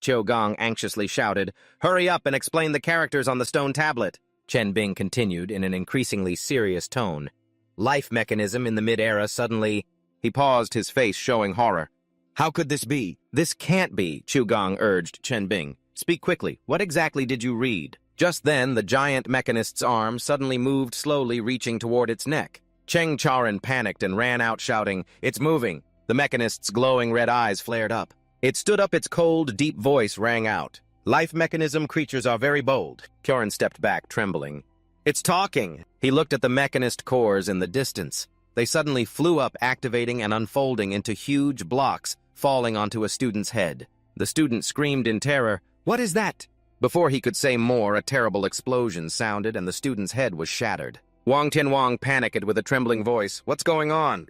Qiu Gong anxiously shouted, "Hurry up and explain the characters on the stone tablet." Chen Bing continued in an increasingly serious tone. "Life mechanism in the mid-era suddenly—" He paused, his face showing horror. "How could this be? This can't be," Qiu Gong urged Chen Bing. "Speak quickly. What exactly did you read?" Just then, the giant mechanist's arm suddenly moved slowly, reaching toward its neck. Cheng Chaoren panicked and ran out shouting, "It's moving!" The mechanist's glowing red eyes flared up. It stood up, its cold, deep voice rang out. "Life mechanism creatures are very bold." Chaoren stepped back, trembling. "It's talking!" He looked at the mechanist cores in the distance. They suddenly flew up, activating and unfolding into huge blocks, falling onto a student's head. The student screamed in terror, "What is that?" Before he could say more, a terrible explosion sounded and the student's head was shattered. Wang Tianwang panicked with a trembling voice, "What's going on?"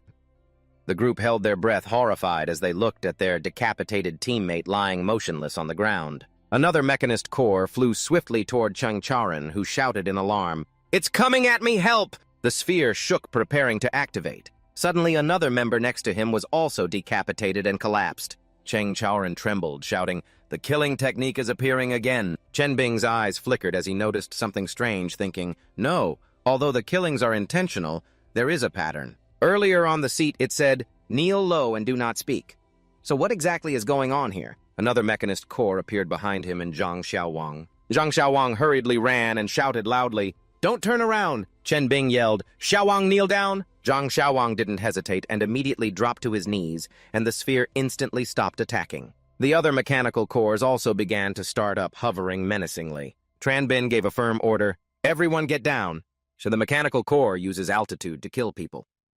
The group held their breath, horrified, as they looked at their decapitated teammate lying motionless on the ground. Another mechanist core flew swiftly toward Cheng Chaoren, who shouted in alarm, "It's coming at me, help!" The sphere shook, preparing to activate. Suddenly, another member next to him was also decapitated and collapsed. Cheng Chaoren trembled, shouting, "The killing technique is appearing again." Chen Bing's eyes flickered as he noticed something strange, thinking, "No, although the killings are intentional, there is a pattern." Earlier on the seat, it said, "Kneel low and do not speak." So what exactly is going on here? Another mechanist core appeared behind him in Zhang Xiaowang. Zhang Xiaowang hurriedly ran and shouted loudly, "Don't turn around!" Chen Bing yelled, "Xiaowang, kneel down!" Zhang Xiaowang didn't hesitate and immediately dropped to his knees, and the sphere instantly stopped attacking. The other mechanical cores also began to start up, hovering menacingly. Tranbin gave a firm order, "Everyone get down." So the mechanical core uses altitude to kill people.